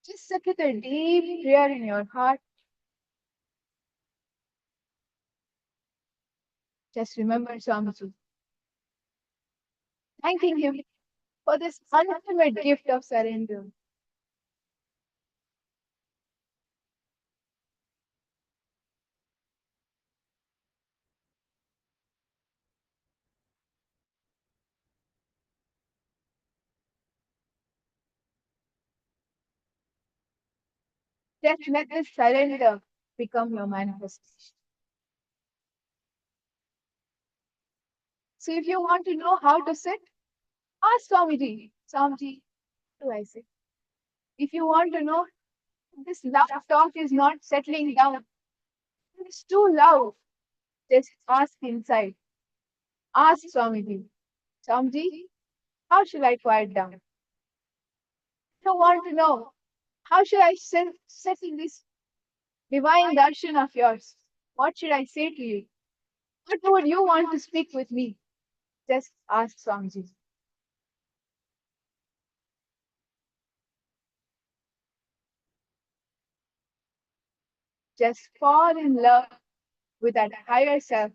Just sit with a deep prayer in your heart. Just remember Swamiji, thanking him for this ultimate gift of surrender. Just let this surrender become your manifestation. So if you want to know how to sit, ask Swamiji. Swamiji, how do I sit? If you want to know this loud talk is not settling down, it's too loud, just ask inside. Ask Swamiji. Swamiji, how should I quiet down? If you want to know how should I sit in this divine darshan of yours, what should I say to you? What would you want to speak with me? Just ask Swamiji. Just fall in love with that higher self.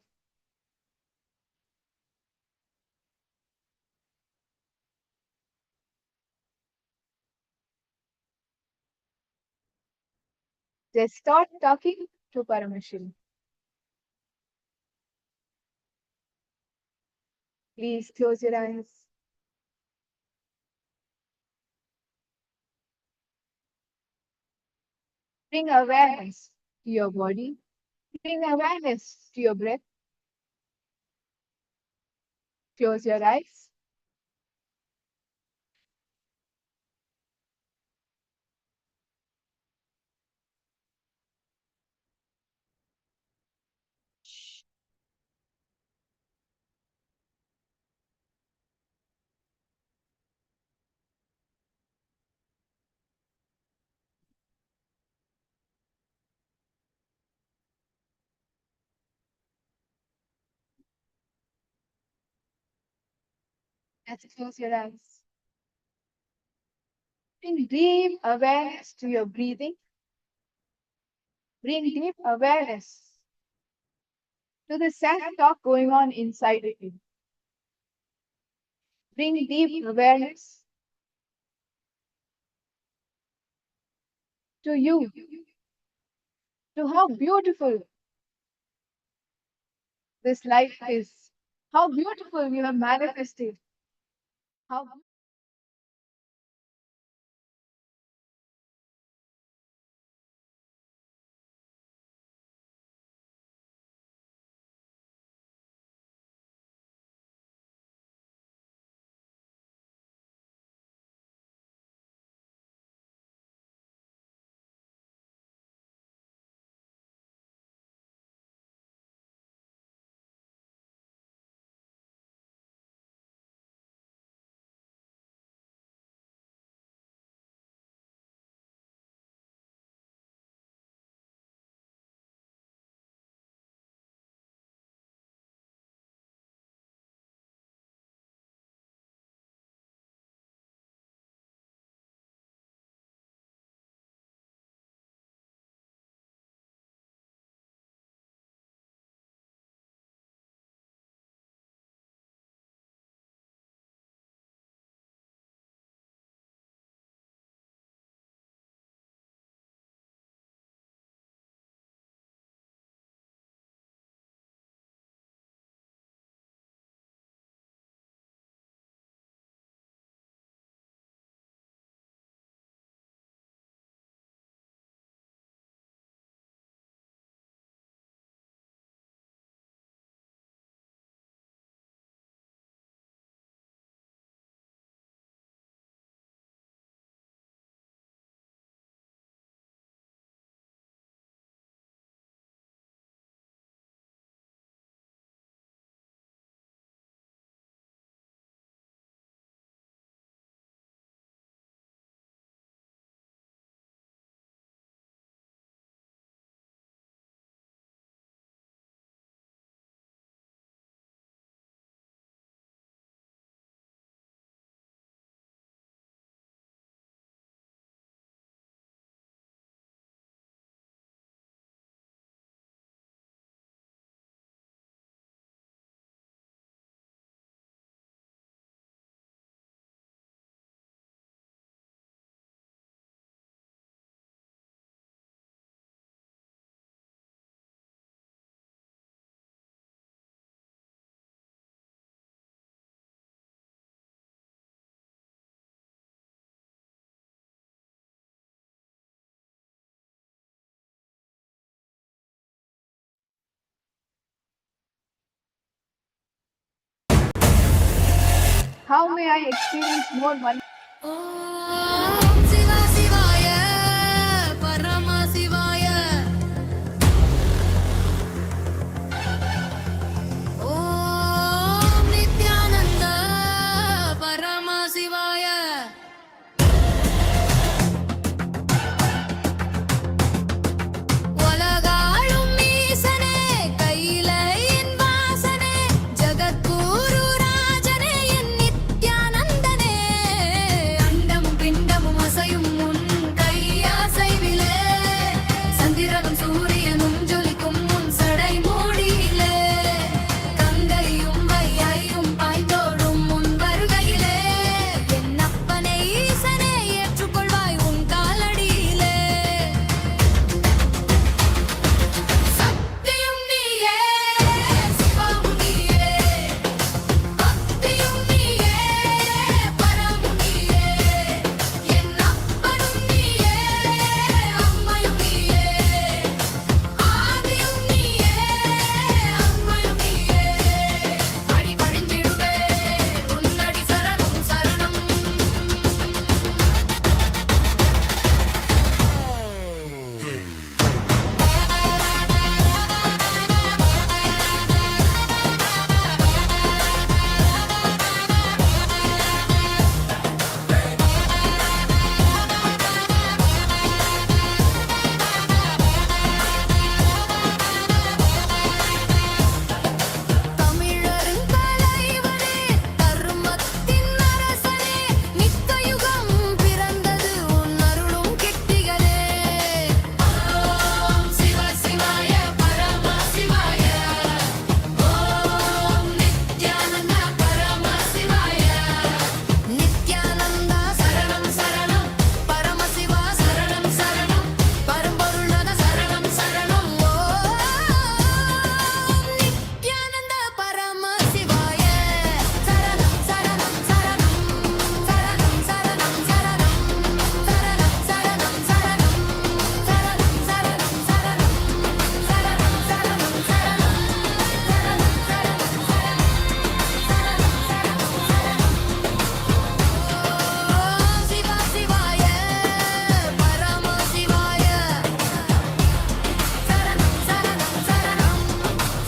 Just start talking to Paramashivam. Please close your eyes. Bring awareness to your body. Bring awareness to your breath. Close your eyes. Just close your eyes. Bring deep awareness to your breathing. Bring deep awareness to the self-talk going on inside of you. Bring deep awareness to you, to how beautiful this life is, how beautiful you have manifested, how how may I experience more oneness? Om Shiva Shivaya, Paramashivaya. Om Nithyananda, Paramasivaya. உலகாளும் ஈசனே, கையிலையின் வாசனே, ஜகத்குரு ராஜனே, என் நித்யானந்தனே. அண்டமும் பிண்டமும் அசையும் உன் கையசைவிலே, சந்திரனும் சூரியனும் ஜொலிக்கும் உன் சடை மூடியிலே, கங்கையும் வையையும் பாய்ந்தோடும் உன் வருகையிலே, என் அப்பனே ஈசனே ஏற்றுக்கொள்வாய் உன் காலடியிலே. சக்தியும் நீயே, சிவமும் நீயே, பக்தியும் நீயே, பரமும் நீயே, என் அப்பனும் நீயே, அம்மையும் நீயே, ஆதியும் நீயே, அம்மையும் நீயே. அடி பணிந்திடுவே உன்னடி சரணம் சரணம். தமிழரின் தலைவனே, தர்மத்தின் அரசனே, நித்தயுகம் பிறந்தது உன் அருளும் கெட்டிகளே. ஓம் சிவ சிவாய பரமசிவாய, ஓம் நித்யானந்த பரமசிவாய. நித்யானந்தா சரணம் சரணம், பரமசிவா சரணம் சரணம், பரம்பொருளான சரணம் சரணம். ஓம் நித்யானந்த பரமசிவாய சரணம் சரணம் சரணம், சரணம் சரணம் சரணம், சரணம் சரணம் சரணம், சரணம் சரணம் சரணம், சரணம் சரணம் சரணம், ஓம் சிவா சிவாய பரமசிவாய சரணம் சரணம் சரணம்,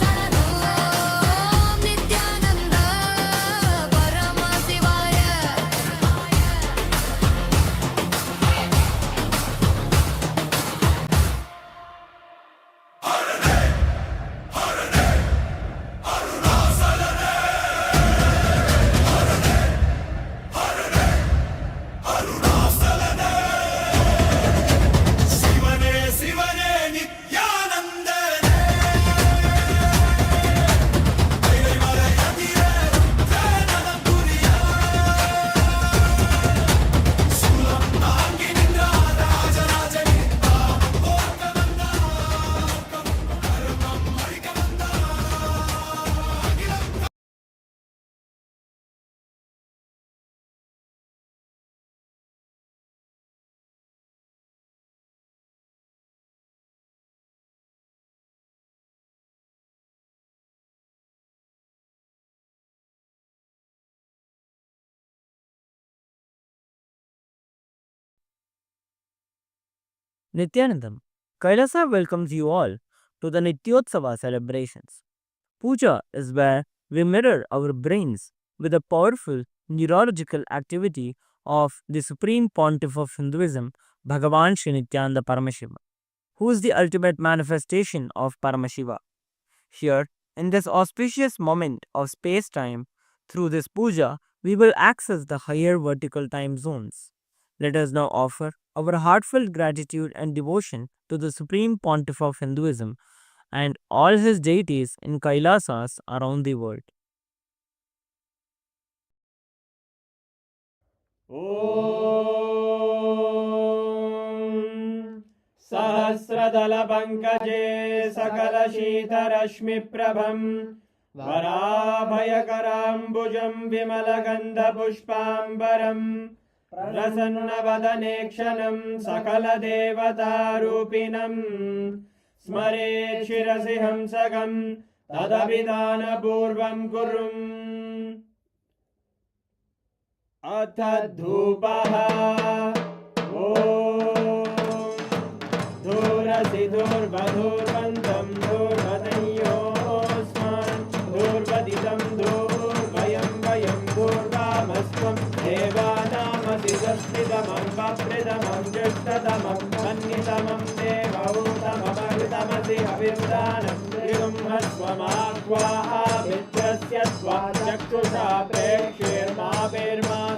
சரணம். ஓம் நித்யானந்த பரமசிவாய. ಶಿವನೇ ಶಿವನೇ ನಿತ್ಯಾನಂದನೇ ಕೈಮರೆಯದಿರೆ ರುದ್ರನನ ಗುರಿಯ ಶೂಲಂ ತಾಂಗಿ ನಿಂದ ರಾಜರಾಜನಿಂದ ಓರ್ಕ ಬಂದ ಧರ್ಮಂ ಮರಿಕ ಬಂದ Nithyanandam, Kailasa welcomes you all to the Nityotsava celebrations. Puja is where we mirror our brains with the powerful neurological activity of the Supreme Pontiff of Hinduism, Bhagavan Sri Nithyananda Paramashivam, who is the ultimate manifestation of Paramashiva. Here, in this auspicious moment of space-time, through this puja, we will access the higher vertical time zones. Let us now offer our heartfelt gratitude and devotion to the Supreme Pontiff of Hinduism and all his deities in Kailasas around the world. ॐ सहस्रदलपङ्कजे सकलशीतरश्मिप्रभं वराभयकराम्बुजं विमलगन्धपुष्पाम्बरं प्रसन्नवदने क्षणं सकलदेवतारूपिणं स्मरेत् शिरसि हंसकं तदभिधानपूर्वं कुर्वन् अथ धूपः ॐ धूरसि धूर्वधूर्वन्तं धूर्वदयोस्मान् धूर्वदितं धूर्वयं वयं धूर्वामस्त्वं देवानामसि सस्मितमं वप्रतमं ज्येष्ठतमं मन्यतमं देवहूतममृतमसि हविर्दानं त्रिगुंहस्वमाक्वाः मित्रस्य त्वा चक्षुषा प्रेक्ष्येर्मा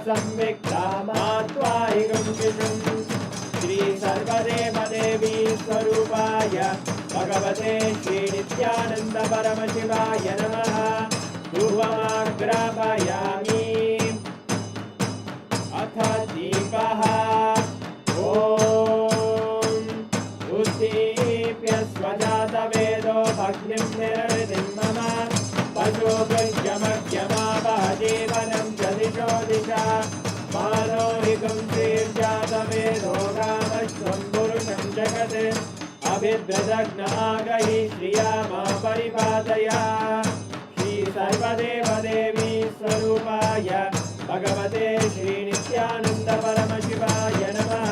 संविक्ता मा त्वाहिगं विषुम् श्री सर्वदेवदेवी स्वरूपाय भगवते श्री नित्यानन्द परमशिवाय नमः धूपमाग्रापयामि अथ दीपः ॐ उद्दीप्य स्वजातवेदो भग्निं निरृतिं मम पशुभृत्यमग्यमावह जीवनं च दिशो दिशा मानोहिकं श्रीर्जातवेदो रामश्वं पुरुषं जगत् अभिद्रदग्नागहि श्रिया मा परिपादया श्री सर्वदेवदेवी स्वरूपाय भगवते श्री नित्यानन्द परमशिवाय नमः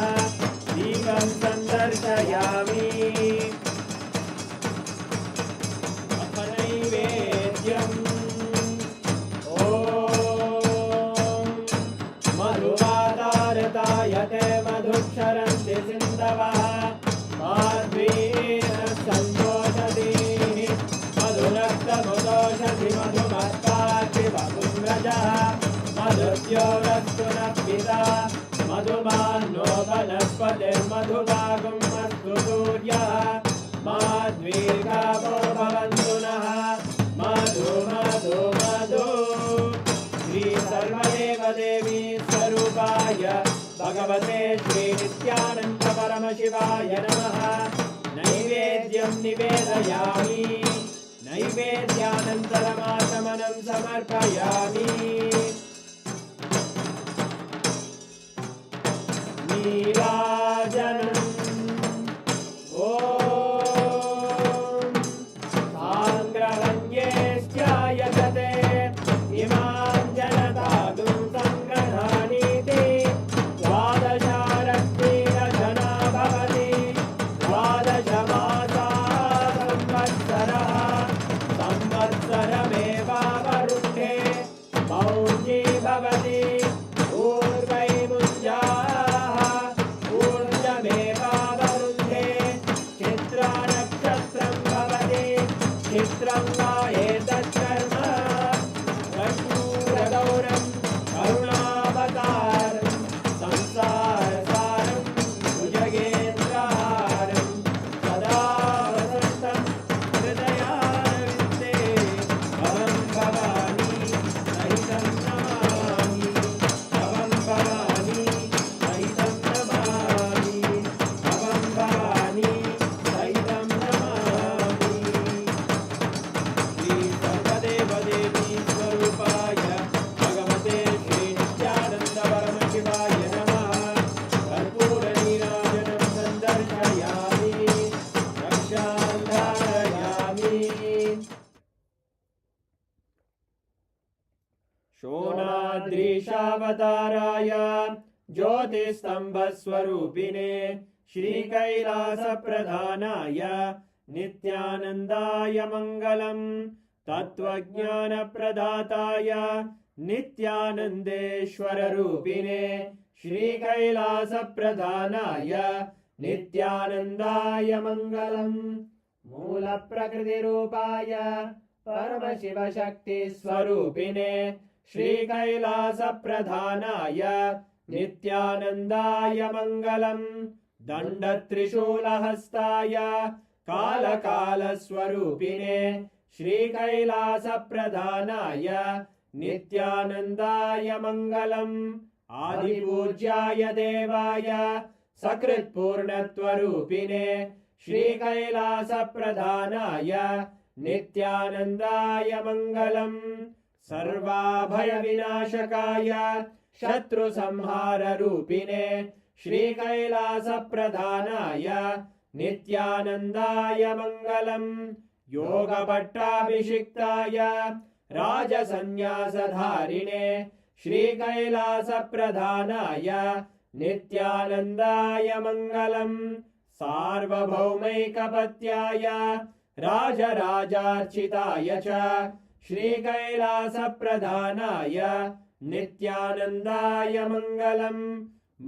दीपं सन्दर्शयामि अथ नैवेद्यम् ॐ मधुवातारतायते मधुक्षरन्ति सिन्धवः माध्वीन सन्तोषति मधुरक्तमुदोषति मधुमत्पार्थिवपुङ्गजः मधुद्योरस्तु नः पिता मधुमान्नो वनस्पतिर्मधुभागं अस्तु सूर्यः माध्वीर्गावो भवन्तु नः मधु मधु मधु श्री सर्वदेवदेवी स्वरूपाय भगवते श्री नित्यानन्द परमशिवाय नमः नैवेद्यं निवेदयामि नैवेद्यानन्तरमाचमनं समर्पयामि नीराजनम् ॐ साङ्ग्रहण्येष्ट्यायजते इमां जनतागुं सङ्ग्रहाणीति द्वादशारक्तिरजना भवति द्वादशमासा संवत्सरः संवत्सरमेवावरुन्धे मौञ्जी भवति ऊर्वैमुञ्जाः ऊर्जमेवावरुन्धे चित्रानक्षत्रं भवति चित्रं वा एतत्कर्म कर्पूरगौरं करुणावतारं संसारसारं भुजगेन्द्रहारं सदा वसन्तं हृदयारविन्दे भवं भवानी सहितं नमामि भवं भवानी सहितं नमामि भवं भवानी सहितं नमामि श्री सर्वदेवदेवी स्वरूपाय भगवते श्री नित्यानन्द परमशिवाय नमः कर्पूरनीराजनं सन्दर्शयामि रक्षां धारयामि शोणाद्रीशावताराय ज्योतिस्तम्भस्वरूपिणे श्रीकैलासप्रधानाय नित्यानन्दाय मङ्गलम् तत्त्वज्ञानप्रदाताय नित्यानन्देश्वररूपिणे श्रीकैलासप्रधानाय नित्यानन्दाय मङ्गलम् मूलप्रकृतिरूपाय परमशिवशक्तिस्वरूपिणे श्रीकैलासप्रधानाय नित्यानन्दाय मङ्गलम् दण्डत्रिशूलहस्ताय कालकालस्वरूपिणे श्रीकैलासप्रधानाय नित्यानन्दाय मङ्गलम् आदिपूज्याय देवाय सकृत्पूर्णत्वरूपिणे श्रीकैलासप्रधानाय नित्यानन्दाय मङ्गलम् सर्वाभयविनाशकाय शत्रुसंहाररूपिणे श्रीकैलासप्रधानाय नित्यानन्दाय मङ्गलम् योगपट्टाभिषिक्ताय राजसन्न्यासधारिणे श्रीकैलासप्रधानाय नित्यानन्दाय मङ्गलम् सार्वभौमैकपत्याय राजराजार्चिताय च श्रीकैलासप्रधानाय नित्यानन्दाय मङ्गलम्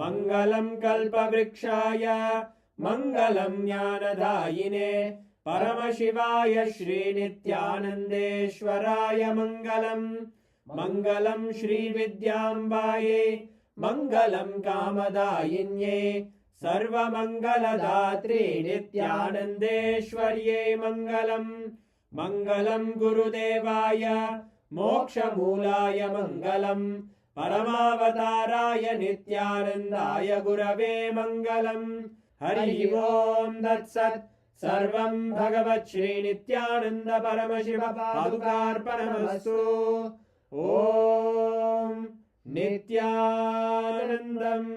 मङ्गलम् कल्पवृक्षाय मङ्गलम् ज्ञानदायिने परमशिवाय श्रीनित्यानन्देश्वराय मङ्गलम् मङ्गलम् श्रीविद्याम्बायै मङ्गलम् कामदायिन्यै सर्वमङ्गलदात्रे नित्यानन्देश्वर्यै मङ्गलम् मङ्गलम् गुरुदेवाय मोक्षमूलाय मङ्गलम् परमावताराय नित्यानन्दाय गुरवे मङ्गलम् हरि ओम् तत्सत् सर्वम् भगवत् श्रीनित्यानन्द परमशिव पादुकार्पणमस्तु ॐ नित्यानन्दम्।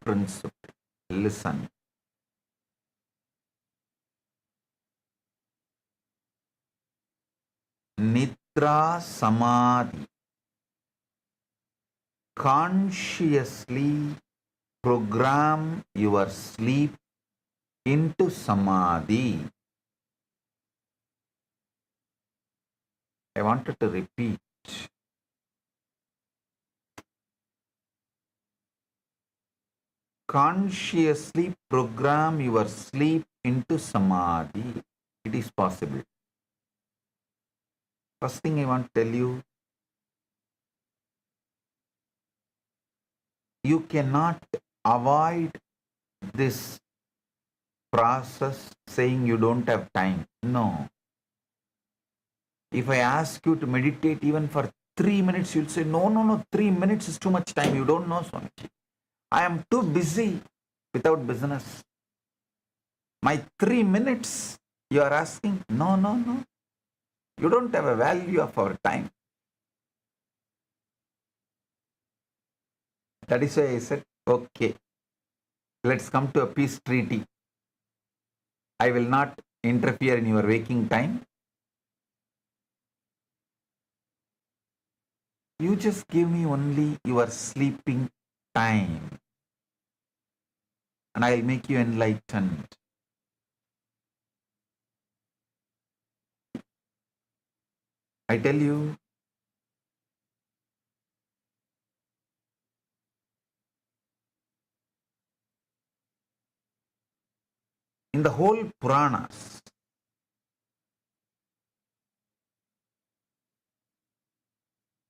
principle. Listen. Nidra Samadhi. Consciously program your sleep into Samadhi. I wanted to repeat. Consciously program your sleep into Samadhi. It is possible. First thing I want to tell you, you cannot avoid this process saying you don't have time. No. If I ask you to meditate even for 3 minutes, you'll say, no, 3 minutes is too much time. You don't know, Swamiji. I am too busy without business. My 3 minutes, you are asking, no. You don't have a value of our time. That is why I said, okay, let's come to a peace treaty. I will not interfere in your waking time. You just give me only your sleeping time. And I'll make you enlightened. I tell you, in the whole Puranas,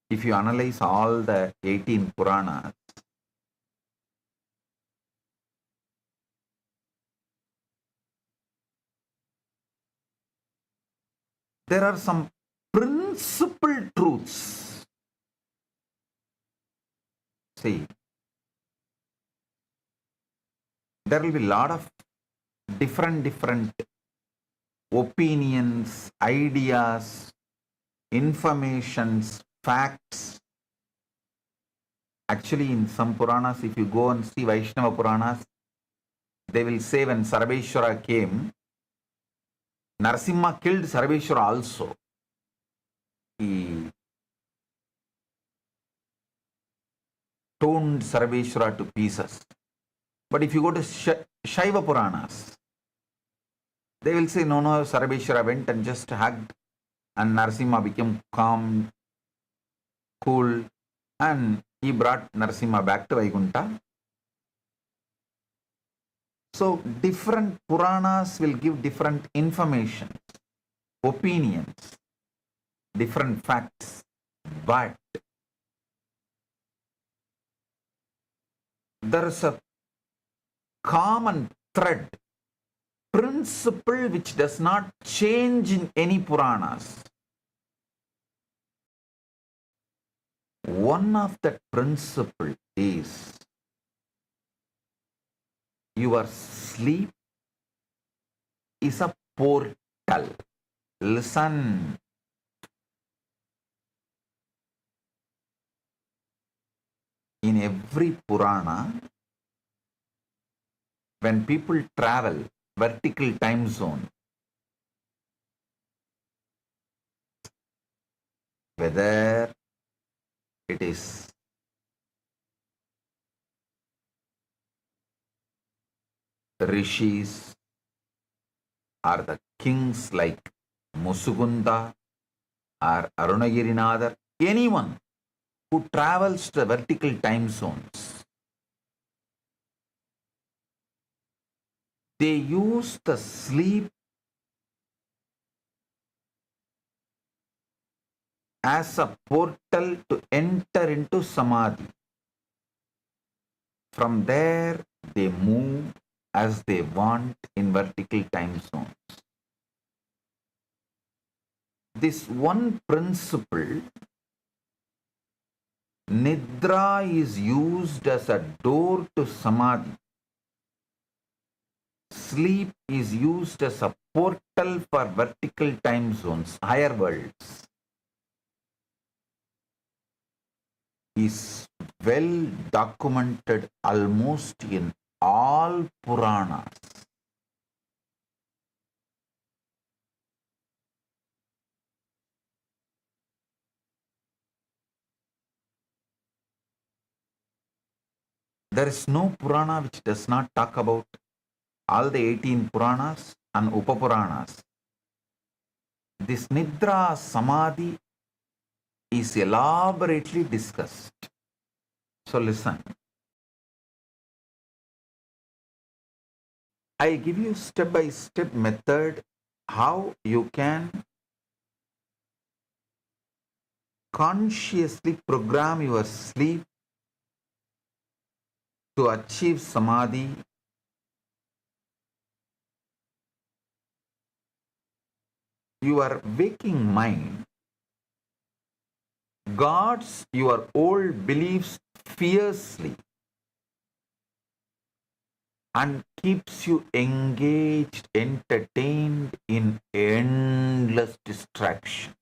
if you analyze all the 18 Puranas, there are some principal truths. See, there will be a lot of different opinions, ideas, informations, facts. Actually, in some Puranas, if you go and see Vaishnava Puranas, they will say when Sarveshwara came, Narasimha killed Sarveshwara also. He torn Sarveshwara to pieces. But if you go to Shaiva Puranas, they will say, no, Sarveshwara went and just hugged and Narasimha became calm, cool, and he brought Narasimha back to Vaikuntha. So different Puranas will give different information, opinions, different facts, but there is a common thread, principle which does not change in any Puranas. One of that principle is your sleep is a portal. Listen. In every Purana, when people travel vertical time zone, whether it is the rishis or the kings like Musugunda or Arunagirinadar, anyone who travels to the vertical time zones, they use the sleep as a portal to enter into Samadhi. From there, they move as they want in vertical time zones. This one principle, Nidra, is used as a door to Samadhi. Sleep is used as a portal for vertical time zones, higher worlds. Is well documented almost in all Puranas. There is no Purana which does not talk about all the 18 Puranas and Upapuranas. This Nidra Samadhi is elaborately discussed. So listen. I give you step-by-step method how you can consciously program your sleep to achieve Samadhi. Your waking mind guards your old beliefs fiercely and keeps you engaged, entertained in endless distraction.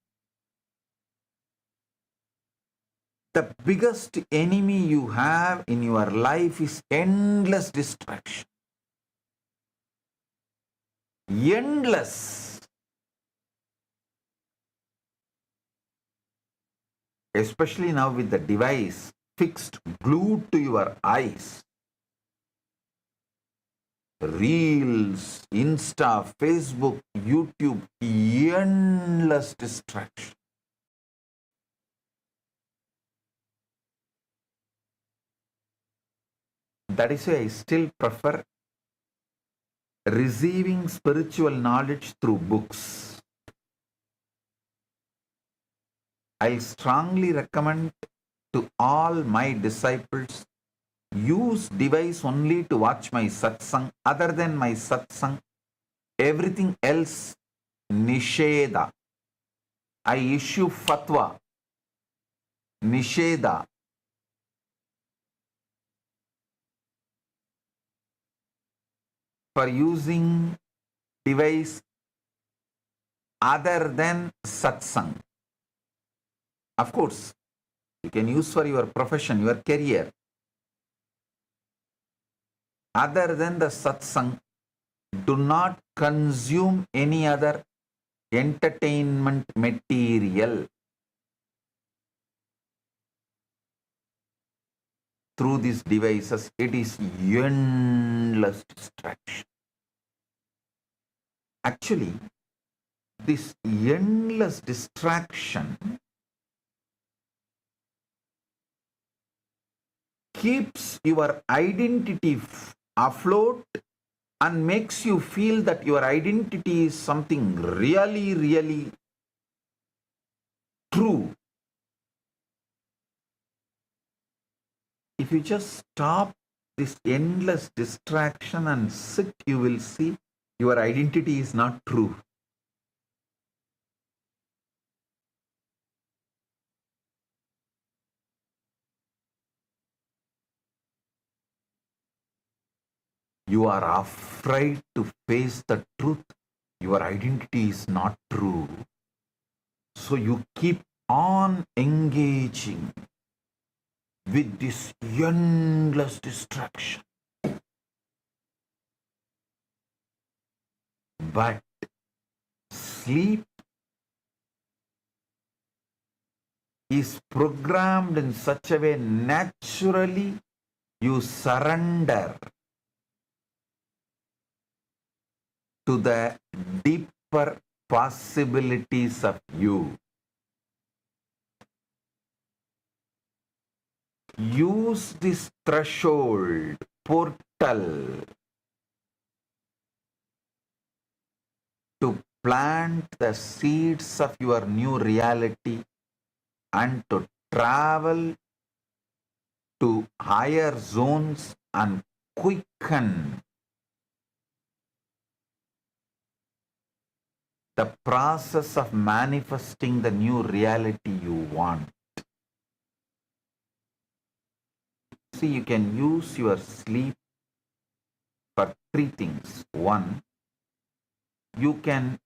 The biggest enemy you have in your life is endless distraction. Endless. Especially now with the device fixed, glued to your eyes. Reels, Insta, Facebook, YouTube, endless distraction. That is why I still prefer receiving spiritual knowledge through books. I strongly recommend to all my disciples use device only to watch my satsang. Other than my satsang, everything else nisheda. I issue fatwa, nisheda. For using device other than satsang. Of course, you can use for your profession, your career. Other than the satsang, do not consume any other entertainment material through these devices. It is endless distraction. Actually, this endless distraction keeps your identity afloat and makes you feel that your identity is something really, really true. If you just stop this endless distraction and sit, you will see your identity is not true. You are afraid to face the truth. Your identity is not true. So you keep on engaging with this endless distraction. But sleep is programmed in such a way naturally you surrender to the deeper possibilities of you. Use this threshold, portal, to plant the seeds of your new reality and to travel to higher zones and quicken the process of manifesting the new reality you want. See, you can use your sleep for three things. One, you can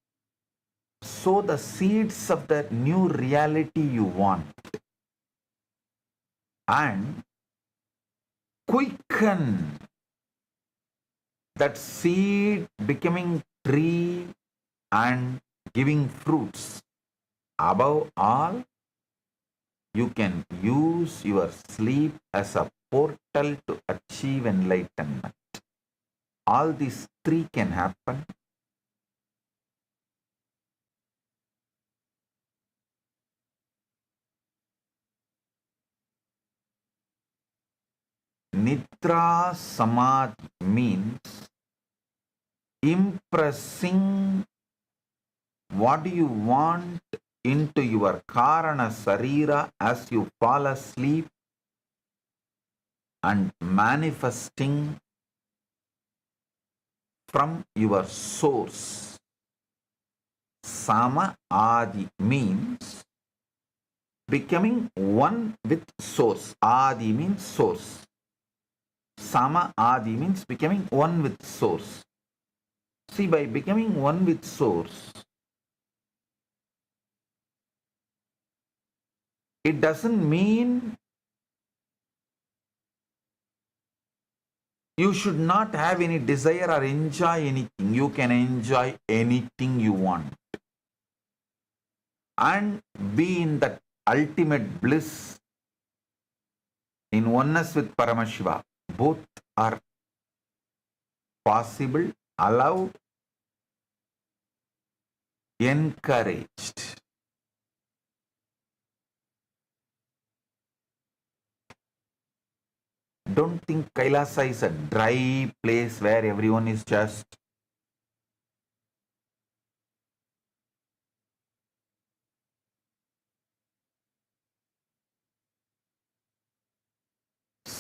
sow the seeds of the new reality you want. And quicken that seed becoming tree and giving fruits. Above all, you can use your sleep as a portal to achieve enlightenment. All these three can happen. Nidra Samadhi means impressing what you want into your Karana Sarira as you fall asleep and manifesting from your source. Sama Adi means becoming one with source. Adi means source. Sama Adi means becoming one with source. See, by becoming one with source, it doesn't mean you should not have any desire or enjoy anything. You can enjoy anything you want and be in that ultimate bliss in oneness with Paramashiva. Both are possible, allowed, encouraged. Don't think Kailasa is a dry place where everyone is just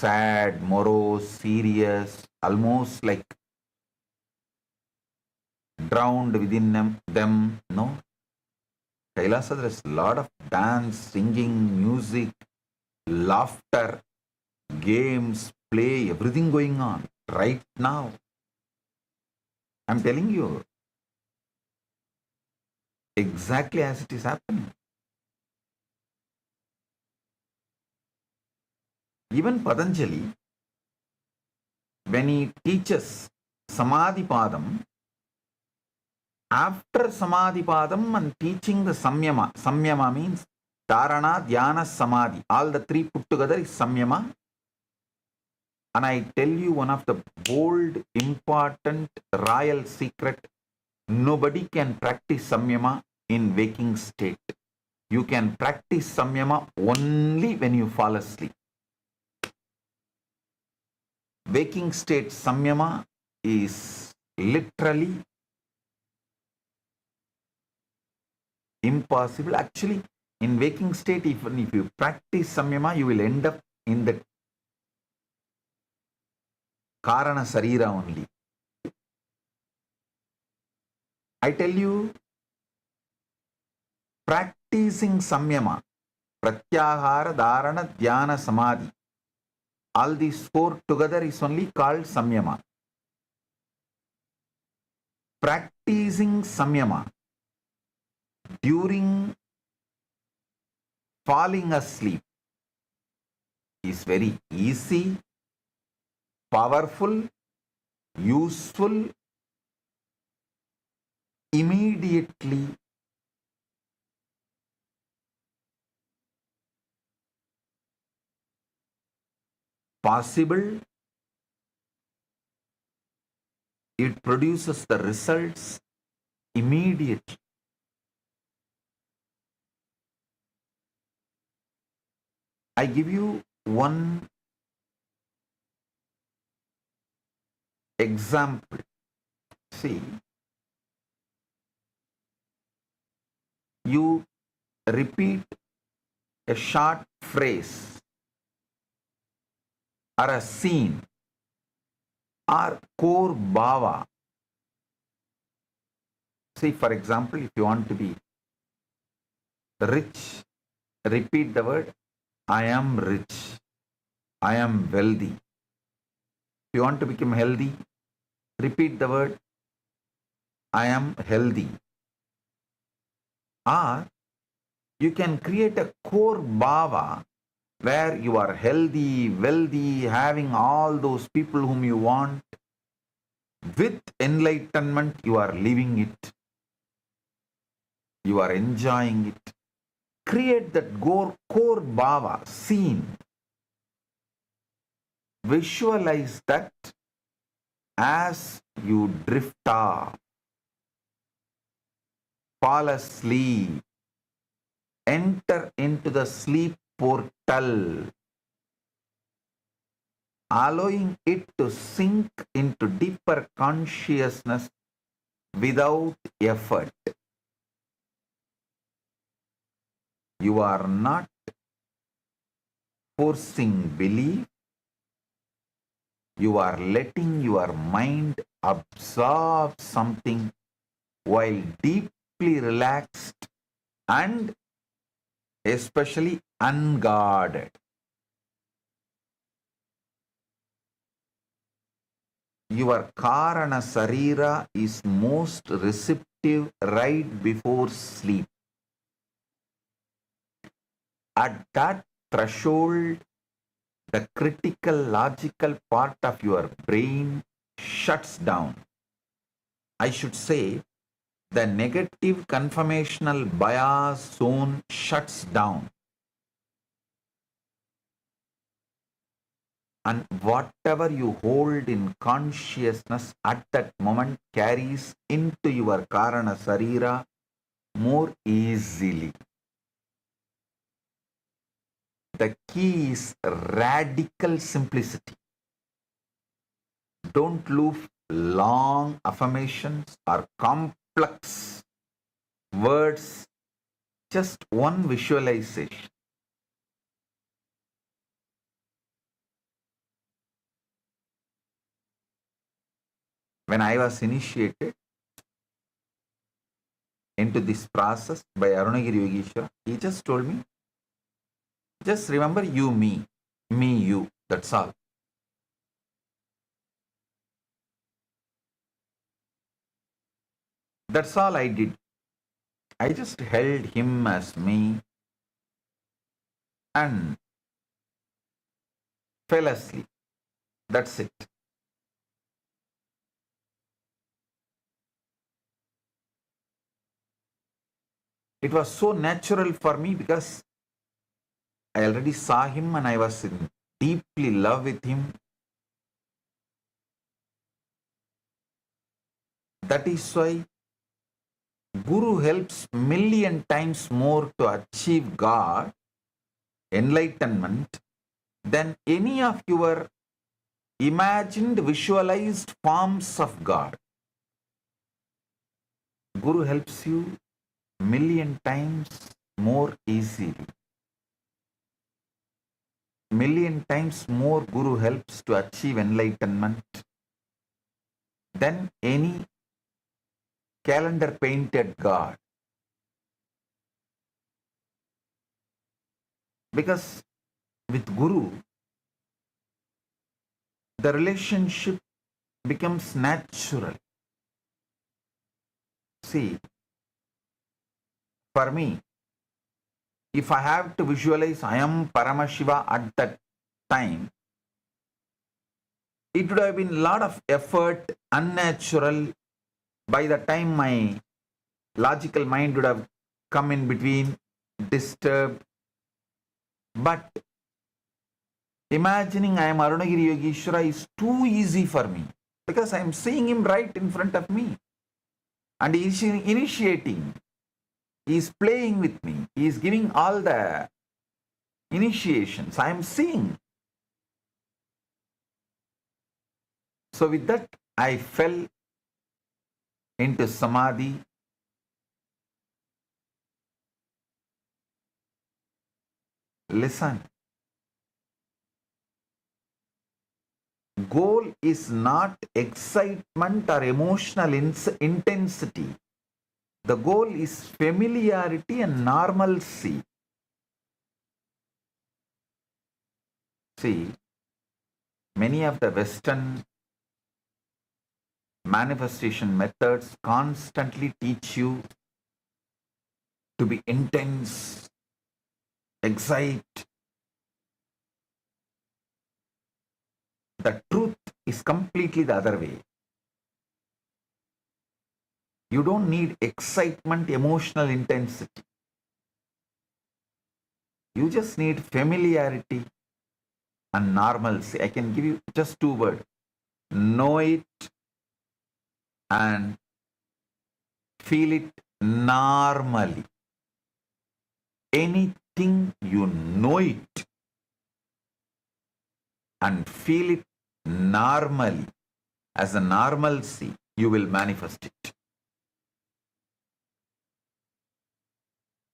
sad, morose, serious, almost like drowned within them. No. Kailasa, there is a lot of dance, singing, music, laughter, games, play, everything going on right now. I'm telling you, exactly as it is happening. Even Patanjali, when he teaches Samadhi Padam, after Samadhi Padam and teaching the Samyama, Samyama means Dharana, Dhyana, Samadhi, all the three put together is Samyama. And I tell you one of the bold, important, royal secret, nobody can practice Samyama in waking state. You can practice Samyama only when you fall asleep. Waking state Samyama is literally impossible. Actually, in waking state, even if you practice Samyama, you will end up in the Karana Sarira only. I tell you, practicing Samyama, Pratyahara, Dharana, Dhyana, Samadhi, all these four together is only called Samyama. Practicing Samyama during falling asleep is very easy, powerful, useful, immediately possible. It produces the results immediately. I give you one example. See, you repeat a short phrase or a scene or core bhava. See, for example, if you want to be rich, repeat the word, I am rich, I am wealthy. If you want to become healthy, repeat the word, I am healthy. Or you can create a core bhava where you are healthy, wealthy, having all those people whom you want. With enlightenment, you are living it. You are enjoying it. Create that core bhava, scene. Visualize that as you drift off, fall asleep, enter into the sleep portal, allowing it to sink into deeper consciousness without effort. You are not forcing belief, you are letting your mind absorb something while deeply relaxed and especially unguarded. Your Karana Sarira is most receptive right before sleep. At that threshold, the critical logical part of your brain shuts down. I should say, the negative conformational bias zone shuts down. And whatever you hold in consciousness at that moment carries into your Karana Sarira more easily. The key is radical simplicity. Don't look long affirmations or complex words, just one visualization. When I was initiated into this process by Arunagiri Yogeshwara, he just told me, just remember you, me, you, that's all. That's all I did. I just held him as me and fell asleep. That's it. It was so natural for me because I already saw him and I was in deeply love with him. That is why Guru helps million times more to achieve God, enlightenment, than any of your imagined, visualized forms of God. Guru helps you million times more easily. Million times more Guru helps to achieve enlightenment than any calendar painted God. Because with Guru, the relationship becomes natural. See, for me, if I have to visualize I am Paramashiva at that time, it would have been a lot of effort, unnatural. By the time my logical mind would have come in between, disturbed. But imagining I am Arunagiri Yogeshwara is too easy for me because I am seeing him right in front of me. And he is initiating. He is playing with me. He is giving all the initiations. I am seeing. So with that, I fell into samadhi. Listen. Goal is not excitement or emotional intensity. The goal is familiarity and normalcy. See, many of the Western manifestation methods constantly teach you to be intense, excite, The truth is completely the other way. You don't need excitement, emotional intensity. You just need familiarity and normalcy. I can give you just two words. Know it and feel it normally. Anything you know it and feel it normally as a normalcy, you will manifest it.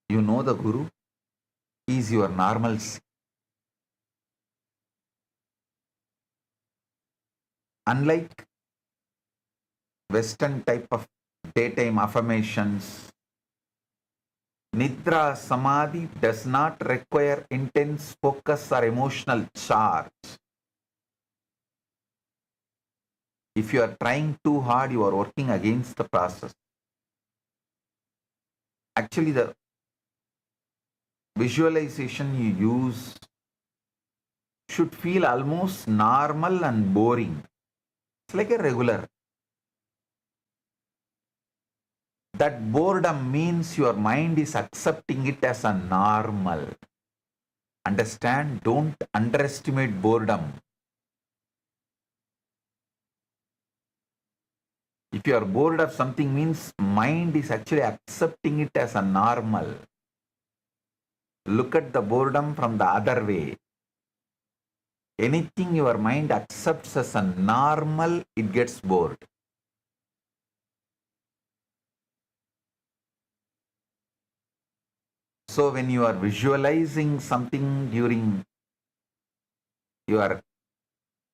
You know the Guru is your normalcy. Unlike Western type of daytime affirmations, Nidra Samadhi does not require intense focus or emotional charge. If you are trying too hard, you are working against the process. Actually, the visualization you use should feel almost normal and boring. It's like a regular. That boredom means your mind is accepting it as a normal. Understand? Don't underestimate boredom. If you are bored of something, means mind is actually accepting it as a normal. Look at the boredom from the other way. Anything your mind accepts as a normal, it gets bored. So when you are visualizing something during your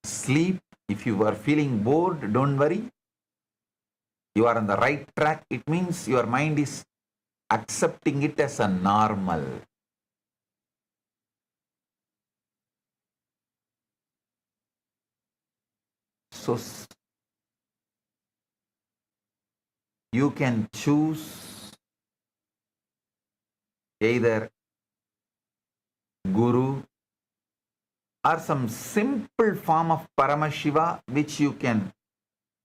sleep, if you are feeling bored, don't worry. You are on the right track. It means your mind is accepting it as a normal. So you can choose either Guru or some simple form of Paramashiva which you can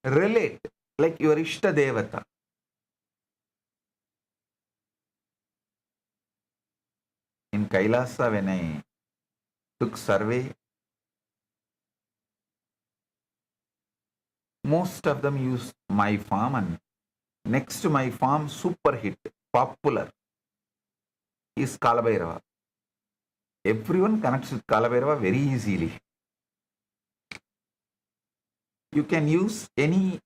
relate, like your Ishta Devata. In Kailasa, when I took survey, most of them use my farm, and next to my farm, super hit, popular, is Kalabhairava. Everyone connects with Kalabhairava very easily. You can use any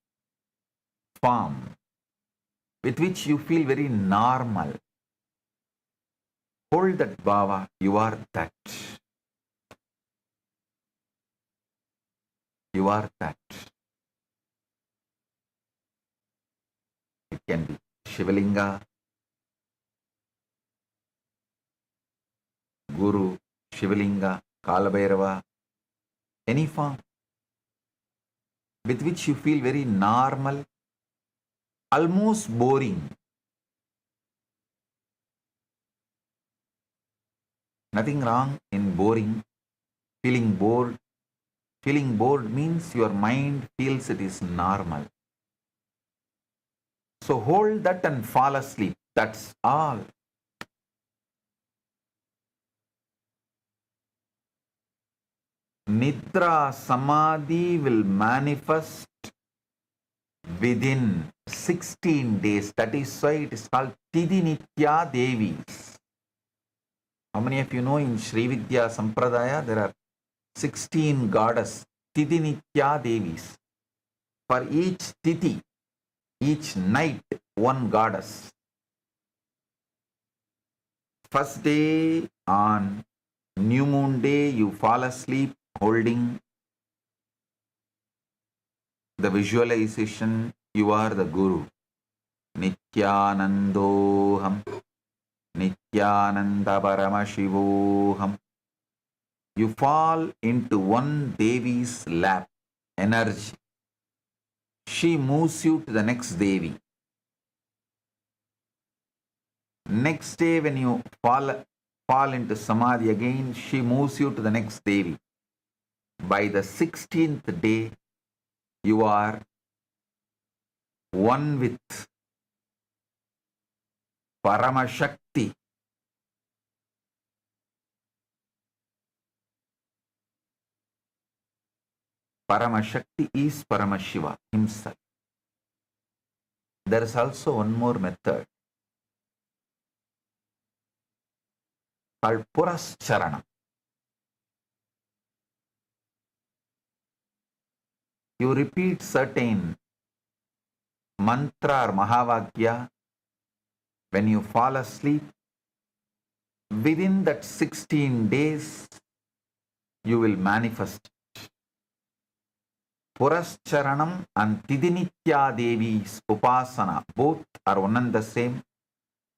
form with which you feel very normal. Hold that bhava, you are that. You are that. It can be Shivalinga, Guru, Shivalinga, Kalabhairava, any form with which you feel very normal, almost boring. Nothing wrong in boring, feeling bored. Feeling bored means your mind feels it is normal. So hold that and fall asleep. That's all. Nidra Samadhi will manifest within 16 days. That is why it is called Tidhi Nitya Devis. How many of you know in Sri Vidya Sampradaya there are 16 goddess Tidhi Nitya Devis. For each Tithi, each night, one goddess. First day on new moon day, you fall asleep holding the visualization, you are the Guru. Nithyanandoham, Nithyananda Paramashivoham. You fall into one Devi's lap, energy. She moves you to the next Devi. Next day when you fall into Samadhi again, she moves you to the next Devi. By the 16th day, you are one with Paramashakti. Paramashakti is Paramashiva himself. There is also one more method called Purascharana. You repeat certain mantra or Mahavakya when you fall asleep. Within that 16 days, you will manifest. Purascharanam and Tidinitya Devi's Upasana, both are one and the same.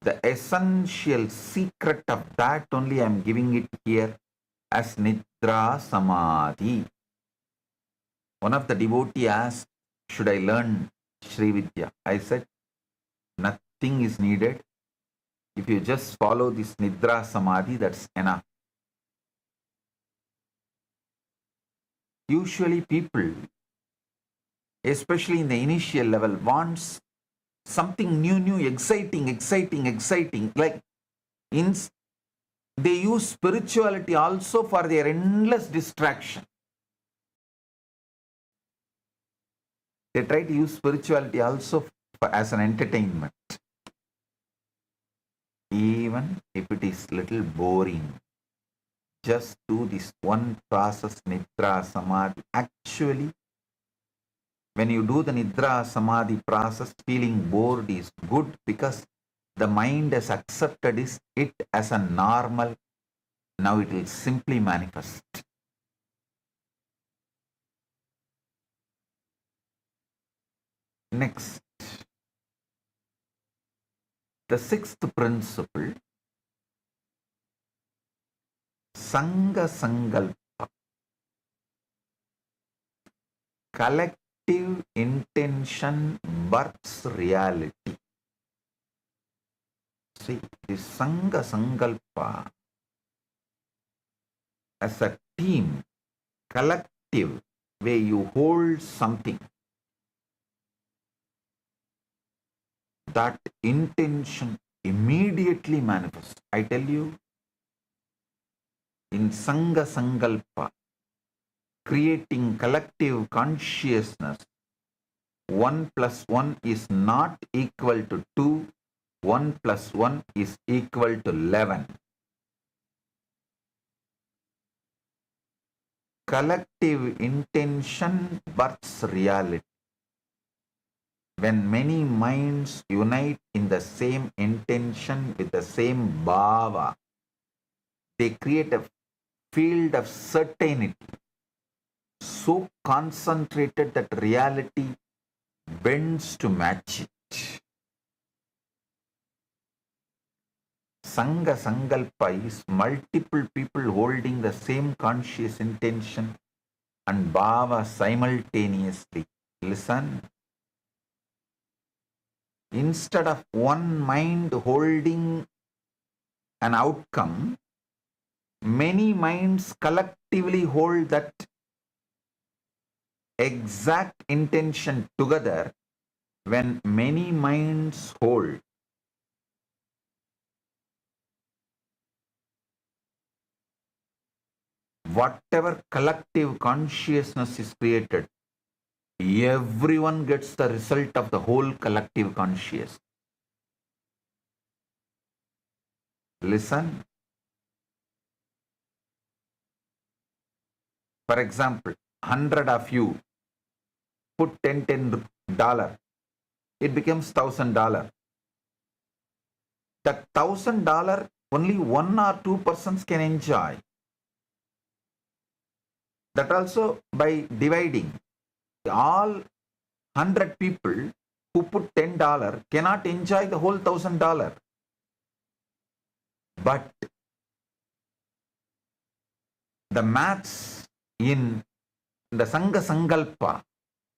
The essential secret of that only I am giving it here as Nidra Samadhi. One of the devotees asked, should I learn Sri Vidya? I said, nothing is needed. If you just follow this Nidra Samadhi, that's enough. Usually people, especially in the initial level, wants something new, exciting. Like they use spirituality also for their endless distraction. They try to use spirituality also as an entertainment. Even if it is little boring, just do this one process, Nidra Samadhi. Actually, when you do the Nidra Samadhi process, feeling bored is good because the mind has accepted it as a normal. Now it will simply manifest. Next, the sixth principle, Sangha Sankalpa. Collective intention births reality. See, this Sangha Sankalpa as a team, collective, where you hold something, that intention immediately manifests. I tell you, in Sangha Sankalpa, creating collective consciousness, 1 plus 1 is not equal to 2, 1 plus 1 is equal to 11. Collective intention births reality. When many minds unite in the same intention with the same bhava, they create a field of certainty, so concentrated that reality bends to match it. Sangha Sankalpa is multiple people holding the same conscious intention and bhava simultaneously. Listen. Instead of one mind holding an outcome, many minds collectively hold that exact intention together. When many minds hold, whatever collective consciousness is created, everyone gets the result of the whole collective consciousness. Listen. For example, 100 of you put $10, it becomes $1,000. That $1,000 only 1 or 2 persons can enjoy. That also by dividing. All 100 people who put $10 cannot enjoy the whole $1,000. But the maths in the Sangha Sankalpa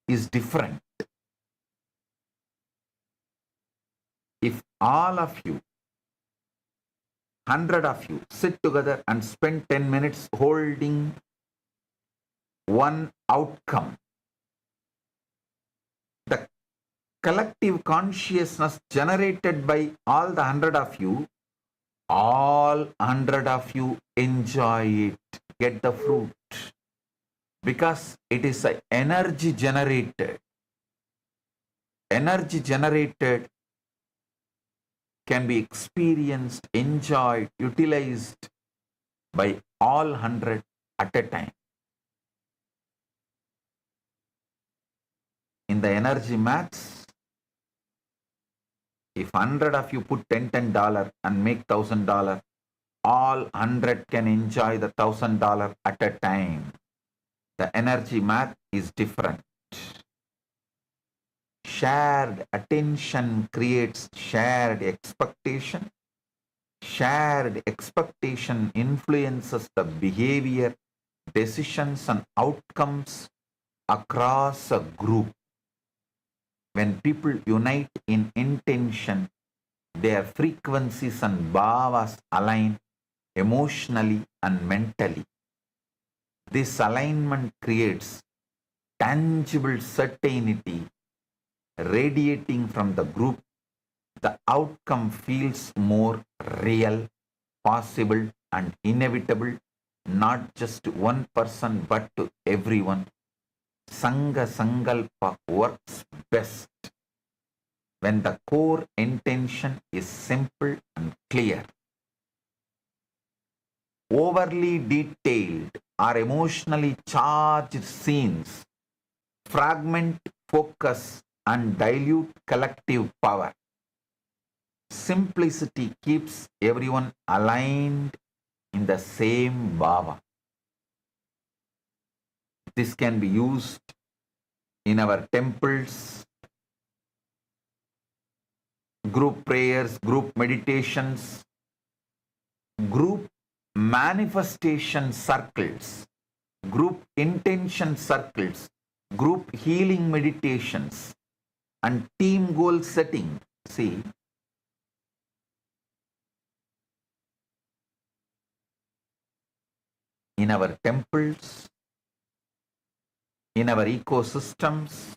is different. If all of you, 100 of you, sit together and spend 10 minutes holding one outcome. The collective consciousness generated by all the 100 of you, all 100 of you enjoy it, get the fruit, because it is an energy generated. Energy generated can be experienced, enjoyed, utilized by all 100 at a time. In the energy maths, if 100 of you put $10 and make $1,000, all 100 can enjoy the $1,000 at a time. The energy math is different. Shared attention creates shared expectation. Shared expectation influences the behavior, decisions, and outcomes across a group. When people unite in intention, their frequencies and bhavas align emotionally and mentally. This alignment creates tangible certainty radiating from the group. The outcome feels more real, possible, and inevitable, not just to one person but to everyone. Sangha Sankalpa works best when the core intention is simple and clear. Overly detailed or emotionally charged scenes fragment focus and dilute collective power. Simplicity keeps everyone aligned in the same bhava. This can be used in our temples, group prayers, group meditations, group manifestation circles, group intention circles, group healing meditations, and team goal setting. See, in our temples, in our ecosystems,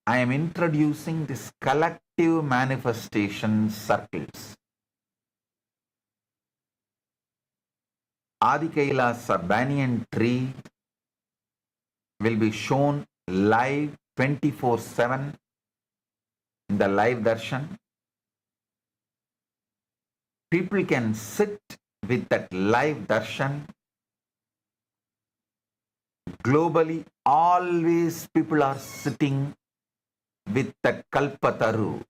I am introducing this collective manifestation circles. Adi Kailasa banyan tree will be shown live 24/7 in the live darshan. People can sit with that live darshan. Globally, always people are sitting with that Kalpataru,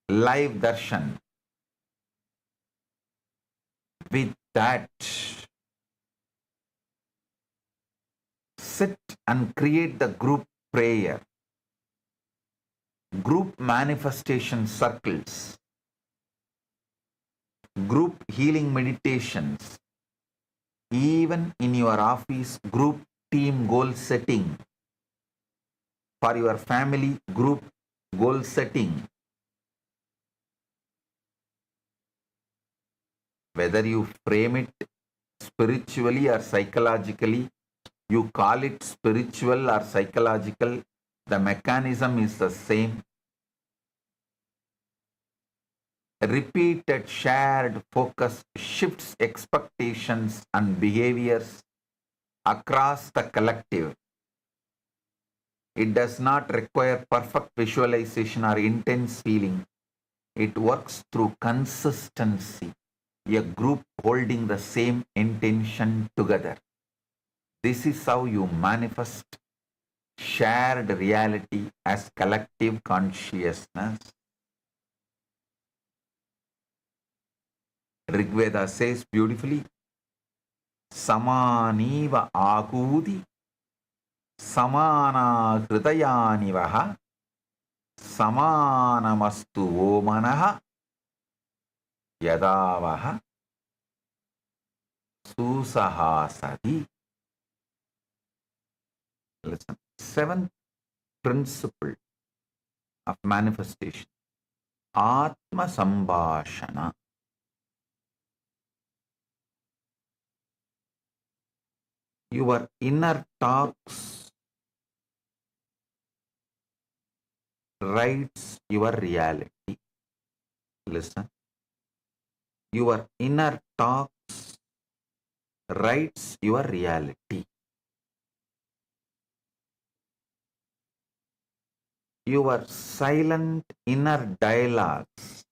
live darshan. With that, sit and create the group prayer, group manifestation circles, group healing meditations, even in your office, group team goal setting, for your family, group goal setting. Whether you frame it spiritually or psychologically, you call it spiritual or psychological, the mechanism is the same. Repeated shared focus shifts expectations and behaviors across the collective. It does not require perfect visualization or intense feeling. It works through consistency, a group holding the same intention together. This is how you manifest shared reality as collective consciousness. Rigveda says beautifully, Samaniva Akudi, Samana Hritayanivaha, Samanamastu Omanaha, Yadavaha, Susahasadi. Listen, seventh principle of manifestation, Atma Sambhashana. Your inner talks writes your reality. Listen. Your inner talks writes your reality. Your silent inner dialogues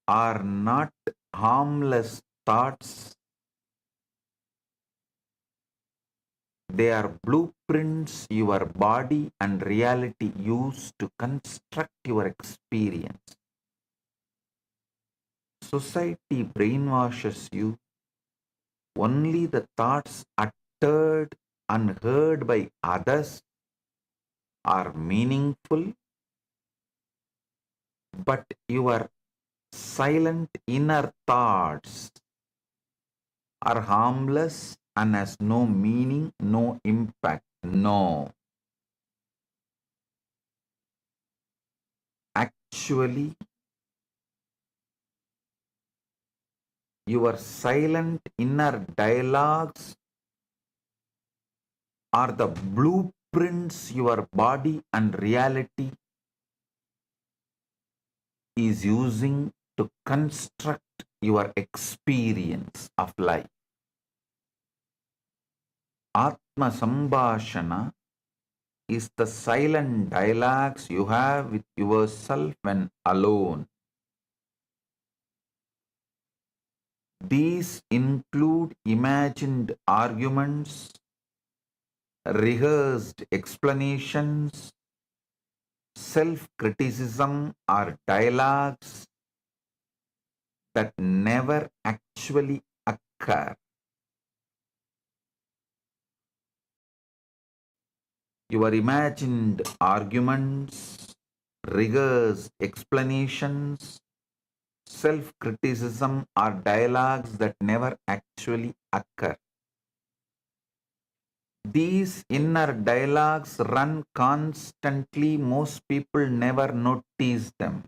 are not harmless thoughts. They are blueprints your body and reality use to construct your experience. Society brainwashes you. Only the thoughts uttered and heard by others are meaningful, but your silent inner thoughts are harmless and has no meaning, no impact. No. Actually, your silent inner dialogues are the blueprints your body and reality is using to construct your experience of life. Atma Sambhashana is the silent dialogues you have with yourself when alone. These include imagined arguments, rehearsed explanations, self-criticism or dialogues that never actually occur. Your imagined arguments, rehearsed explanations, self-criticism are dialogues that never actually occur. These inner dialogues run constantly. Most people never notice them.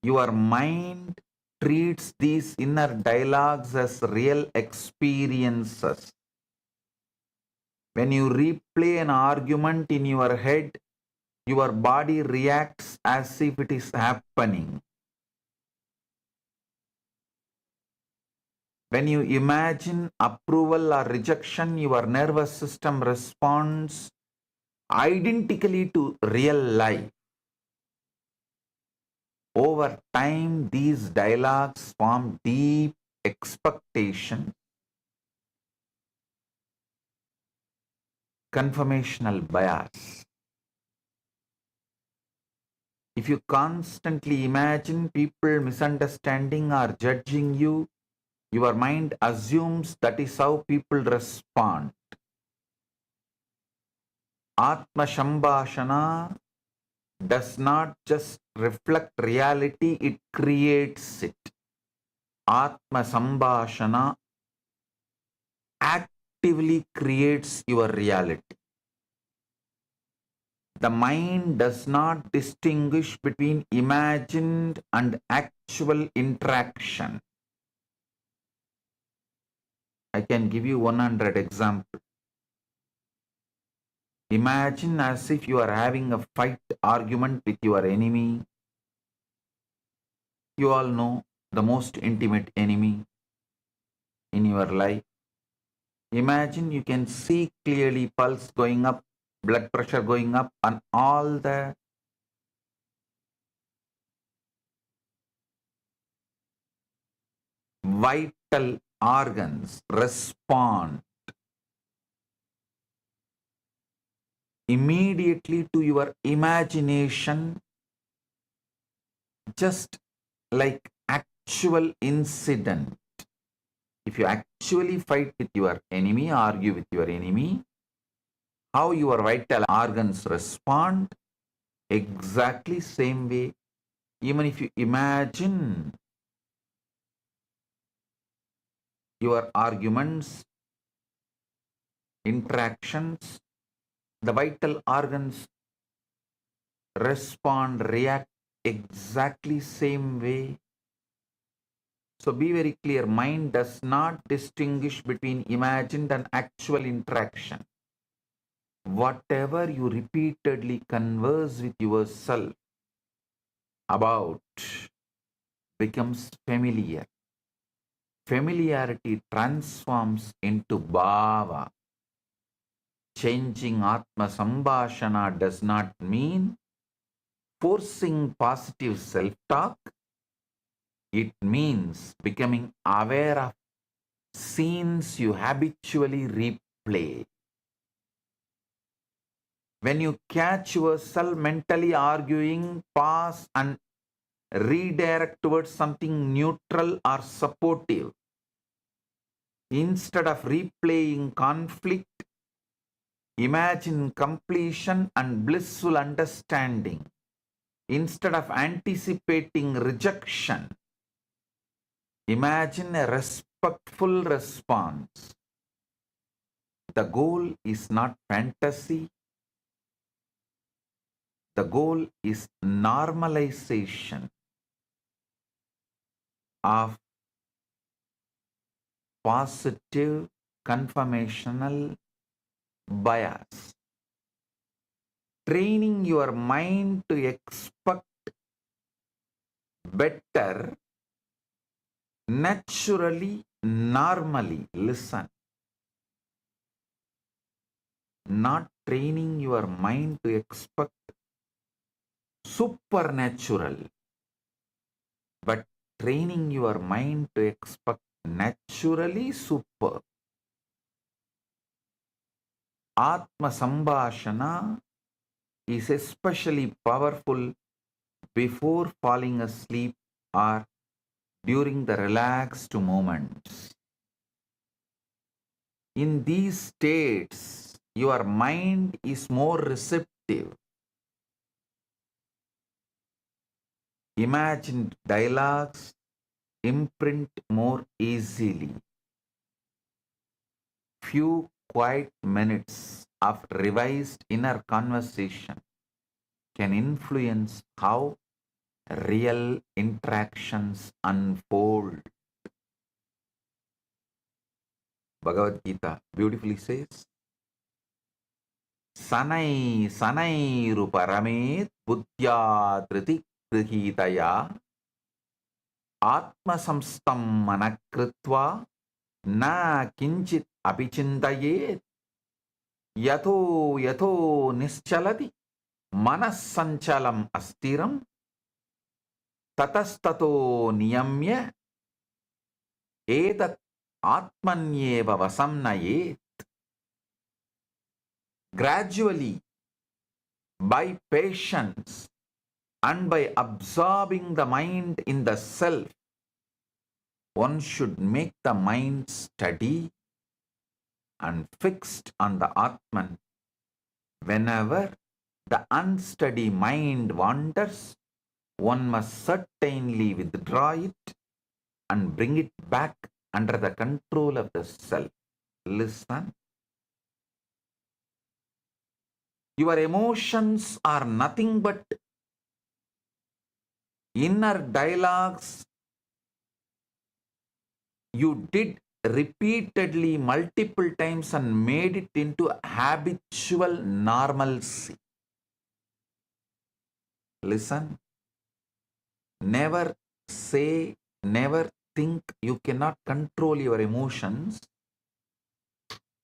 Your mind treats these inner dialogues as real experiences. When you replay an argument in your head, your body reacts as if it is happening. When you imagine approval or rejection, your nervous system responds identically to real life. Over time, these dialogues form deep expectation, confirmational bias. If you constantly imagine people misunderstanding or judging you, your mind assumes that is how people respond. Atma Shambhashana does not just reflect reality, it creates it. Atma Sambhashana actively creates your reality. The mind does not distinguish between imagined and actual interaction. I can give you 100 examples. Imagine as if you are having a fight argument with your enemy. You all know the most intimate enemy in your life. Imagine you can see clearly pulse going up, blood pressure going up, and all the vital organs respond immediately to your imagination, just like actual incident. If you actually fight with your enemy, argue with your enemy, how your vital organs respond, exactly same way. Even if you imagine your arguments, interactions, the vital organs respond, react exactly same way. So be very clear, mind does not distinguish between imagined and actual interaction. Whatever you repeatedly converse with yourself about becomes familiar. Familiarity transforms into bhava. Changing Atma Sambhashana does not mean forcing positive self-talk. It means becoming aware of scenes you habitually replay. When you catch yourself mentally arguing, pause and redirect towards something neutral or supportive. Instead of replaying conflict, imagine completion and blissful understanding. Instead of anticipating rejection, imagine a respectful response. The goal is not fantasy. The goal is normalization of positive conformational bias. Training your mind to expect better naturally, normally. Listen. Not training your mind to expect supernatural, but training your mind to expect naturally super. Atma Sambhashana is especially powerful before falling asleep or during the relaxed moments. In these states, your mind is more receptive. Imagined dialogues imprint more easily. Few quiet minutes of revised inner conversation can influence how real interactions unfold. Bhagavad Gita beautifully says, Sanai sanai ruparamet buddhya driti grihitaya atma samstam manakritva na kinchit apichintaye yato yato nischalati manas sanchalam astiram tatastato niyamya etat atmanyeva vasamnaye. Gradually, by patience and by absorbing the mind in the self, one should make the mind steady and fixed on the Atman. Whenever the unsteady mind wanders, one must certainly withdraw it and bring it back under the control of the self. Listen. Your emotions are nothing but inner dialogues you did repeatedly multiple times and made it into habitual normalcy. Listen. Never say, never think you cannot control your emotions.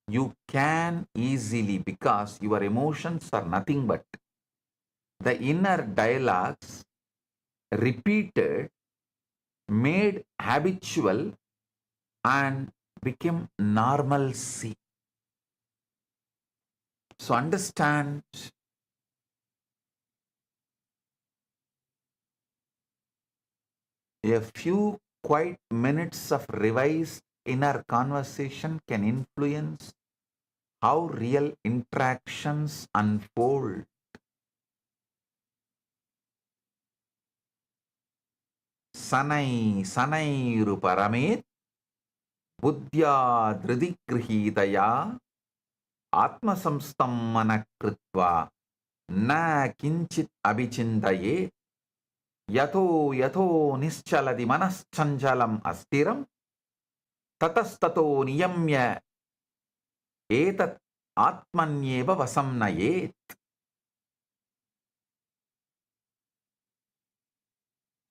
You can easily, because your emotions are nothing but the inner dialogues repeated, made habitual and became normalcy. So understand, a few quiet minutes of revised inner conversation can influence how real interactions unfold. Sanai sanai ruparamit buddhya dhridigrihitaya atma samstam manakritva na kinchit abhichintaye. Yato yato nischaladi manaschanchalam astiram tatastato niyamya etat atmanyeva vasamnayet.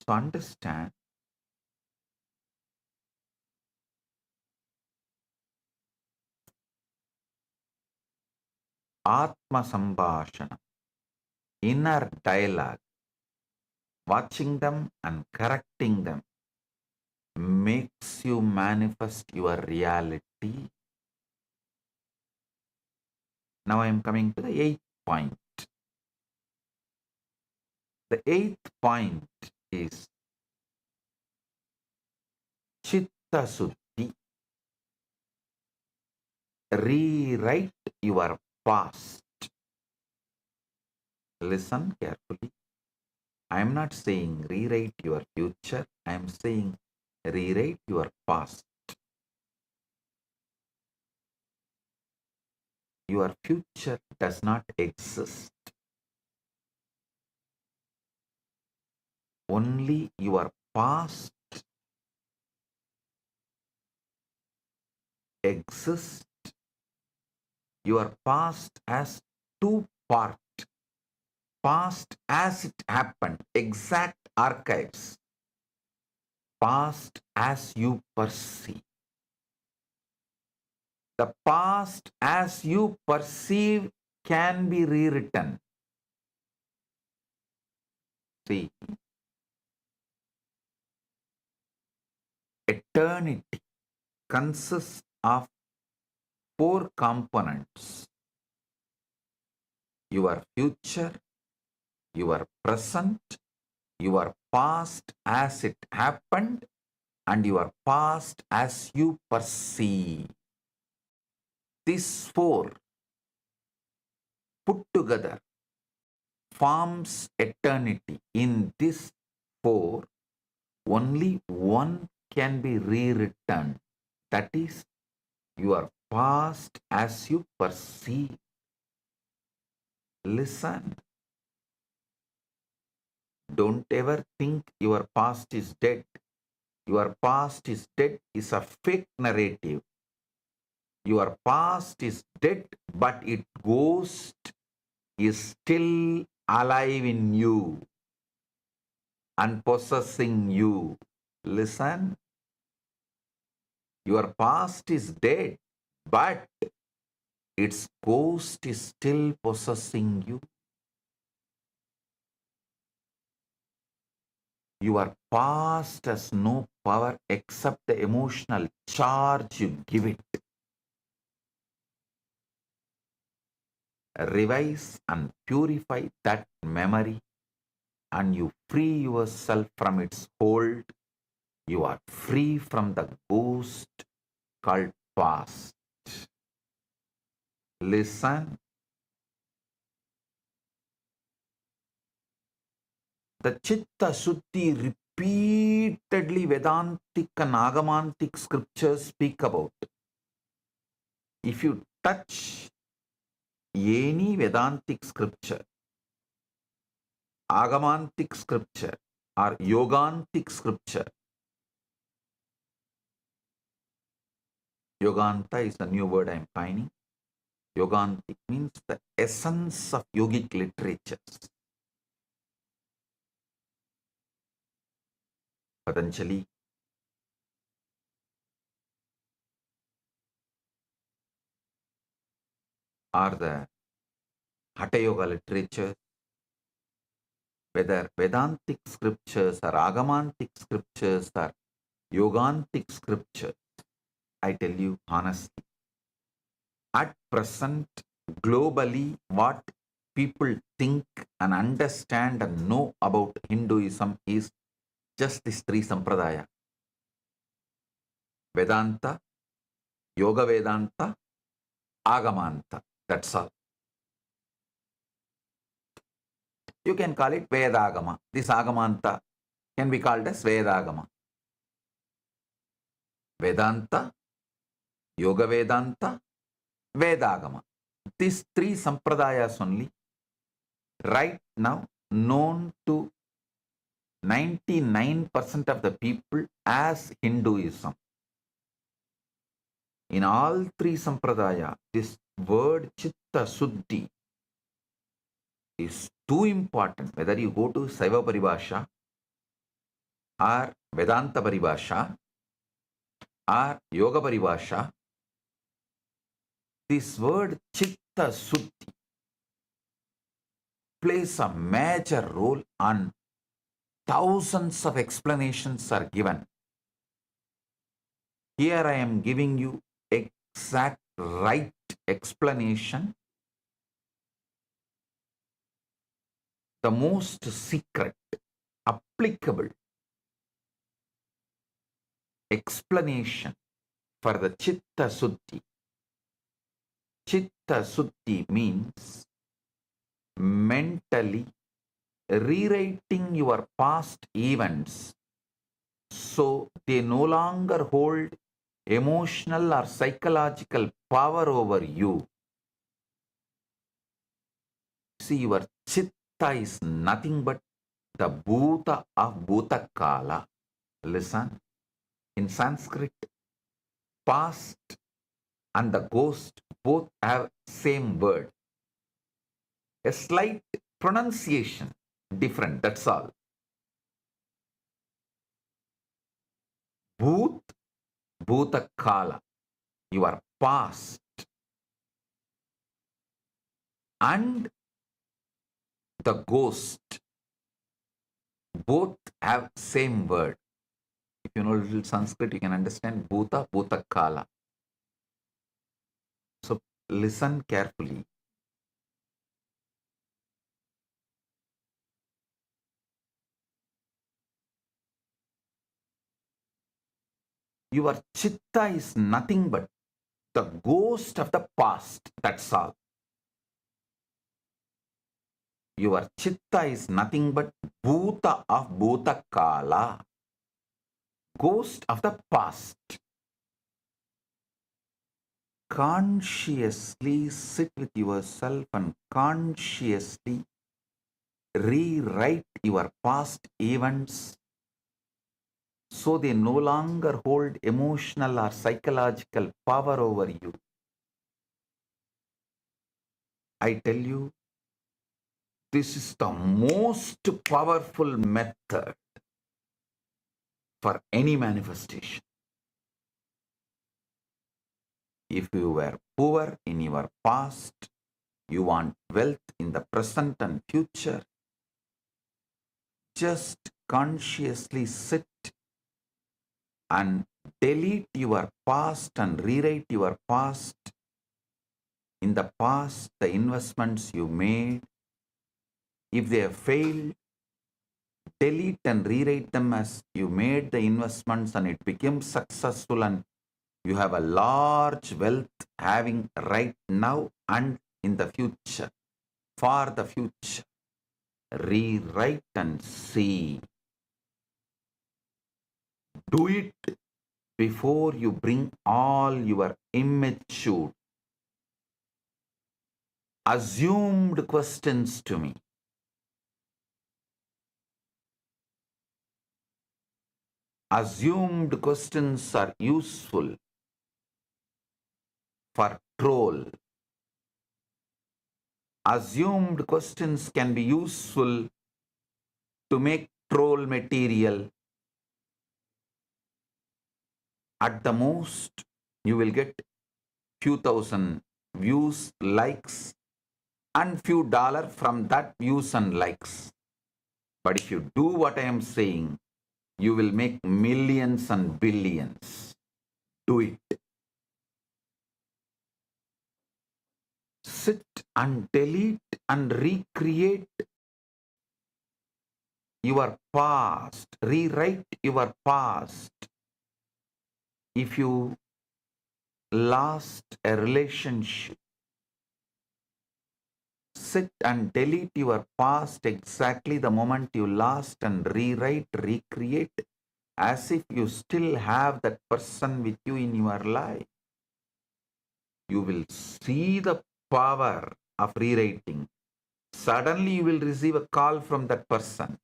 So understand, Atma Sambhashana, inner dialogue, watching them and correcting them makes you manifest your reality. Now I am coming to the eighth point. The eighth point is Chitta Suddhi. Rewrite your past. Listen carefully. I am not saying rewrite your future. I am saying rewrite your past. Your future does not exist. Only your past exists. Your past has two parts. Past as it happened, exact archives. Past as you perceive. The past as you perceive can be rewritten. See, eternity consists of four components: your future, your present, your past as it happened, and your past as you perceive. These four put together forms eternity. In this four, only one can be rewritten. That is your past as you perceive. Listen. Don't ever think your past is dead. Your past is dead is a fake narrative. Your past is dead, but its ghost is still alive in you and possessing you. Listen. Your past is dead, but its ghost is still possessing you. Your past has no power except the emotional charge you give it. Revise and purify that memory, and you free yourself from its hold. You are free from the ghost called past. Listen. The Chitta Shuddhi repeatedly Vedantic and Agamantic scriptures speak about. If you touch any Vedantic scripture, Agamantic scripture, or Yogantic scripture, Yoganta is a new word I am finding. Yogantic means the essence of yogic literatures. Patanjali, or the Hatha Yoga literature, whether Vedantic scriptures or Agamantic scriptures or Yogantic scriptures, I tell you honestly, at present, globally, what people think and understand and know about Hinduism is just these three sampradaya: Vedanta, Yoga Vedanta, Agamanta. That's all. You can call it Vedagama. This Agamanta can be called as Vedagama. Vedanta, Yoga Vedanta, Vedagama. These three sampradayas only right now known to 99% of the people as Hinduism. In all three sampradaya, this word chitta suddhi is too important. Whether you go to Saiva Paribhasha or Vedanta Paribhasha or Yoga Paribhasha, this word chitta suddhi plays a major role, and thousands of explanations are given. Here I am giving you exact right explanation, the most secret, applicable explanation for the chitta suddhi. Chitta suddhi means mentally rewriting your past events so they no longer hold emotional or psychological power over you. See, your chitta is nothing but the bhuta of bhutakala. Listen, in Sanskrit, past and the ghost both have same word. A slight pronunciation different, that's all. Bhut, bhutakala, your past, and the ghost both have same word. If you know a little Sanskrit, you can understand bhuta, bhutakala. So listen carefully. Your chitta is nothing but the ghost of the past, that's all. Your chitta is nothing but bhuta of bhutakala, ghost of the past. Consciously sit with yourself and consciously rewrite your past events so they no longer hold emotional or psychological power over you. I tell you, this is the most powerful method for any manifestation. If you were poor in your past, you want wealth in the present and future, just consciously sit and delete your past and rewrite your past. In the past, the investments you made, if they have failed, delete and rewrite them as you made the investments and it became successful and you have a large wealth having right now and in the future, for the future. Rewrite and see. Do it before you bring all your immature, assumed questions to me. Assumed questions are useful for troll. Assumed questions can be useful to make troll material. At the most, you will get few thousand views, likes, and few dollar from that views and likes. But if you do what I am saying, you will make millions and billions. Do it. Sit and delete and recreate your past. Rewrite your past. If you lost a relationship, sit and delete your past exactly the moment you lost and rewrite, recreate as if you still have that person with you in your life. You will see the power of rewriting. Suddenly you will receive a call from that person.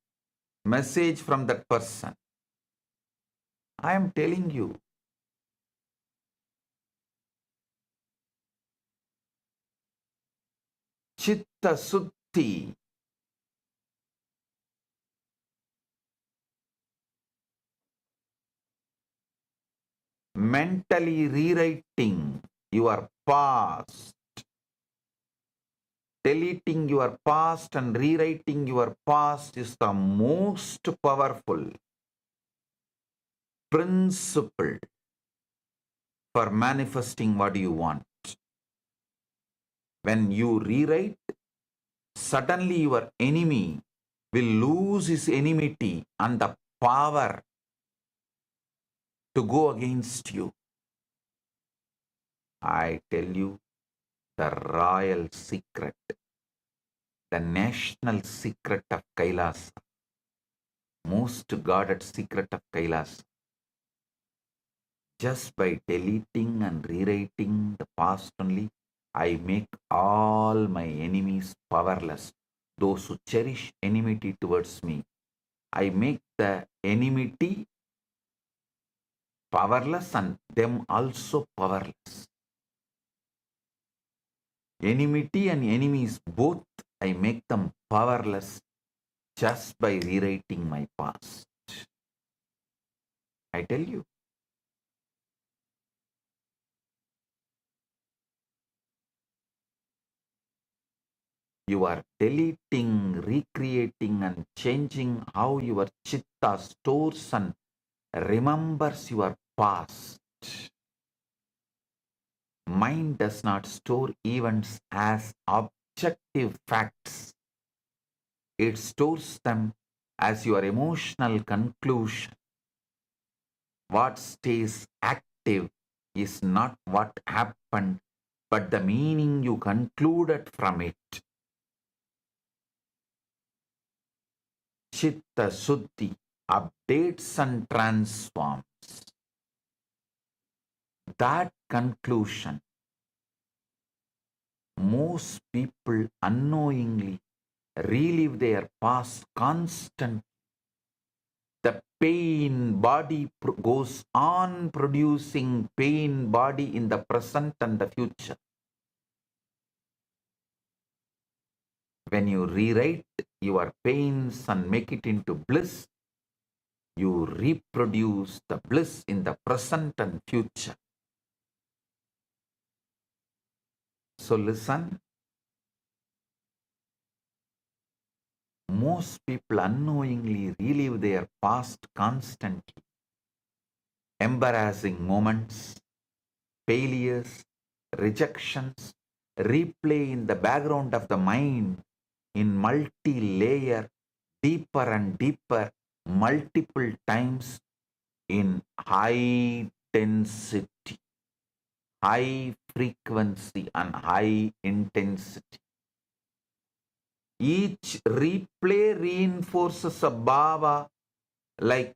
message from that person. I am telling you, Chitta Suddhi, mentally rewriting your past, deleting your past and rewriting your past is the most powerful principle for manifesting what you want. When you rewrite, suddenly your enemy will lose his enmity and the power to go against you. I tell you the royal secret, the national secret of Kailas, most guarded secret of Kailas. Just by deleting and rewriting the past only, I make all my enemies powerless. Those who cherish enmity towards me, I make the enmity powerless and them also powerless. Enmity and enemies, both I make them powerless just by rewriting my past. I tell you. You are deleting, recreating and changing how your chitta stores and remembers your past. Mind does not store events as objective facts. It stores them as your emotional conclusion. What stays active is not what happened, but the meaning you concluded from it. Chitta Suddhi updates and transforms. That conclusion, most people unknowingly relive their past constant. The pain body goes on producing pain body in the present and the future. When you rewrite your pains and make it into bliss, you reproduce the bliss in the present and future. So listen, most people unknowingly relive their past constantly. Embarrassing moments, failures, rejections replay in the background of the mind in multi-layer, deeper and deeper, multiple times in high density, high frequency and high intensity. Each replay reinforces a bhava like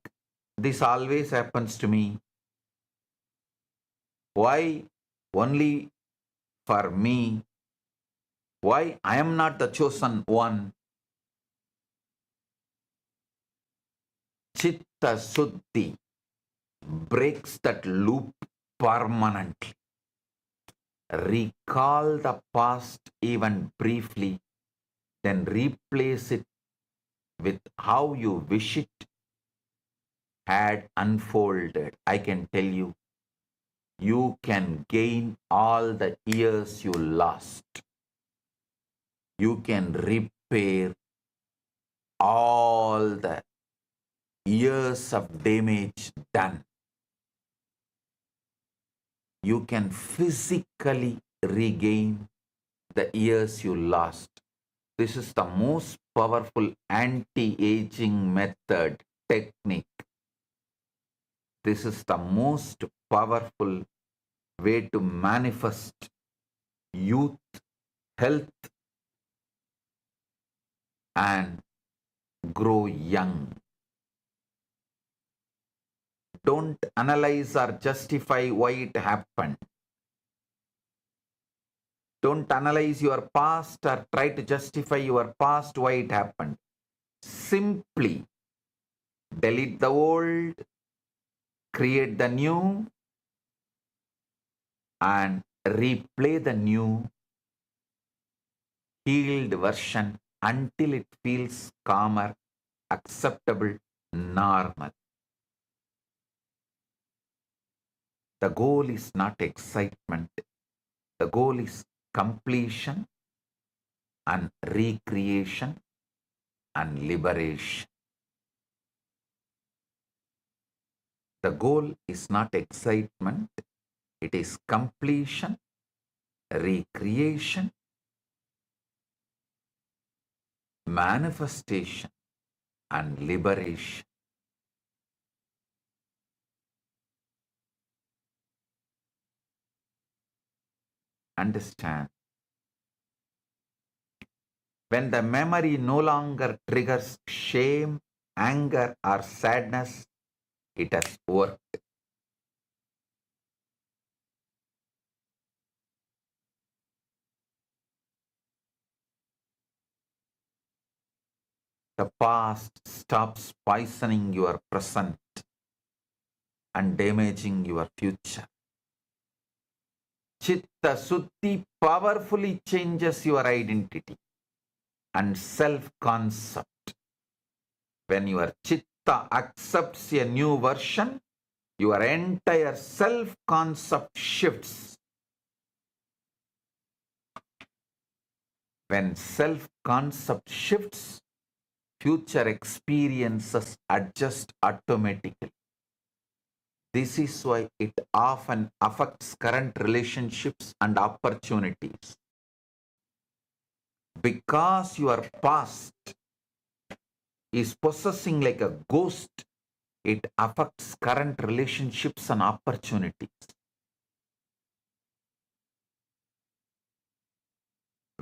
this always happens to me. Why only for me? Why I am not the chosen one? Chitta Suddhi breaks that loop permanently. Recall the past even briefly, then replace it with how you wish it had unfolded. I can tell you, you can gain all the years you lost. You can repair all the years of damage done. You can physically regain the years you lost. This is the most powerful anti-aging method, technique. This is the most powerful way to manifest youth, health, and grow young. Don't analyze or justify why it happened. Don't analyze your past or try to justify your past why it happened. Simply delete the old, create the new, and replay the new healed version until it feels calmer, acceptable, normal. The goal is not excitement. The goal is completion and recreation and liberation. The goal is not excitement. It is completion, recreation, manifestation, and liberation. Understand? When the memory no longer triggers shame, anger, or sadness, it has worked. The past stops poisoning your present and damaging your future. Chitta Suddhi powerfully changes your identity and self-concept. When your Chitta accepts a new version, your entire self-concept shifts. When self-concept shifts, future experiences adjust automatically. This is why it often affects current relationships and opportunities. Because your past is possessing like a ghost, it affects current relationships and opportunities.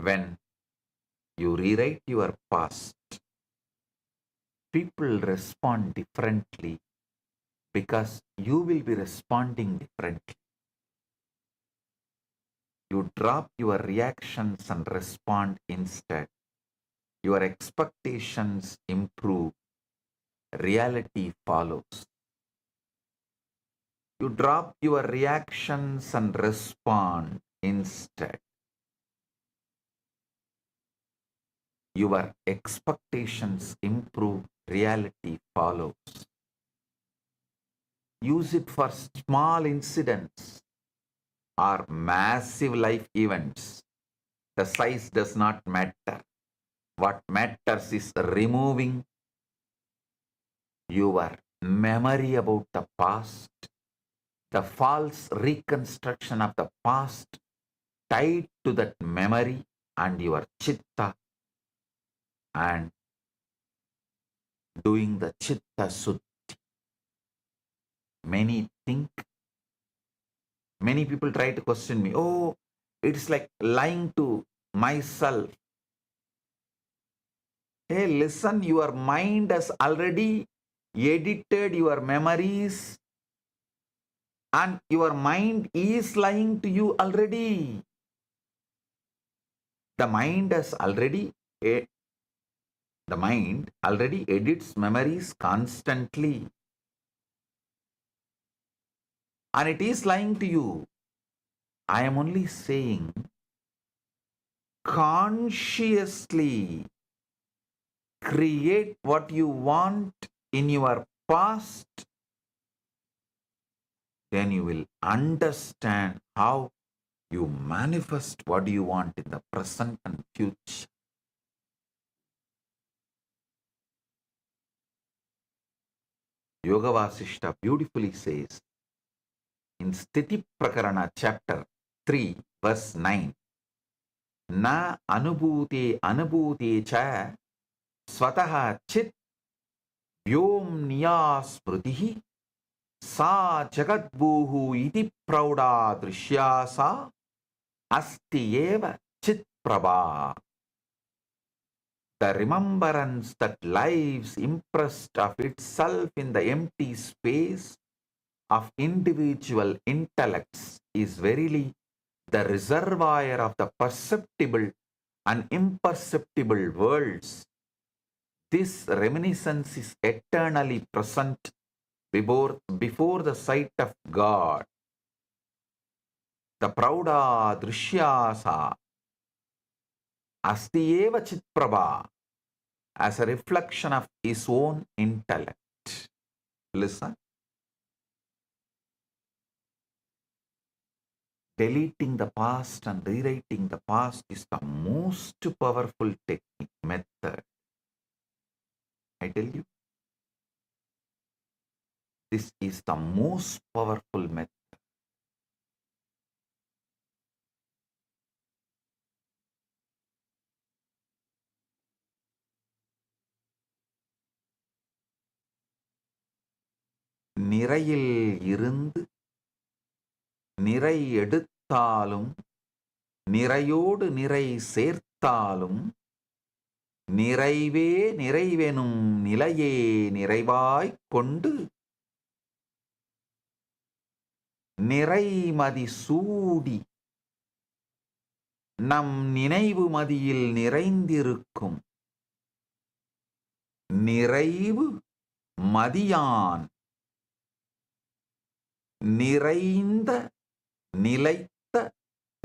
When you rewrite your past, people respond differently because you will be responding differently. You drop your reactions and respond instead. Your expectations improve. Reality follows. You drop your reactions and respond instead. Your expectations improve. Reality follows. Use it for small incidents or massive life events. The size does not matter. What matters is removing your memory about the past, the false reconstruction of the past tied to that memory and your chitta, and doing the chitta suddhi. Many people try to question me, oh, it's like lying to myself. Hey, listen, your mind has already edited your memories and your mind is lying to you already. The mind already edits memories constantly. And it is lying to you. I am only saying consciously create what you want in your past, then you will understand how you manifest what you want in the present and future. Yoga Vasishta beautifully says in Sthiti Prakarana chapter 3 verse 9, Na anubhute cha swataha chit vyomniya smritihi sa jagadbhuhu iti prauda drishya sa asti eva chit prabha. The remembrance that lives impressed of itself in the empty space of individual intellects is verily the reservoir of the perceptible and imperceptible worlds This reminiscence is eternally present before the sight of God. The Prauda Drishyasa Astieva Chitprabha as a reflection of his own intellect. Listen. Deleting the past and rewriting the past is the most powerful technique, method. I tell you, this is the most powerful method. நிறையில் இருந்து நிறை எடுத்தாலும் நிறையோடு நிறை சேர்த்தாலும் நிறைவே நிறைவெனும் நிலையே நிறைவாய்க் கொண்டு நிறைமதி சூடி நம் நினைவு மதியில் நிறைந்திருக்கும் நிறைவு மதியான் நிறைந்த நிலைத்த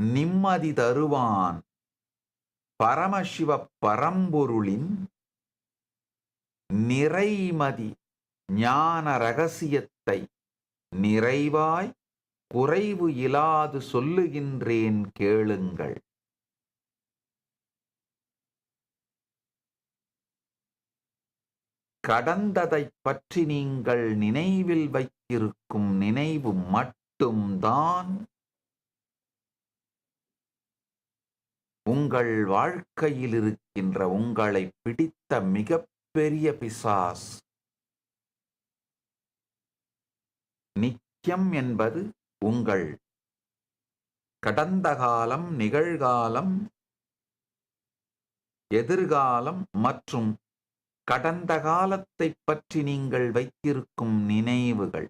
நிம்மதி தருவான் பரமசிவ பரம்பொருளின் நிறைமதி ஞான ரகசியத்தை நிறைவாய் குறைவு இலாது சொல்லுகின்றேன் கேளுங்கள். கடந்ததைப் பற்றி நீங்கள் நினைவில் வைத்திருக்கும் நினைவு மட்டும்தான் உங்கள் வாழ்க்கையில் இருக்கின்ற உங்களை பிடித்த மிகப்பெரிய பிசாஸ். நித்தியம் என்பது உங்கள் கடந்த காலம், நிகழ்காலம், எதிர்காலம் மற்றும் கடந்த காலத்தை பற்றி நீங்கள் வைத்திருக்கும் நினைவுகள்.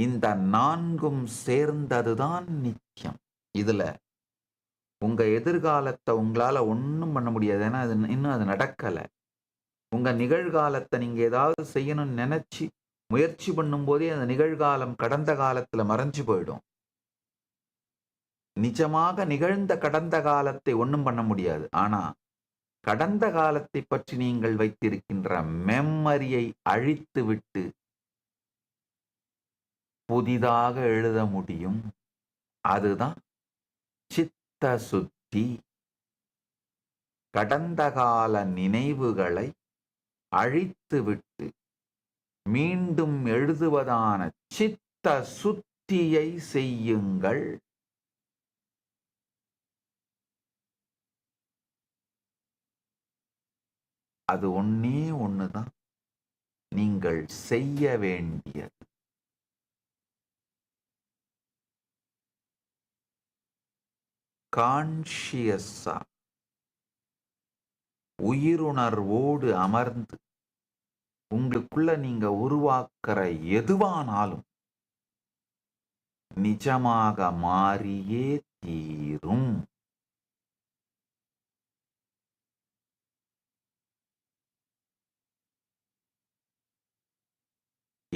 இந்த நான்கும் சேர்ந்ததுதான் நித்தியம். இதுல உங்க எதிர்காலத்தை உங்களால ஒன்றும் பண்ண முடியாது, ஏன்னா அது இன்னும் அது நடக்கல. உங்க நிகழ்காலத்தை நீங்க ஏதாவது செய்யணும்னு நினைச்சு முயற்சி பண்ணும் போதே அந்த நிகழ்காலம் கடந்த காலத்துல மறைஞ்சு போயிடும். நிஜமாக நிகழ்ந்த கடந்த காலத்தை ஒன்றும் பண்ண முடியாது. ஆனா கடந்த காலத்தை பற்றி நீங்கள் வைத்திருக்கின்ற மெமரியை அழித்துவிட்டு புதிதாக எழுத முடியும். அதுதான் சித்த சுத்தி. கடந்த கால நினைவுகளை அழித்துவிட்டு மீண்டும் எழுதுவதான சித்த சுத்தியை செய்யுங்கள். அது ஒன்னே ஒண்ணுதான் நீங்கள் செய்ய வேண்டியது. கான்ஷியஸா உயிருணர்வோடு அமர்ந்து உங்களுக்குள்ள நீங்க உருவாக்குற எதுவானாலும் நிஜமாக மாறியே தீரும்.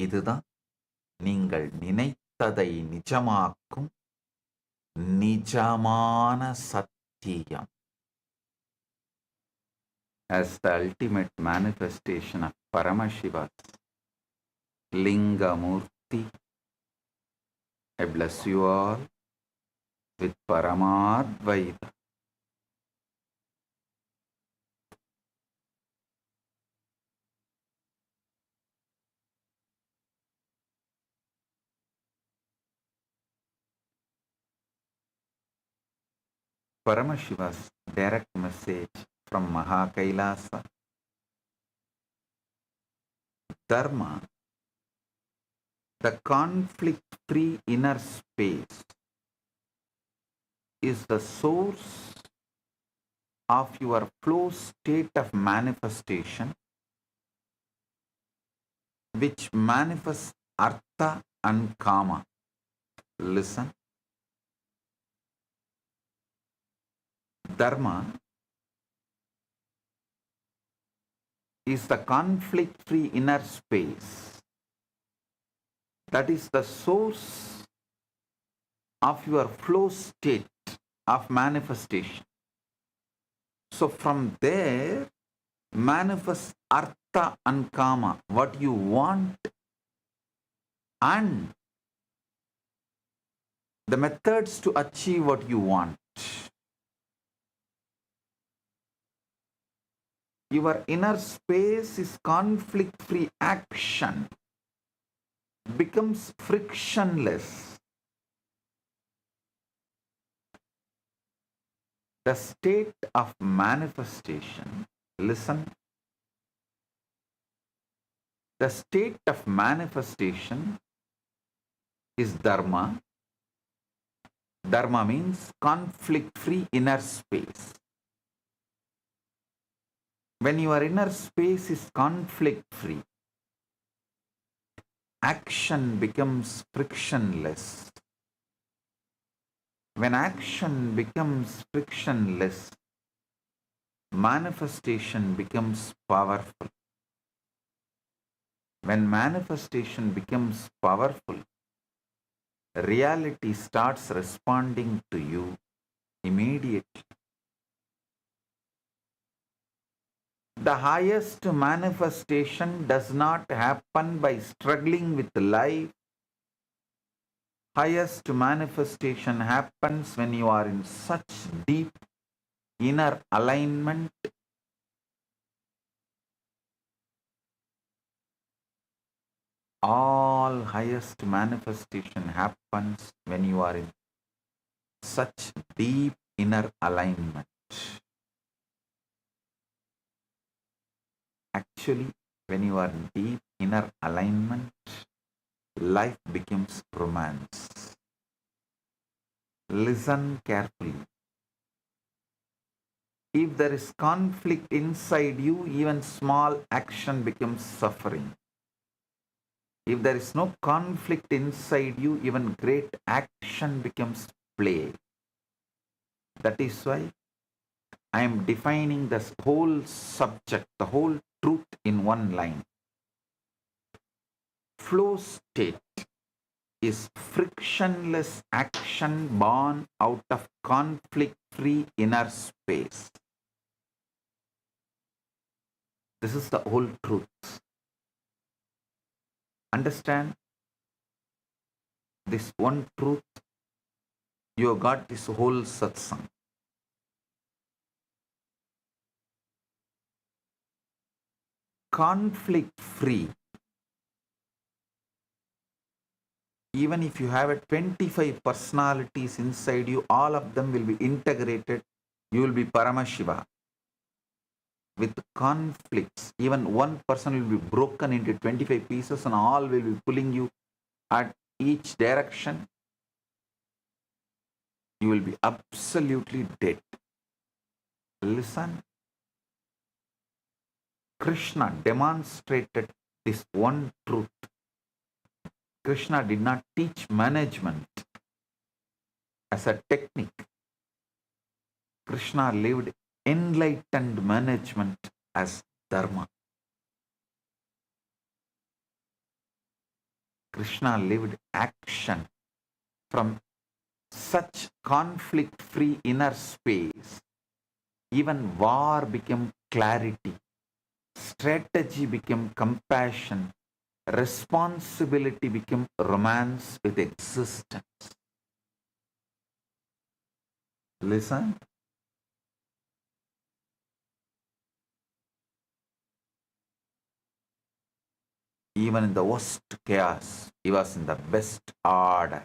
இதுதான் நீங்கள் நினைத்ததை நிஜமாக்கும் நிஜமான சத்தியம். As the ultimate manifestation of Paramashiva's Lingamurti, I bless you all with Paramadvaita. Paramashiva's direct message from Mahakailasa. Dharma, the conflict-free inner space, is the source of your flow state of manifestation, which manifests Artha and Kama. Listen. Dharma, is the conflict-free inner space. That is the source of your flow state of manifestation. So from there, manifest artha and kama, what you want, and the methods to achieve what you want. Your inner space is conflict-free action, becomes frictionless. The state of manifestation, listen, the state of manifestation is dharma. Dharma means conflict-free inner space. When your inner space is conflict-free, action becomes frictionless. When action becomes frictionless, manifestation becomes powerful. When manifestation becomes powerful, reality starts responding to you immediately. The highest manifestation does not happen by struggling with life. Highest manifestation happens when you are in such deep inner alignment. All highest manifestation happens when you are in such deep inner alignment. Actually, when you are in deep inner alignment, life becomes romance. Listen carefully. If there is conflict inside you, even small action becomes suffering. If there is no conflict inside you, even great action becomes play. That is why I am defining this whole subject, the whole truth in one line. Flow state is frictionless action born out of conflict-free inner space. This is the whole truth. Understand this one truth, you have got this whole satsang. Conflict-free. Even if you have 25 personalities inside you, all of them will be integrated. You will be Paramashiva. With conflicts, even one person will be broken into 25 pieces and all will be pulling you at each direction. You will be absolutely dead. Listen. Krishna demonstrated this one truth. Krishna did not teach management as a technique. Krishna lived enlightened management as dharma. Krishna lived action from such conflict-free inner space. Even war became clarity. Strategy became compassion. Responsibility became romance with existence. Listen. Even in the worst chaos, he was in the best order.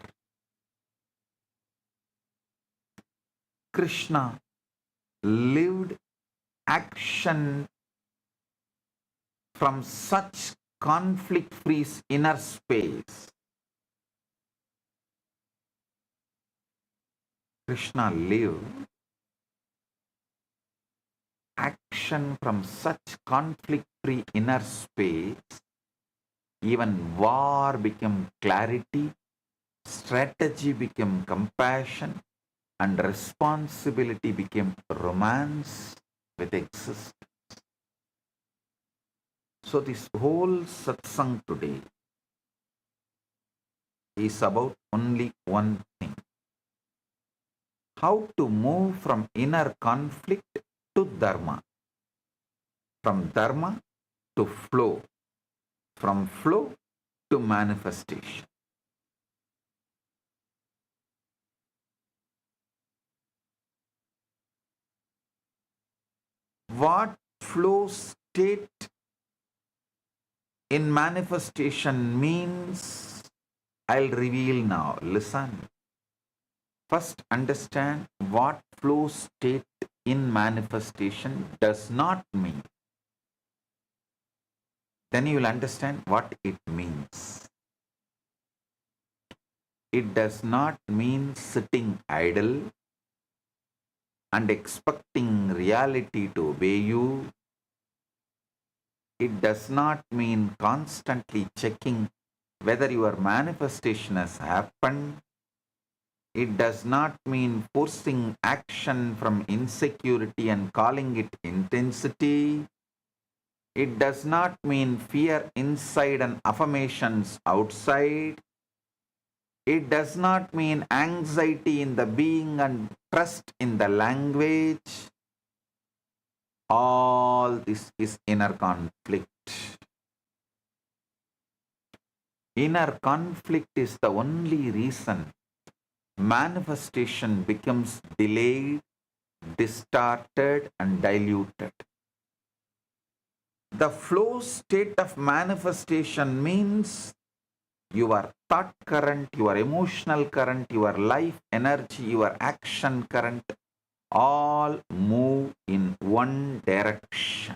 Krishna lived action from such conflict-free inner space. Krishna lived action from such conflict-free inner space. Even war became clarity, strategy became compassion, and responsibility became romance with existence. So this whole satsang today is about only one thing. How to move from inner conflict to dharma, from dharma to flow, from flow to manifestation. What flow state in manifestation means, I'll reveal now. Listen. First, understand what flow state in manifestation does not mean. Then you will understand what it means. It does not mean sitting idle and expecting reality to obey you. It does not mean constantly checking whether your manifestation has happened. It does not mean forcing action from insecurity and calling it intensity. It does not mean fear inside and affirmations outside. It does not mean anxiety in the being and trust in the language. All this is inner conflict. Inner conflict is the only reason manifestation becomes delayed, distorted, and diluted. The flow state of manifestation means your thought current, your emotional current, your life energy, your action current all move in one direction.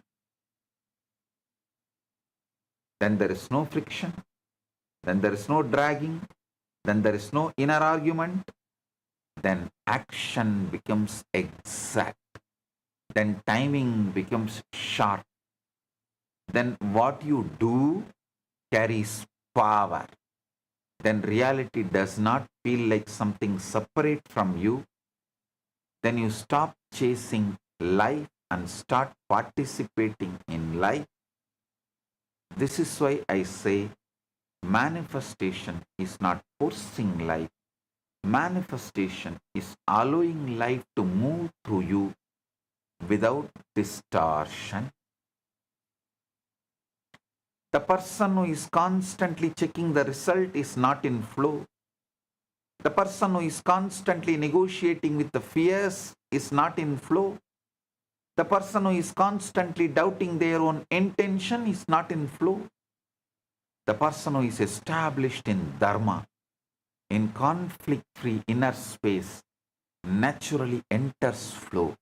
Then there is no friction, then there is no dragging, then there is no inner argument, then action becomes exact, then timing becomes sharp, then what you do carries power, then reality does not feel like something separate from you, then you stop chasing life and start participating in life. This is why I say manifestation is not forcing life. Manifestation is allowing life to move through you without distortion. The person who is constantly checking the result is not in flow. The person who is constantly negotiating with the fears is not in flow. The person who is constantly doubting their own intention is not in flow. The person who is established in dharma, in conflict-free inner space, naturally enters flow.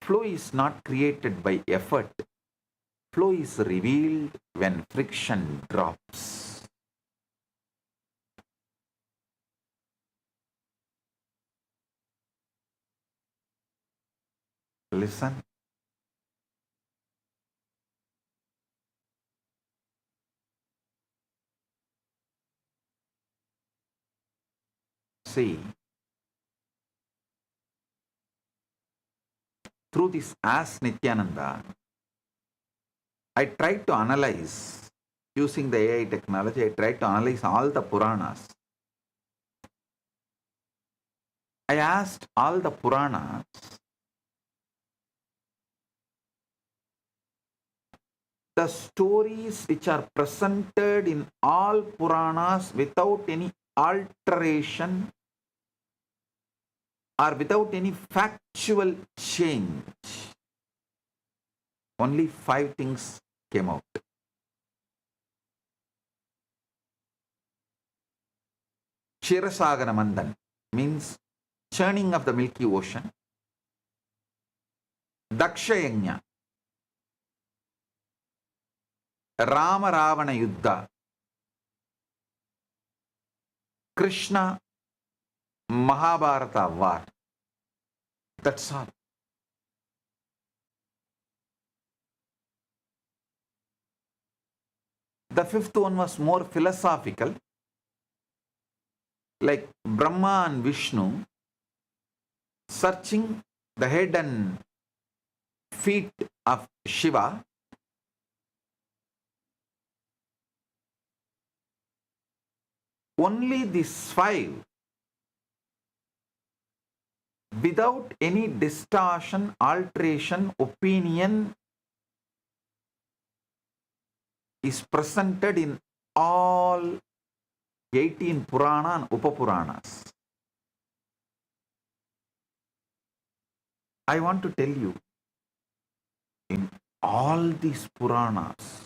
Flow is not created by effort. Flow is revealed when friction drops. Listen. See, through this as Nithyananda, I tried to analyze, using the AI technology, I tried to analyze all the Puranas. I asked all the Puranas, the stories which are presented in all Puranas without any alteration or without any factual change. Only 5 things came out. Kshirasagara Mandan means churning of the Milky Ocean. Dakshayanya, Rama Ravana Yuddha, Krishna Mahabharata war. That's all. The 5th one was more philosophical, like Brahma and Vishnu searching the head and feet of Shiva Only these five, without any distortion, alteration, opinion, is presented in all 18 Purana and Upapuranas. I want to tell you, in all these Puranas,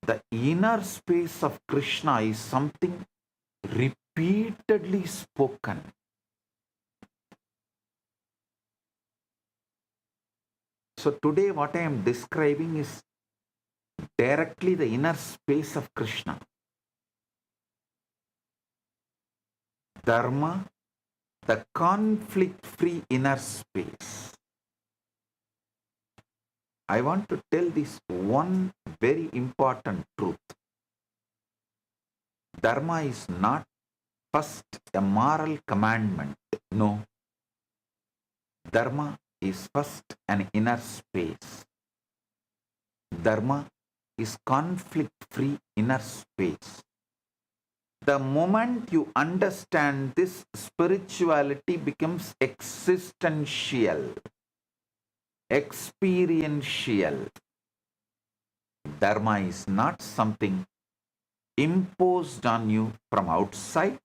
the inner space of Krishna is something repeatedly spoken. So today what I am describing is directly the inner space of Krishna. Dharma, the conflict-free inner space. I want to tell this one very important truth. Dharma is not first a moral commandment. No. Dharma is first an inner space. Dharma is conflict-free inner space. The moment you understand this, spirituality becomes existential, experiential. Dharma is not something imposed on you from outside.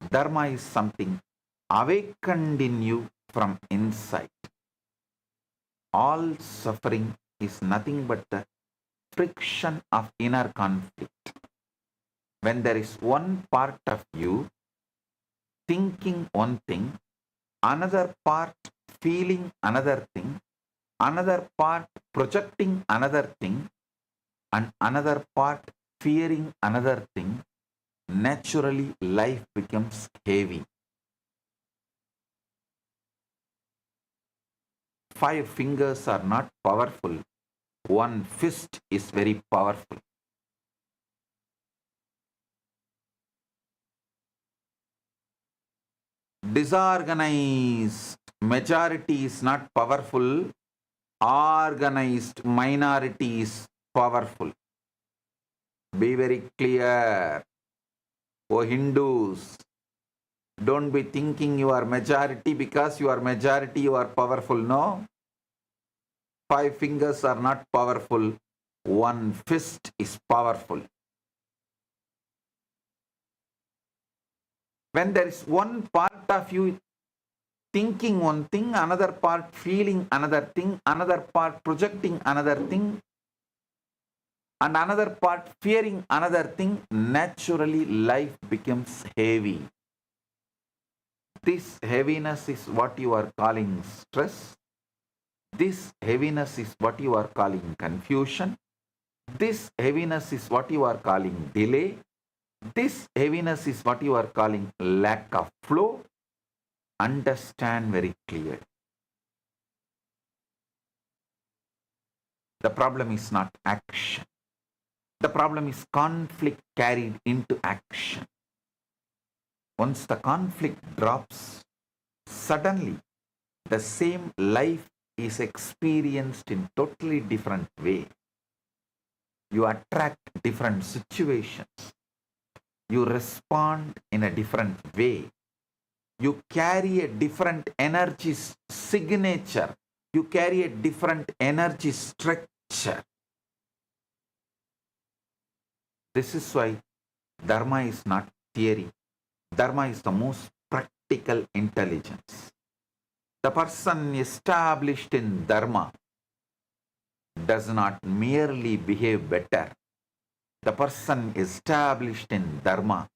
Dharma is something awakened in you from inside. All suffering is nothing but the friction of inner conflict. When there is one part of you thinking one thing, another part feeling another thing, another part projecting another thing, and another part fearing another thing, naturally life becomes heavy. 5 fingers are not powerful. One fist is very powerful. Disorganized majority is not powerful. Organized minority is powerful. Be very clear. Oh Hindus, don't be thinking you are majority because you are majority, you are powerful. No. 5 fingers are not powerful. One fist is powerful. When there is one part of you thinking one thing, another part feeling another thing, another part projecting another thing, and another part fearing another thing, naturally life becomes heavy. This heaviness is what you are calling stress. This heaviness is what you are calling confusion. This heaviness is what you are calling delay. This heaviness is what you are calling lack of flow. Understand very clearly. The problem is not action. The problem is conflict carried into action. Once the conflict drops, suddenly the same life is experienced in totally different way. You attract different situations. You respond in a different way. You carry a different energy signature. You carry a different energy structure. This is why Dharma is not theory. Dharma is the most practical intelligence. The person established in Dharma does not merely behave better. The person established in Dharma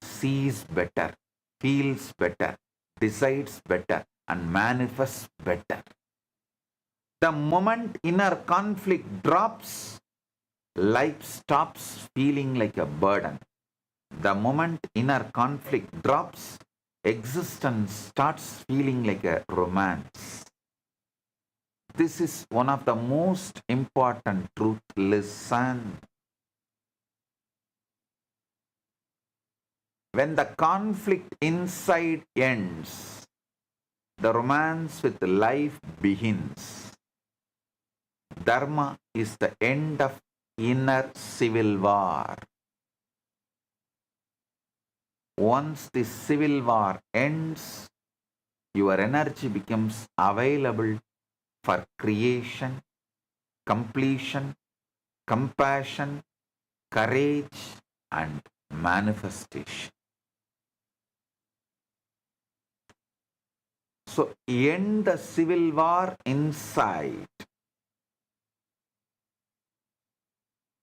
sees better, feels better, decides better, and manifests better. The moment inner conflict drops, life stops feeling like a burden. The moment inner conflict drops, existence starts feeling like a romance. This is one of the most important truth. Listen. When the conflict inside ends, the romance with life begins. Dharma is the end of inner civil war. Once the civil war ends, your energy becomes available for creation, completion, compassion, courage, and manifestation. So, end the civil war inside.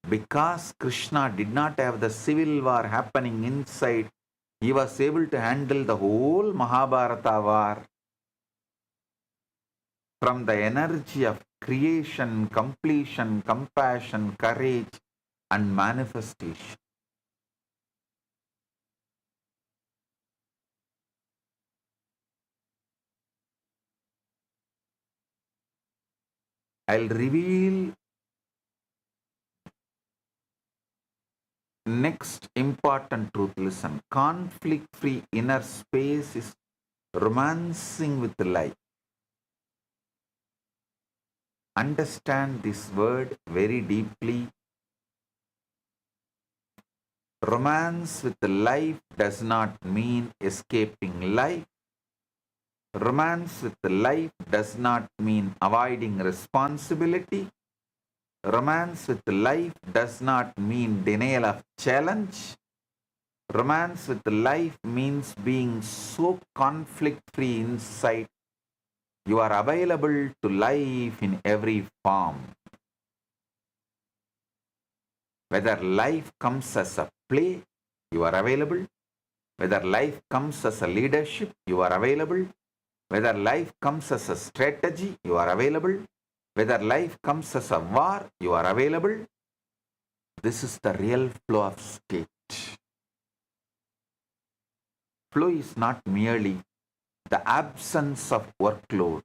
Because Krishna did not have the civil war happening inside, he was able to handle the whole Mahabharata war from the energy of creation, completion, compassion, courage, and manifestation. I'll reveal next important truth. Listen, conflict free inner space is romancing with life. Understand this word very deeply. Romance with life does not mean escaping life. Romance with life does not mean avoiding responsibility. Romance with life does not mean denial of challenge. Romance with life means being so conflict free inside. You are available to life in every form. Whether life comes as a play, you are available. Whether life comes as a leadership, you are available. Whether life comes as a strategy, you are available. Whether life comes as a war, you are available. This is the real flow of state. Flow is not merely the absence of workload.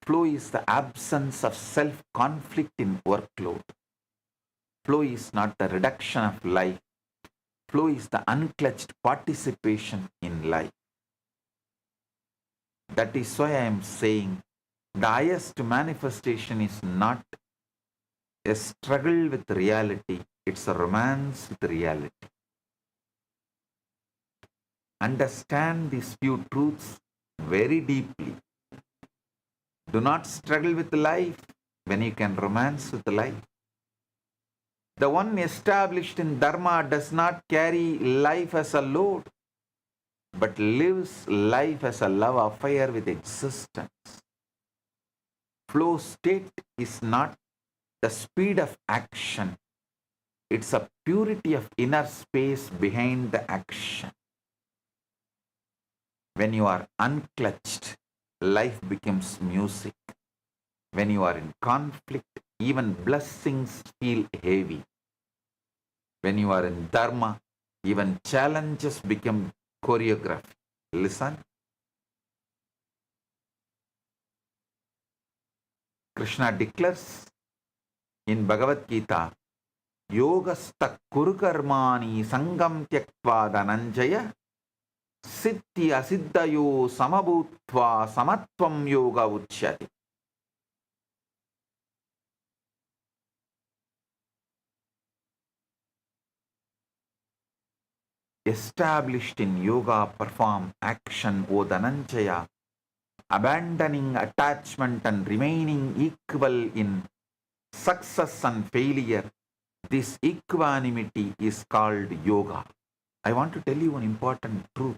Flow is the absence of self-conflict in workload. Flow is not the reduction of life. Flow is the unclutched participation in life. That is why I am saying the highest manifestation is not a struggle with reality, it's a romance with reality. Understand these few truths very deeply. Do not struggle with life when you can romance with life. The one established in Dharma does not carry life as a load, but lives life as a love affair with existence. Flow state is not the speed of action, it's a purity of inner space behind the action. When you are unclutched, life becomes music. When you are in conflict, even blessings feel heavy. When you are in Dharma, even challenges become choreography. Listen. Krishna declares in Bhagavad Gita, Yogastha kurukarmani sangam tyaktva dhananjaya siddhi asiddhayo samabhutva samatvam yoga uchyati. Established in yoga, perform action, O Dhananjaya, abandoning attachment and remaining equal in success and failure. This equanimity is called yoga. I want to tell you an important truth.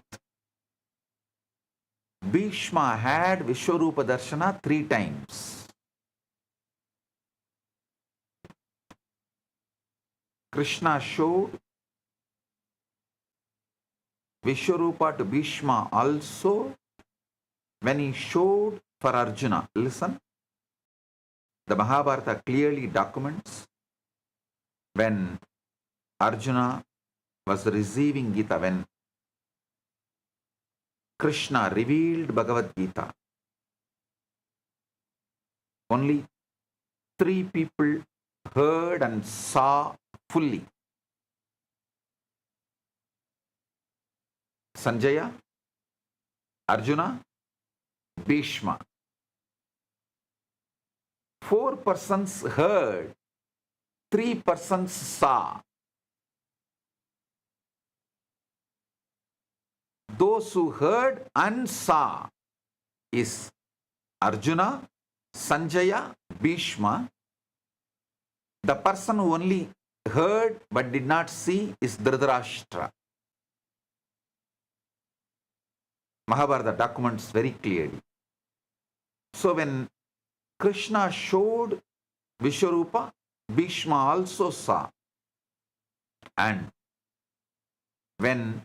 Bhishma had Vishwarupa Darshana 3 times. Krishna showed Vishwarupa to Bhishma also when he showed for Arjuna. Listen, the Mahabharata clearly documents when Arjuna was receiving Gita, when Krishna revealed Bhagavad Gita, only 3 people heard and saw fully. Sanjaya, Arjuna, Bhishma. 4 persons heard, 3 persons saw. Those who heard and saw is Arjuna, Sanjaya, Bhishma. The person who only heard but did not see is Dhritarashtra. Mahabharata documents very clearly. So when Krishna showed Vishwarupa, Bhishma also saw. And when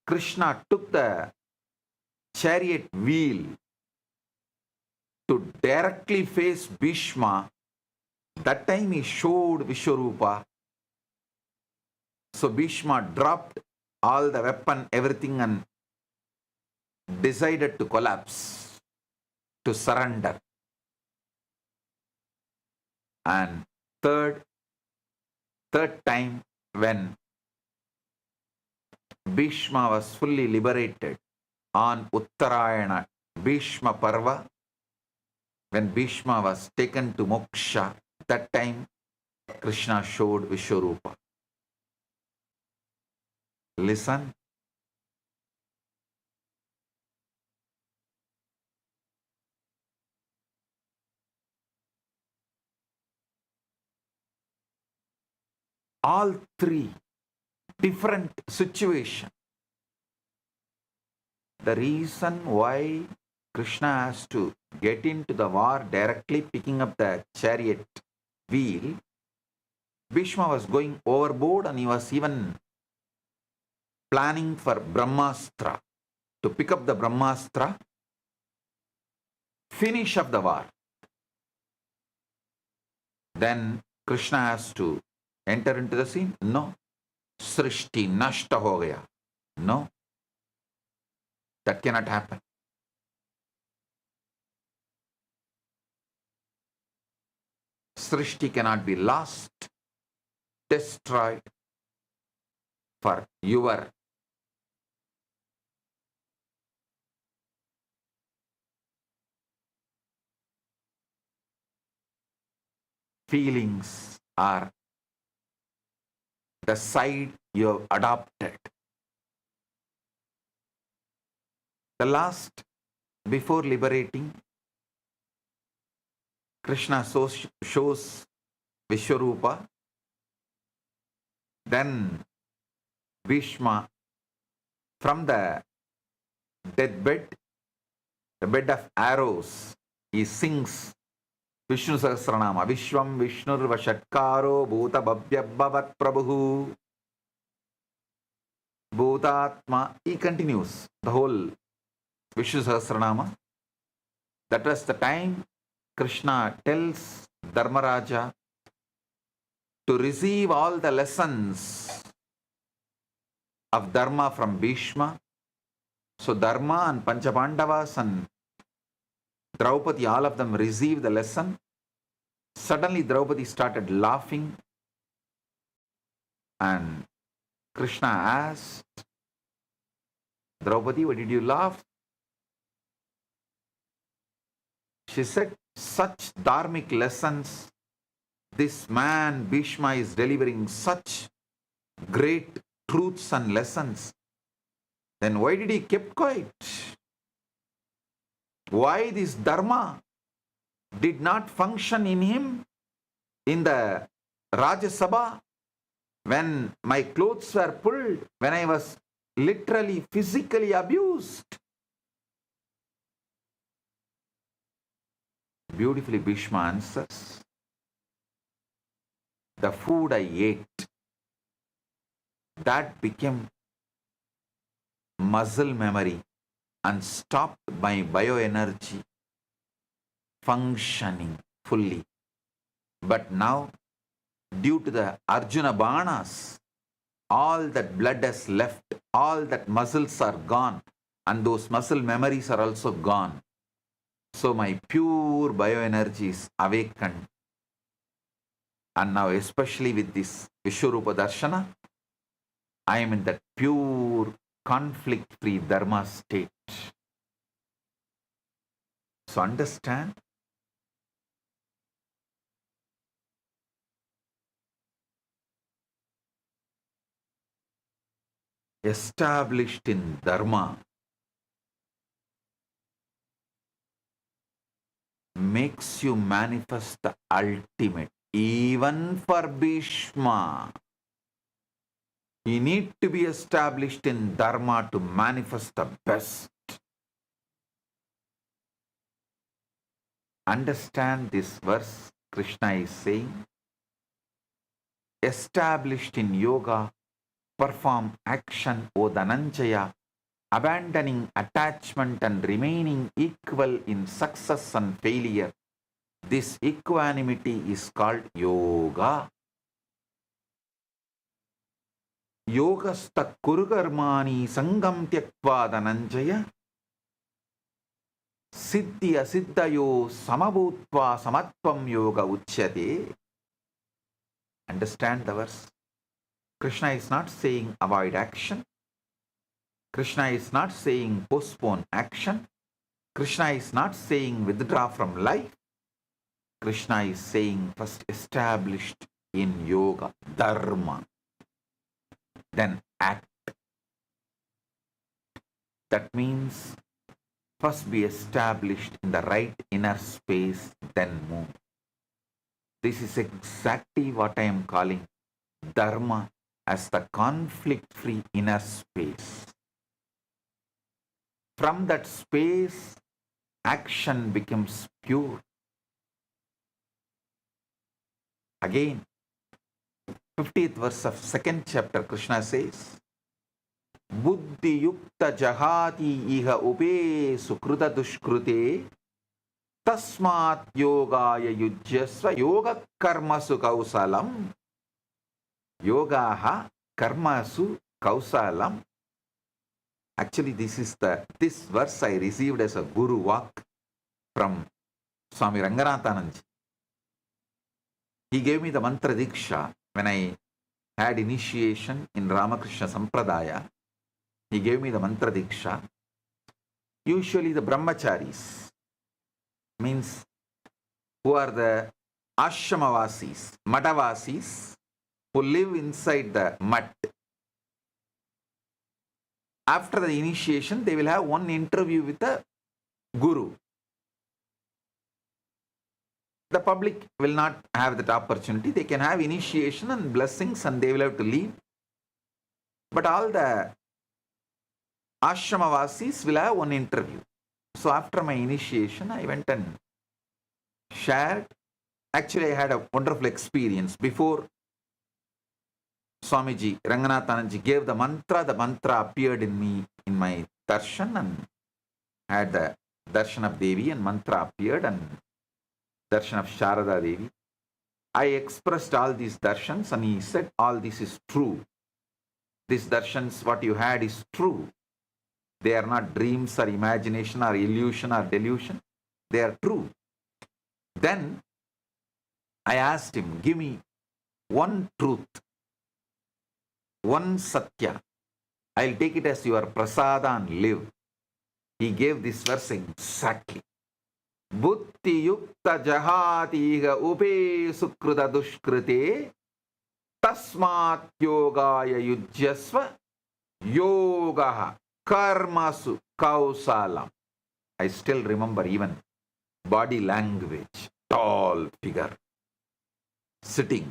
Krishna took the chariot wheel to directly face Bhishma, that time he showed Vishwarupa. So Bhishma dropped all the weapon, everything, and decided to collapse, to surrender. And third time when Bhishma was fully liberated on Uttarayana Bhishma Parva, when Bhishma was taken to moksha, that time Krishna showed Vishwarupa. Listen. All three different situations. The reason why Krishna has to get into the war directly picking up the chariot wheel, Bhishma was going overboard and he was even planning for Brahmastra, to pick up the Brahmastra, finish up the war. Then Krishna has to enter into the scene? No. Srishti nashta ho gaya. No. That cannot happen. Srishti cannot be lost, destroyed for your feelings or the side you have adopted. The last, before liberating, Krishna shows Vishwarupa. Then Bhishma, from the deathbed, the bed of arrows, he sings Vishnu Sahasranama. Vishwam Vishnur Vashatkaro Bhuta Bhavyabhavat Prabhu Bhutatma. He continues the whole Vishnu Sahasranama. That was the time Krishna tells Dharmaraja to receive all the lessons of Dharma from Bhishma. So Dharma and Panchabandavas and Draupadi, all of them received the lesson. Suddenly Draupadi started laughing and Krishna asked, Draupadi, why did you laugh? She said, such dharmic lessons, this man Bhishma is delivering such great truths and lessons. Then why did he keep quiet? Why this dharma did not function in him in the Rajya Sabha when my clothes were pulled, when I was literally physically abused? Beautifully Bhishma answers, the food I ate, that became muscle memory and stopped my bioenergy functioning fully. But now, due to the Arjuna Banas, all that blood has left, all that muscles are gone, and those muscle memories are also gone. So my pure bioenergy is awakened. And now, especially with this Vishwarupa Darshana, I am in that pure conflict-free dharma state. So understand, established in Dharma makes you manifest the ultimate. Even for Bhishma, you need to be established in Dharma to manifest the best. Understand this verse. Krishna is saying, established in yoga, perform action, O Dhananjaya, abandoning attachment and remaining equal in success and failure. This equanimity is called yoga. Yogastha kurukarmani sangam tyaktva Dhananjaya siddhi asiddhayo samabhutva samatvam yoga uchyate. Understand the verse. Krishna is not saying avoid action. Krishna is not saying postpone action. Krishna is not saying withdraw from life. Krishna is saying first established in yoga, dharma, then act. That means first be established in the right inner space, then move. This is exactly what I am calling dharma as the conflict-free inner space. From that space, action becomes pure. Again, 50th verse of 2nd chapter, Krishna says, Buddhi yukta jahati iha ube sukruta dushkrute tasmat yogaya yujyasva yoga karmasu kausalam. Yogaha karmasu kausalam. Actually, this verse I received as a guru walk from Swami Ranganathananji. He gave me the mantra diksha when I had initiation in Ramakrishna Sampradaya. He gave me the mantra diksha. Usually the brahmacharis, means who are the ashramawasis, madavasis, who live inside the mud. After the initiation, they will have one interview with the guru. The public will not have that opportunity. They can have initiation and blessings and they will have to leave. But all the ashramawasis will have one interview. So after my initiation, I went and shared. Actually, I had a wonderful experience. Before Swamiji Ranganathananji gave the mantra appeared in me in my darshan, and had the darshan of Devi, and mantra appeared, and darshan of Sharada Devi. I expressed all these darshans and he said, all this is true. These darshans, what you had is true. They are not dreams or imagination or illusion or delusion. They are true. Then I asked him, give me one truth, one satya. I'll take it as your prasada and live. He gave this verse exactly. Buddhi yukta jahatiga upe sukruta dushkrite tasmat yogaya yujyasva yogaha karmasu kausalam. I still remember even body language, tall figure, sitting.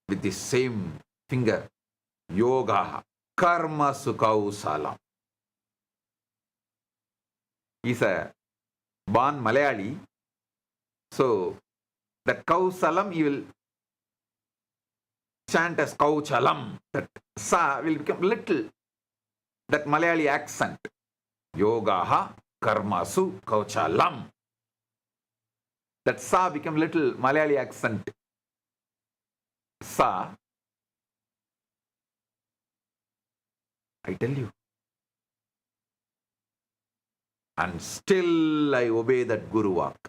With the same finger, yoga, karma sukausalam. He's a born Malayali. So that kausalam he will chant as kauchalam. That sa will become little. That Malayali accent. Yogaha karmasu kauchalam. That sa become little Malayali accent. Sa, I tell you. And still I obey that Guru walk.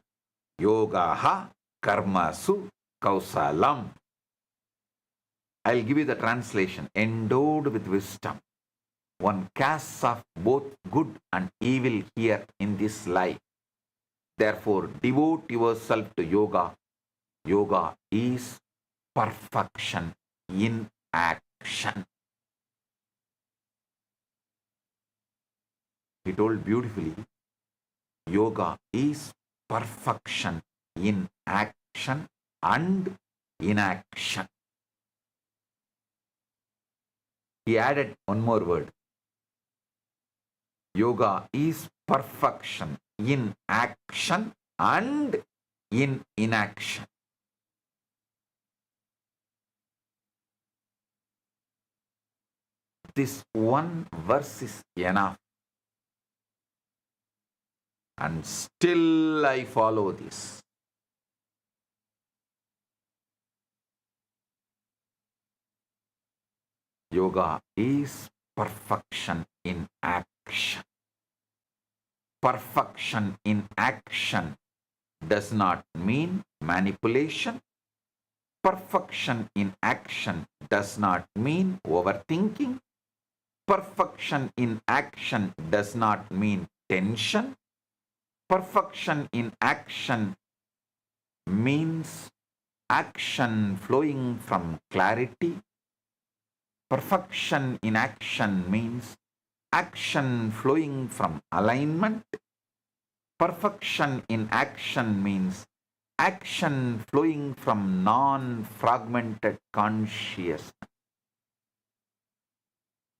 Yogaha karmasu kausalam. I'll give you the translation. Endowed with wisdom, one casts off both good and evil here in this life. Therefore, devote yourself to yoga. Yoga is perfection in action. He told beautifully, yoga is perfection in action and inaction. He added one more word. Yoga is perfection in action and in inaction. This one verse is enough. And still I follow this. Yoga is perfection in action. Perfection in action does not mean manipulation. Perfection in action does not mean overthinking. Perfection in action does not mean tension. Perfection in action means action flowing from clarity. Perfection in action means action flowing from alignment. Perfection in action means action flowing from non-fragmented consciousness.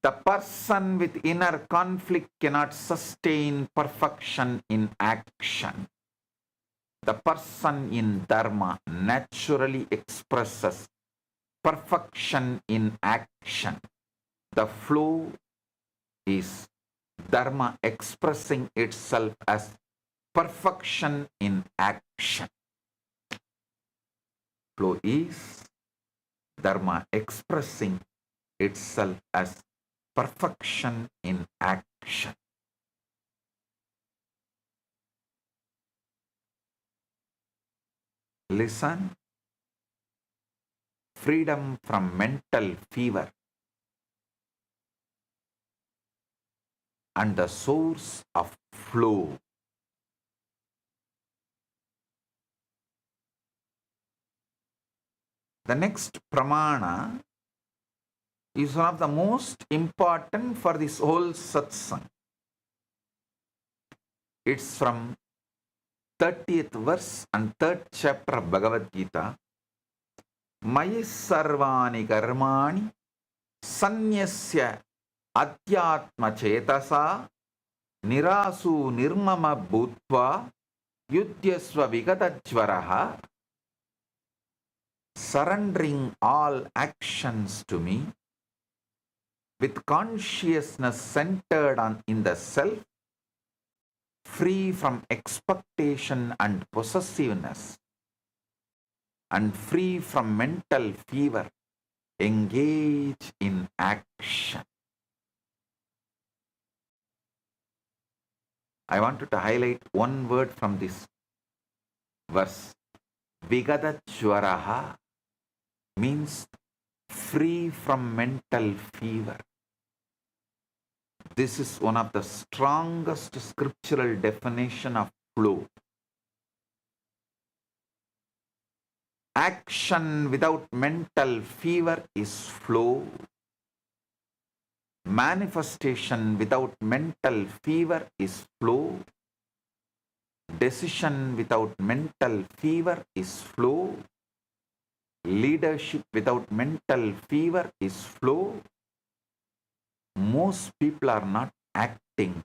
The person with inner conflict cannot sustain perfection in action. The person in Dharma naturally expresses perfection in action. The flow is Dharma expressing itself as perfection in action. Flow is Dharma expressing itself as perfection in action. Listen. Freedom from mental fever and the source of flow. The next pramana is one of the most important for this whole satsang. It's from 30th verse and 3rd chapter of Bhagavad Gita. Mayi sarvani karmani sanyasya adhyatma chetasa nirasu nirmama bhutva yudhyasva vigatajvaraha. Surrendering all actions to me with consciousness centered in the self, free from expectation and possessiveness, and free from mental fever, engage in action. I wanted to highlight one word from this verse. Vigatajvaraha means free from mental fever. This is one of the strongest scriptural definition of flow. Action without mental fever is flow. Manifestation without mental fever is flow. Decision without mental fever is flow. Leadership without mental fever is flow. Most people are not acting,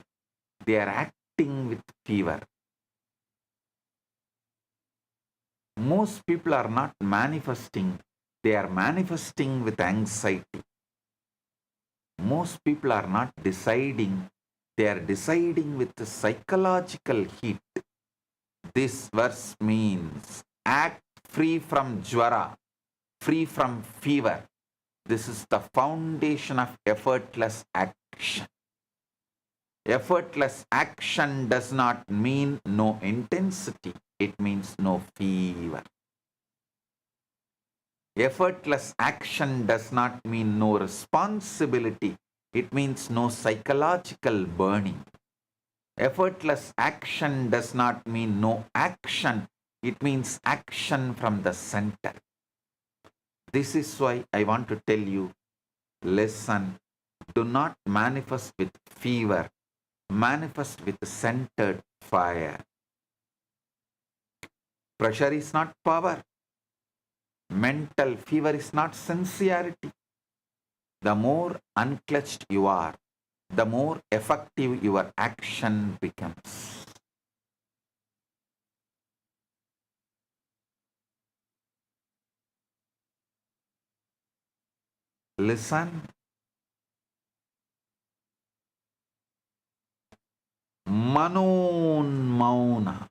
they are acting with fever. Most people are not manifesting, they are manifesting with anxiety. Most people are not deciding, they are deciding with the psychological heat. This verse means act free from jvara, free from fever. This is the foundation of effortless action. Effortless action does not mean no intensity, it means no fever. Effortless action does not mean no responsibility, it means no psychological burning. Effortless action does not mean no action, it means action from the center. This is why I want to tell you, listen, do not manifest with fever, manifest with centered fire. Pressure is not power. Mental fever is not sincerity. The more unclutched you are, the more effective your action becomes. Listen. Manun mauna.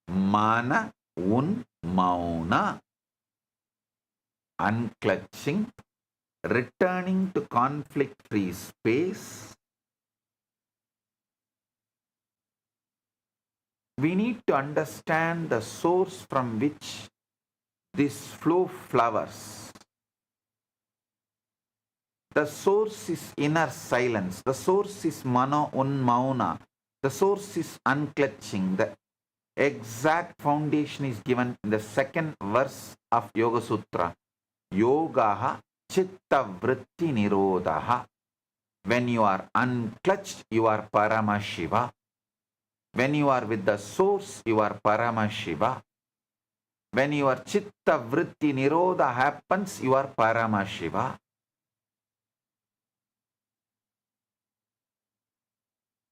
Mana un mauna. Unclutching, returning to conflict-free space. We need to understand the source from which this flow flowers. The source is inner silence. The source is mano unmauna. The source is unclutching. The exact foundation is given in the second verse of Yoga Sutra. Yogaha chitta vritti nirodhaha. When you are unclutched, you are Paramashiva. When you are with the source, you are Paramashiva. When your chitta vritti nirodha happens, you are Paramashiva.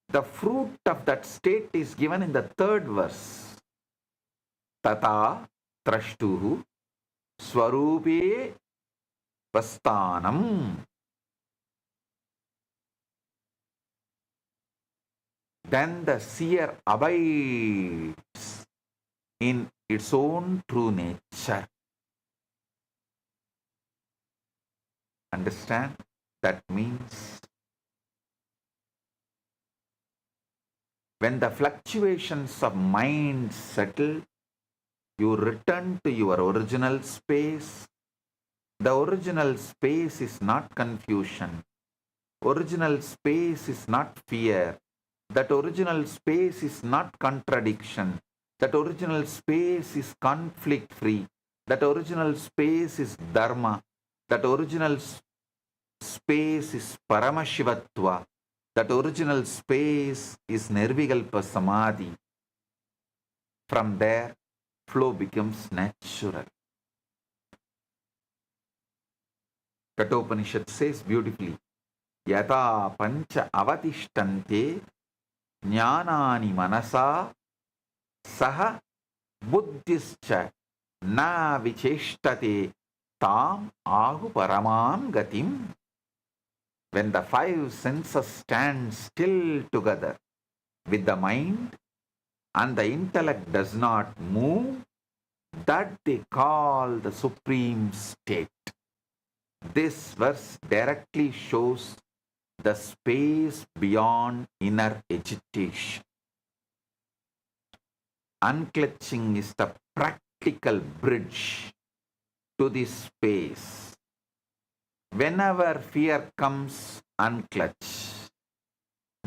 The fruit of that state is given in the third verse. Tata trashtuhu swarupe vastanam. Then the seer abides in its own true nature. Understand? That means when the fluctuations of mind settle, you return to your original space. The original space is not confusion. Original space is not fear. That original space is not contradiction. That original space is conflict-free. That original space is dharma. That original space is Paramashivatva. That original space is Nirvikalpa Samadhi. From there, flow becomes natural. Kathopanishad says beautifully, Yata pancha avatishtante jnanani manasa saha buddhischa na vicheshtate tam ahu paramam gatim. When the five senses stand still together with the mind and the intellect does not move, that they call the supreme state. This verse directly shows the space beyond inner agitation. Unclutching is the practical bridge to this space. Whenever fear comes, unclutch.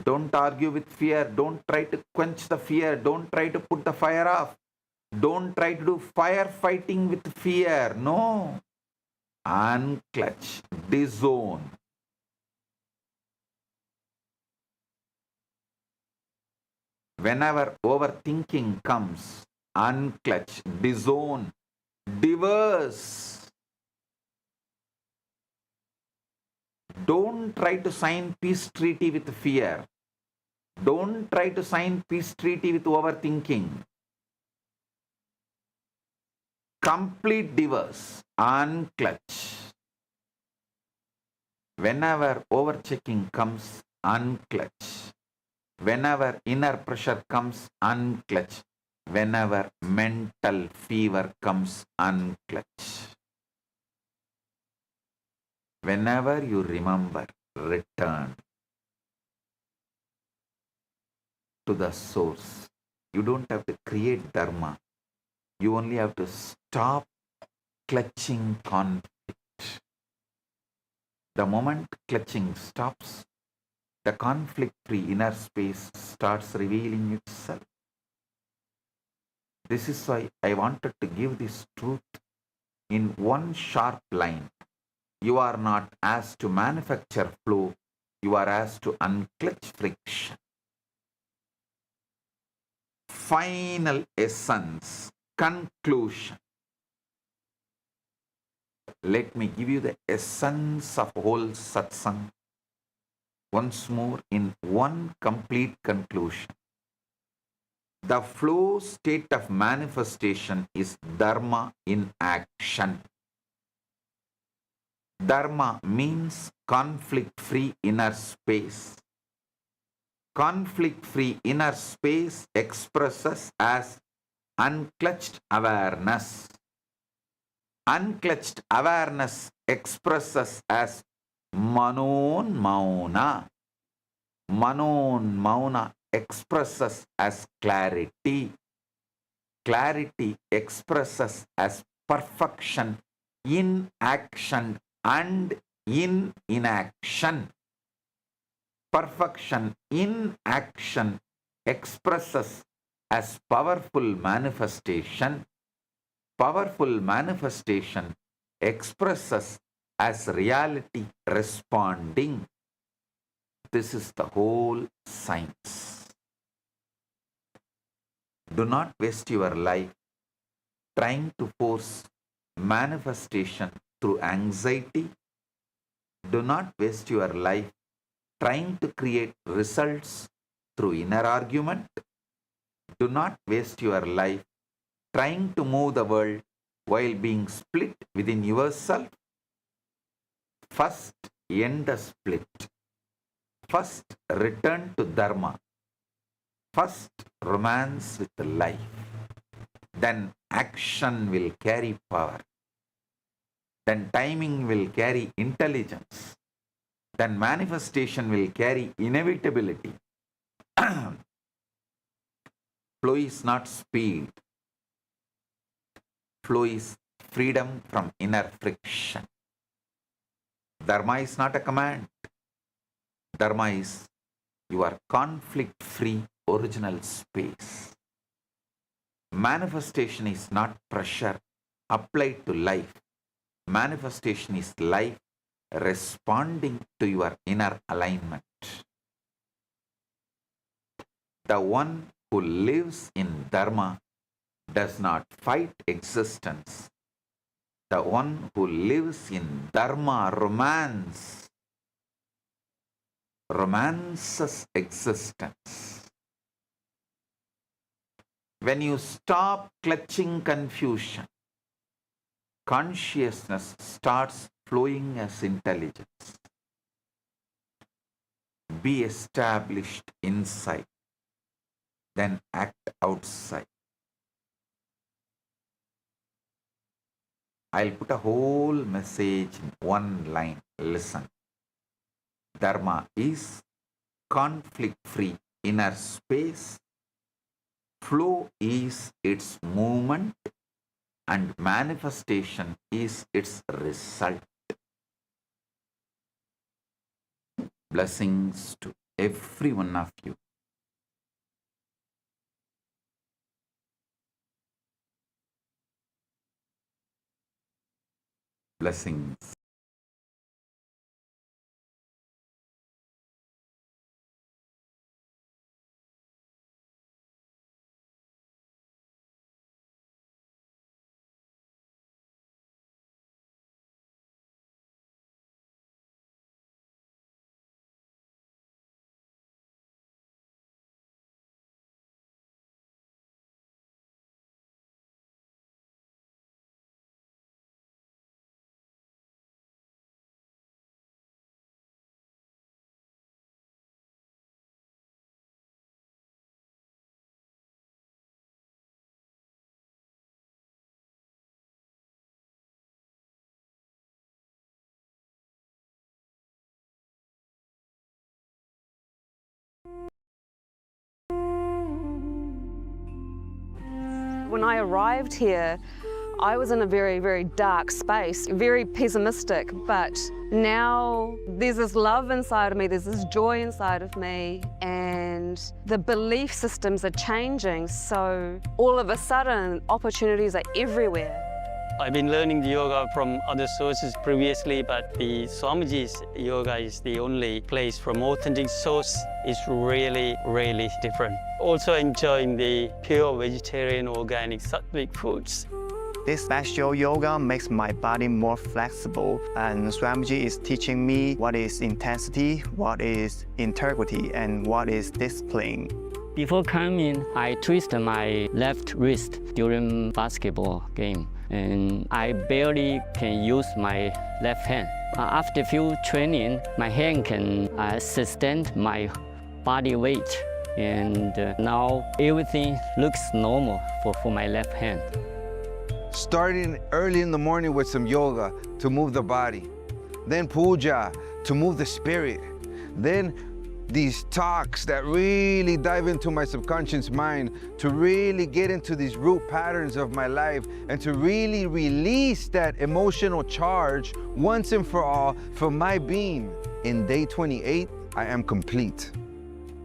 Don't argue with fear. Don't try to quench the fear. Don't try to put the fire off. Don't try to do firefighting with fear. No. Unclutch. Disown. Whenever overthinking comes, unclutch. Disown. Divorce. Don't try to sign peace treaty with fear. Don't try to sign peace treaty with overthinking. Complete divorce. Unclutch. Whenever overchecking comes, unclutch. Whenever inner pressure comes, unclutch. Whenever mental fever comes, unclutch. Whenever you remember, return to the source. You don't have to create dharma. You only have to stop clutching conflict. The moment clutching stops, the conflict-free inner space starts revealing itself. This is why I wanted to give this truth in one sharp line. You are not asked to manufacture flow, you are asked to unclutch friction. Final essence, conclusion. Let me give you the essence of whole satsang once more in one complete conclusion. The flow state of manifestation is dharma in action. Dharma means conflict-free inner space. Conflict-free inner space expresses as unclutched awareness. Unclutched awareness expresses as manon mauna. Manon mauna expresses as clarity. Clarity expresses as perfection in action and in inaction. Perfection in action expresses as powerful manifestation. Powerful manifestation expresses as reality responding. This is the whole science. Do not waste your life trying to force manifestation through anxiety. Do not waste your life trying to create results through inner argument. Do not waste your life trying to move the world while being split within yourself. First, end the split. First, return to dharma. First, romance with life. Then action will carry power. Then timing will carry intelligence. Then manifestation will carry inevitability. Flow is not speed. Flow is freedom from inner friction. Dharma is not a command. Dharma is your conflict-free original space. Manifestation is not pressure applied to life. Manifestation is life responding to your inner alignment. The one who lives in Dharma does not fight existence. The one who lives in Dharma romances existence. When you stop clutching confusion, consciousness starts flowing as intelligence. Be established inside, then act outside. I'll put a whole message in one line. Listen. Dharma is conflict-free inner space. Flow is its movement and manifestation is its result. Blessings to every one of you. Blessings. When I arrived here, I was in a very, very dark space, very pessimistic, but now there's this love inside of me, there's this joy inside of me, and the belief systems are changing, so all of a sudden opportunities are everywhere. I've been learning the yoga from other sources previously, but the Swamiji's yoga is the only place from authentic source. It's really, really different. Also enjoying the pure vegetarian, organic, sattvic foods. This special yoga makes my body more flexible, and Swamiji is teaching me what is intensity, what is integrity, and what is discipline. Before coming, I twisted my left wrist during basketball game, and I barely can use my left hand. After few training, my hand can sustain my body weight, and now everything looks normal for my left hand. Starting early in the morning with some yoga to move the body, then puja to move the spirit, then these talks that really dive into my subconscious mind to really get into these root patterns of my life and to really release that emotional charge once and for all for my being. In day 28, I am complete.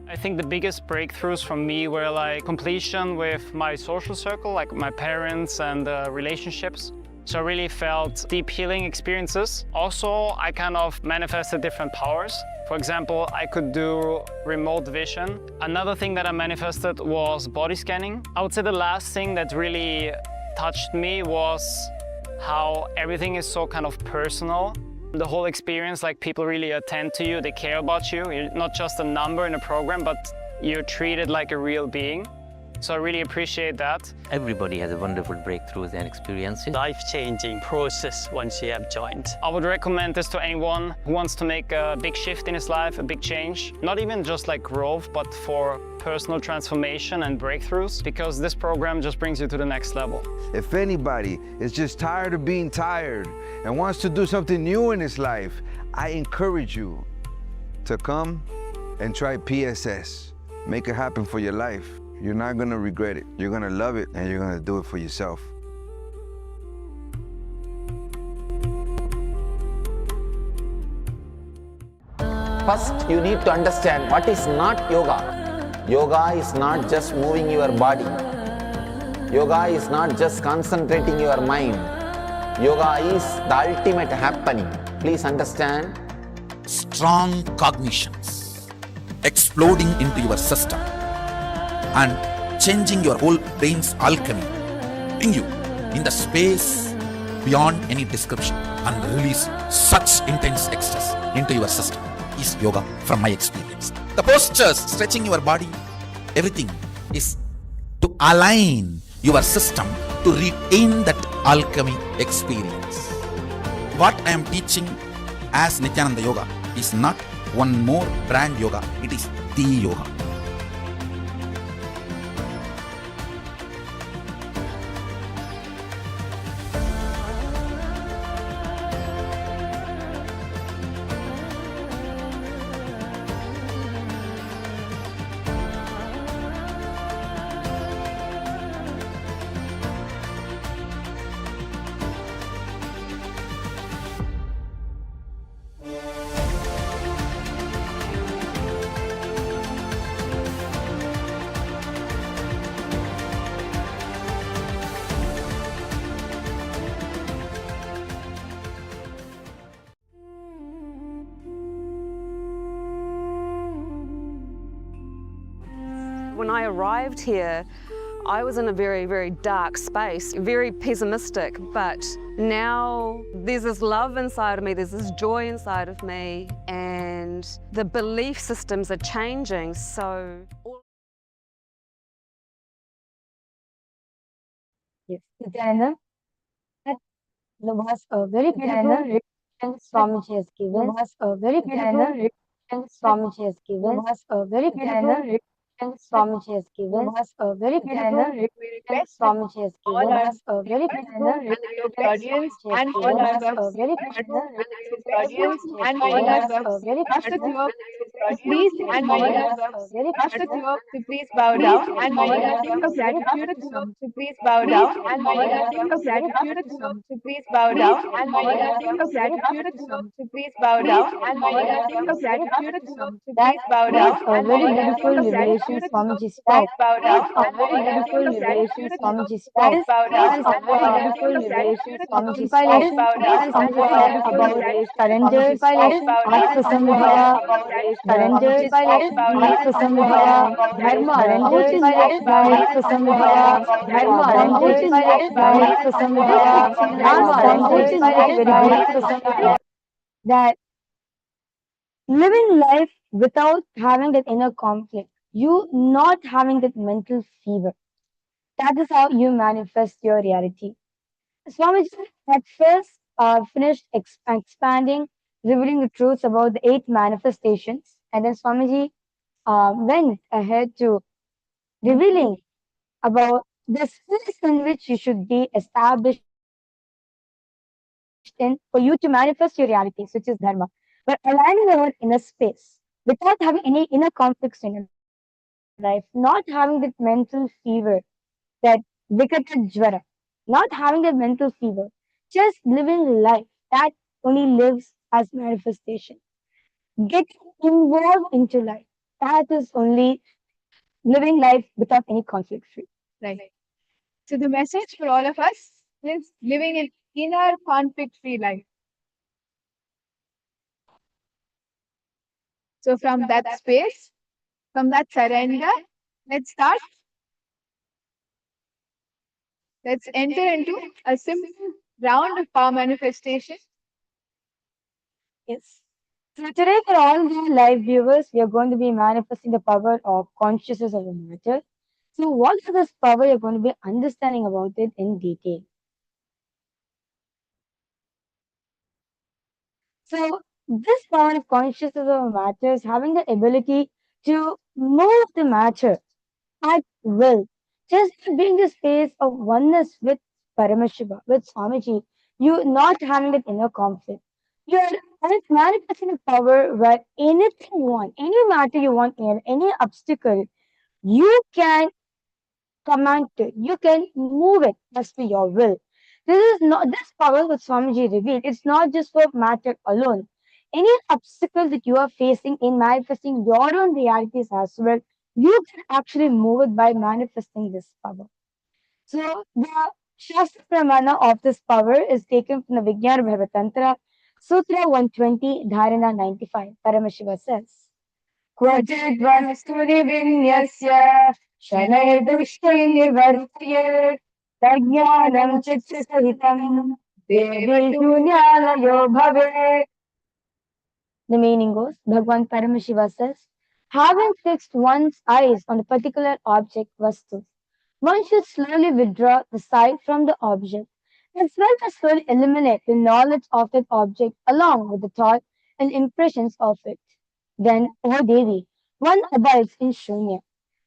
I think the biggest breakthroughs for me were like completion with my social circle, like my parents and relationships. So I really felt deep healing experiences. Also, I kind of manifested different powers. For example, I could do remote vision. Another thing that I manifested was body scanning. I would say the last thing that really touched me was how everything is so kind of personal. The whole experience, like people really attend to you, they care about you. You're not just a number in a program, but you're treated like a real being. So I really appreciate that. Everybody has a wonderful breakthroughs and experiences. Life-changing process once you have joined. I would recommend this to anyone who wants to make a big shift in his life, a big change. Not even just like growth, but for personal transformation and breakthroughs, because this program just brings you to the next level. If anybody is just tired of being tired and wants to do something new in his life, I encourage you to come and try PSS. Make it happen for your life. You're not gonna regret it. You're gonna love it, and you're gonna do it for yourself. First, you need to understand what is not yoga. Yoga is not just moving your body. Yoga is not just concentrating your mind. Yoga is the ultimate happening. Please understand. Strong cognitions exploding into your system and changing your whole brain's alchemy, putting you in the space beyond any description and release such intense ecstasy into your system is yoga from my experience. The postures, stretching your body, everything is to align your system to retain that alchemy experience. What I am teaching as Nithyananda Yoga is not one more brand yoga, it is the yoga. When I arrived here, I was in a very, very dark space, very pessimistic, but now there's this love inside of me, there's this joy inside of me, and the belief systems are changing, so... Yes, Nithyananda, that was a very beautiful reflection Swamiji has given. Was a very beautiful reflection Swamiji has given. Was a very beautiful reflection Swamiji has given. Was a very beautiful reflection Swamiji has given. Was a very beautiful reflection and all was our a very beautiful audience and all our very beautiful please and all our to please bow down and all our gratitude to please bow down and all our gratitude to please bow down and all our gratitude to please bow down and all our gratitude to please bow down a very beautiful liberation liberation Swamiji spoke. That is a very beautiful liberation Swamiji spoke. That is a very beautiful liberation Swamiji spoke. That is about surrender of Atmasamudhaya, surrender of Atmasamudhaya, surrender of Atmasamudhaya, surrender of Atmasamudhaya, surrender is very, very beautiful. That living life without having that inner conflict, you not having that mental fever. That is how you manifest your reality. Swamiji had first finished expanding, revealing the truths about the eight manifestations, and then Swamiji went ahead to revealing about the space in which you should be established in for you to manifest your realities, which is dharma. But aligning your inner space without having any inner conflicts in your life, not having that mental fever, that Vikata Jwara, not having that mental fever, just living life that only lives as manifestation. Getting involved into life, that is only living life without any conflict free. Right. So the message for all of us is living an inner conflict-free life. So from that space, from that surrender, let's start. Let's enter into a simple round of power manifestation. Yes. So today, for all the live viewers, we are going to be manifesting the power of consciousness of the matter. So, what is this power? You're going to be understanding about it in detail. So, this power of consciousness of matter is having the ability to move the matter at will. Just being the space of oneness with Paramashiva, with Swamiji, you not having that inner conflict. You're manifesting a power where anything you want, any matter you want, any obstacle, you can command it. You can move it as per your will. This power that Swamiji revealed. It's not just for matter alone. Any obstacle that you are facing in manifesting your own realities as well, you can actually move it by manifesting this power. So the Shastra Pramana of this power is taken from the Vijnana Bhavatantra, Sutra 120, Dharana 95. Paramashiva says, क्वचिद्वस्तुनि विन्यस्य शनैर्दृष्टि निवर्त्य तज्ज्ञानं चित्तसहितं देवी शून्यालयो भवेत्. The meaning goes, Bhagwan Paramashiva says, having fixed one's eyes on a particular object, vastu, one should slowly withdraw the sight from the object, as well as slowly eliminate the knowledge of that object along with the thought and impressions of it. Then, O Devi, one abides in Shunya,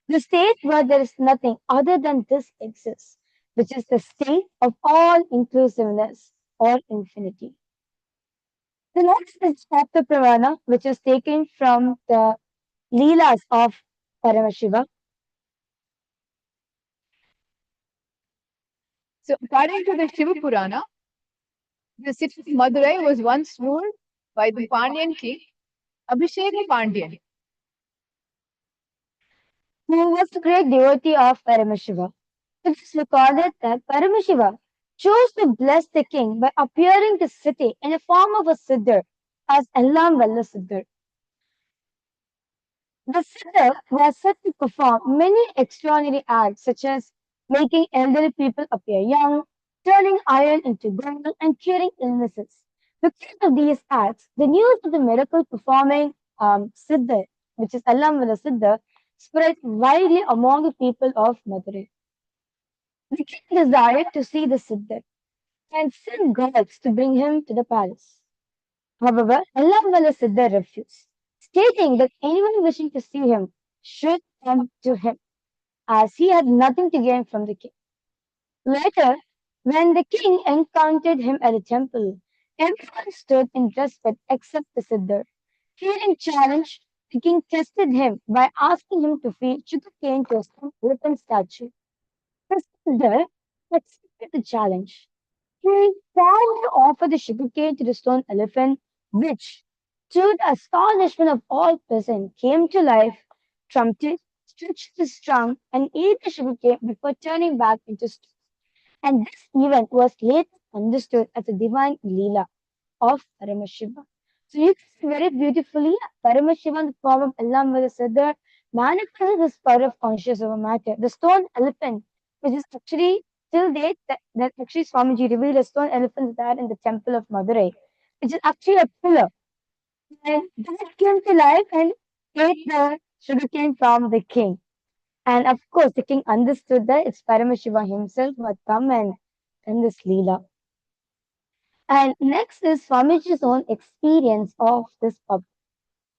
the state where there is nothing other than this exists, which is the state of all inclusiveness or infinity. The next is chapter Pravana, which is taken from the Leelas of Paramashiva. So according to the Shiva Purana, the city of Madurai was once ruled by the Pandyan king, Abhishek Pandyan. Who was the great devotee of Paramashiva. It is recorded that Paramashiva chose to bless the king by appearing to city in the form of a Siddhar as Ellam Valla Siddhar. The Siddhar was said to perform many extraordinary acts such as making elderly people appear young, turning iron into gold, and curing illnesses. Because of these acts, the news of the miracle performing Siddhar, which is Ellam Valla Siddhar, spread widely among the people of Madurai. The king desired to see the Siddhar and sent guards to bring him to the palace. However, Allahamala Siddhar refused, stating that anyone wishing to see him should come to him, as he had nothing to gain from the king. Later, when the king encountered him at the temple, everyone stood in respect except the Siddhar. Feeling challenged, the king tested him by asking him to feed sugarcane to a stone elephant statue. The Siddhar accepted the challenge. He proudly offered the sugarcane to the stone elephant, which, to the astonishment of all present, came to life, trumpeted, stretched his trunk and ate the sugarcane before turning back into stone. And this event was later understood as a divine Leela of Paramashiva. So you can see very beautifully Paramashiva in the form of Allah said that manifested this power of conscious over matter. The stone elephant, which is actually till date that actually Swamiji revealed a stone elephant there in the temple of Madurai, which is actually a pillar. And that came to life and ate the sugarcane from the king. And of course, the king understood that it's Paramashiva himself who had come and done this Leela. And next is Swamiji's own experience of this pub.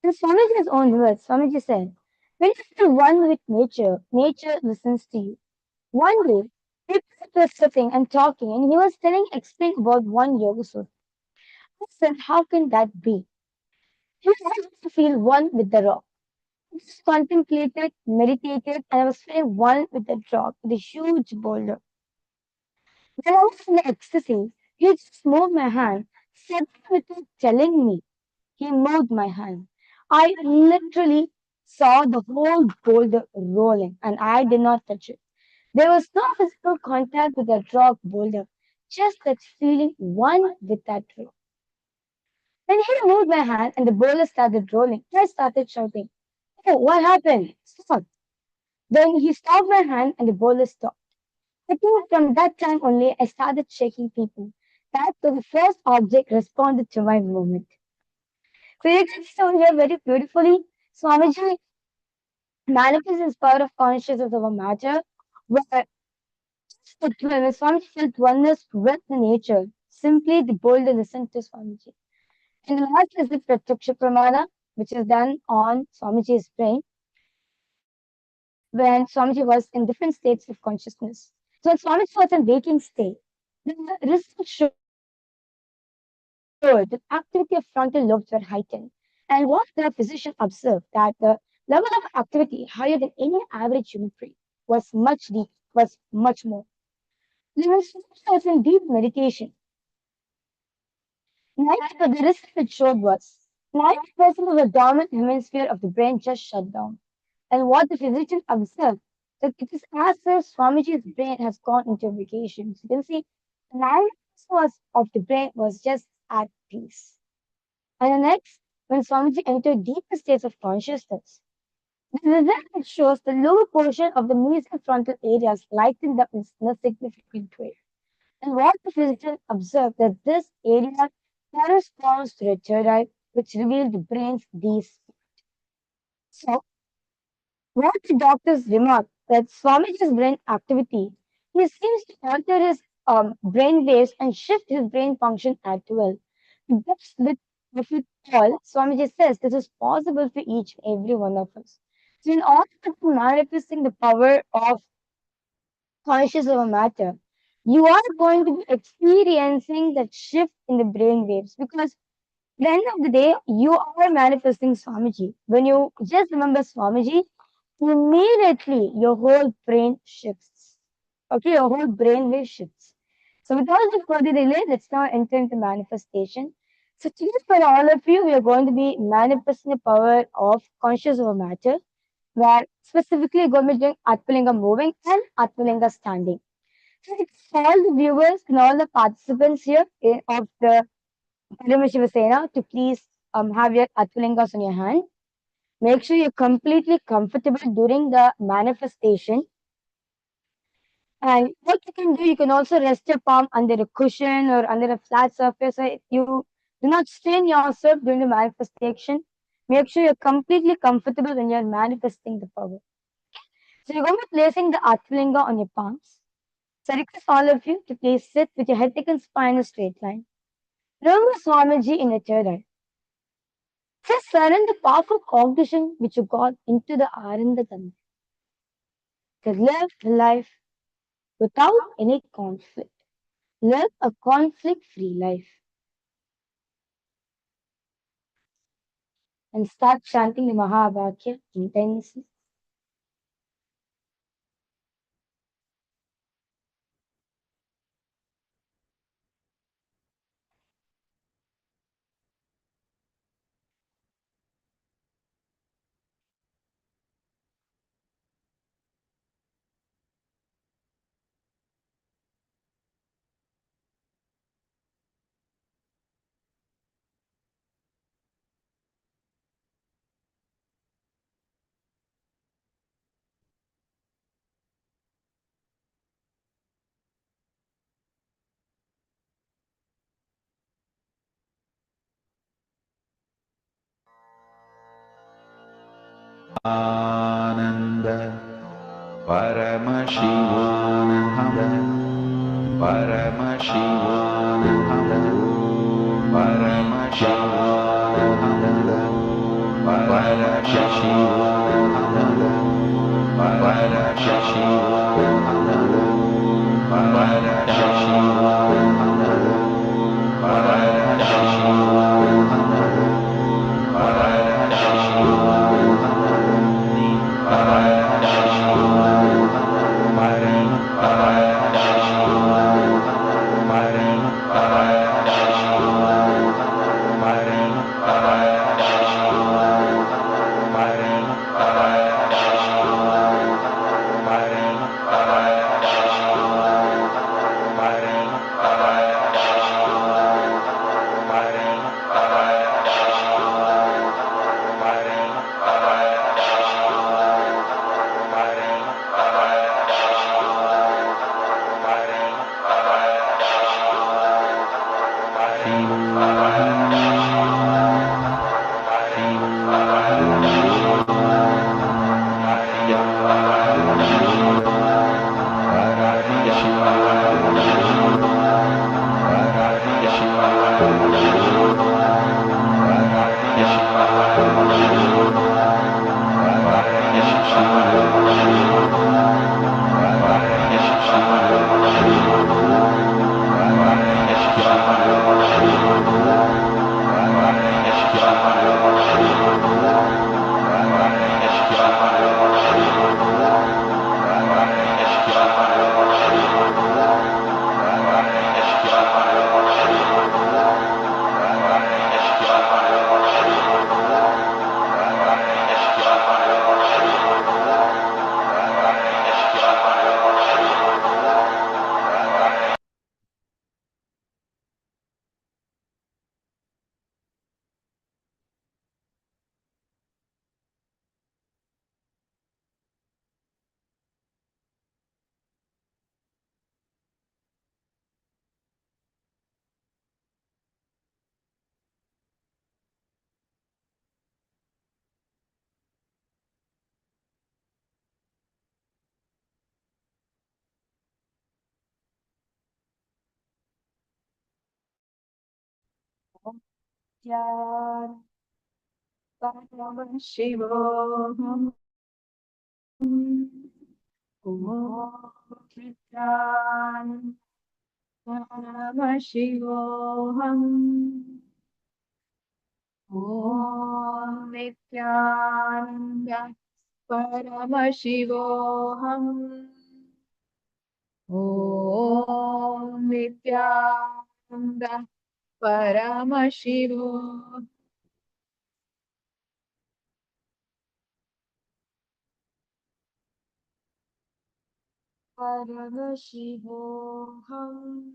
In Swamiji's own words, Swamiji said, when you feel one with nature, nature listens to you. One day, people were sitting and talking, and he was explaining about one yoga sutra. I said, how can that be? He wanted to feel one with the rock. I just contemplated, meditated, and I was feeling one with the rock, with a huge boulder. When I was in the ecstasy, he just moved my hand, said without telling me. He moved my hand. I literally saw the whole boulder rolling, and I did not touch it. There was no physical contact with that rock boulder, just that feeling one with that rock. When he moved my hand and the boulder started rolling, I started shouting, "Oh, what happened? Stop." Then he stopped my hand and the boulder stopped. I think from that time only, I started shaking people. That was the first object responded to my movement. So you can see over here very beautifully, Swamiji manifests his power of consciousness over matter, where when Swamiji felt oneness with the nature, simply the boulder listened to Swamiji. And the last is the Pratyaksha Pramana, which is done on Swamiji's brain when Swamiji was in different states of consciousness. So when Swamiji was in waking state, the result showed that activity of frontal lobes were heightened. And what the physician observed that the level of activity higher than any average human brain was much deep, was much more. There was in deep meditation. The result it showed was 90% of the dormant hemisphere of the brain just shut down. And what the physician observed that it is as if Swamiji's brain has gone into vacation. So you can see 90% of the brain was just at peace. And the next, when Swamiji entered deeper states of consciousness, the result shows the lower portion of the mesial frontal areas lightened up in a significant way. And what the physician observed that this area corresponds to the third eye, which revealed the brain's deep. So, what the doctors remarked that Swamiji's brain activity, he seems to alter his brain waves and shift his brain function at will. That's with it all, Swamiji says this is possible for each and every one of us. So, in order to manifesting the power of conscious over matter, you are going to be experiencing that shift in the brain waves because at the end of the day, you are manifesting Swamiji. When you just remember Swamiji, immediately your whole brain shifts. Okay, your whole brain wave shifts. So without the further delay, let's now enter into manifestation. So today for all of you, we are going to be manifesting the power of conscious over matter, where specifically we're going to be doing Atmalinga moving and Atmalinga standing. So it's all the viewers and all the participants here of the Paramashiva Sena to please have your Atmalingas on your hand. Make sure you're completely comfortable during the manifestation. And what you can do, you can also rest your palm under a cushion or under a flat surface. So you do not strain yourself during the manifestation. Make sure you're completely comfortable when you're manifesting the power. So you're going to be placing the Atmalinga on your palms. So I request all of you to please sit with your head, neck, and spine in a straight line. Remember Swamiji in your third eye. Just surrender the powerful cognition which you got into the Arandagandha. To live life without any conflict. Live a conflict-free life. And start chanting the Mahavakya intensely. Paramashivam Paramashivam Paramashivam Paramashivam Om Paramashivam Om Nithyananda Paramashivam Om Nithyananda Paramashivam Paramashivam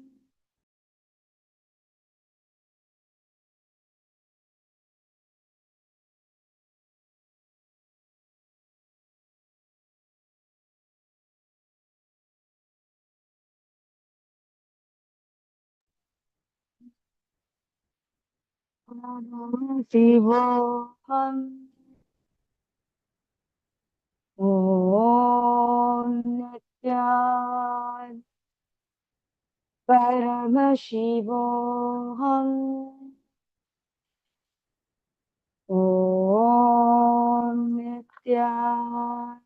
Paramashivam Om Nithyananda Paramashivam Om Nithyananda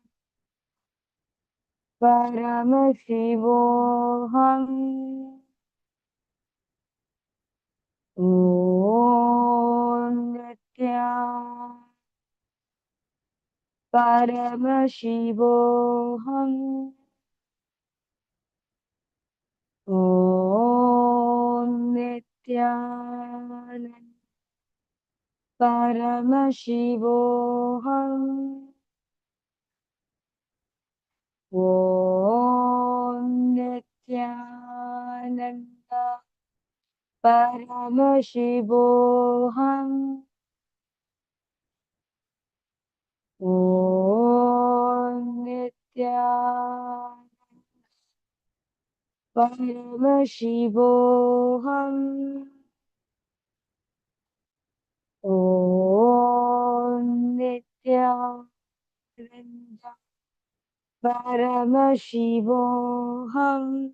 Paramashivam Om Nithyananda Paramashivam Om Nithyananda Paramashivam Om Nithyananda Paramashivam Om Nithyananda Paramashivam Om Nithyananda Paramashivam.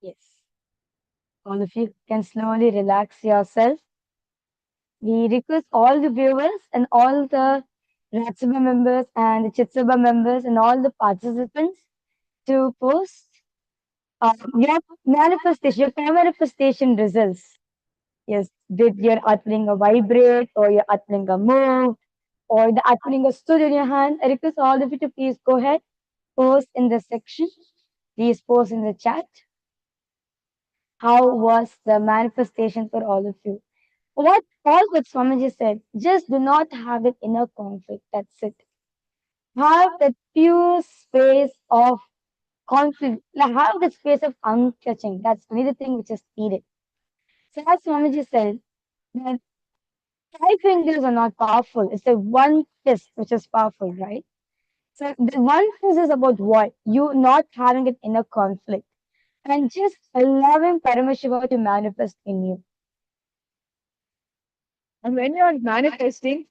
Yes. All of you can slowly relax yourself. We request all the viewers and all the Ratsabha members and the Chitsabha members and all the participants to post your manifestation, your manifestation results. Yes, did your Atmalinga vibrate or your Atmalinga move or the Atmalinga stood in your hand? I request all of you to please go ahead, post in the section. Please post in the chat. How was the manifestation for all of you? What Swamiji said, just do not have an inner conflict. That's it. Have that pure space of conflict. Have that space of untouching. That's only the thing which is needed. So as Swamiji said, that 5 fingers are not powerful. It's the one fist which is powerful, right? So the one fist is about what? You not having an inner conflict and just allowing Paramashiva to manifest in you. And when you're manifesting,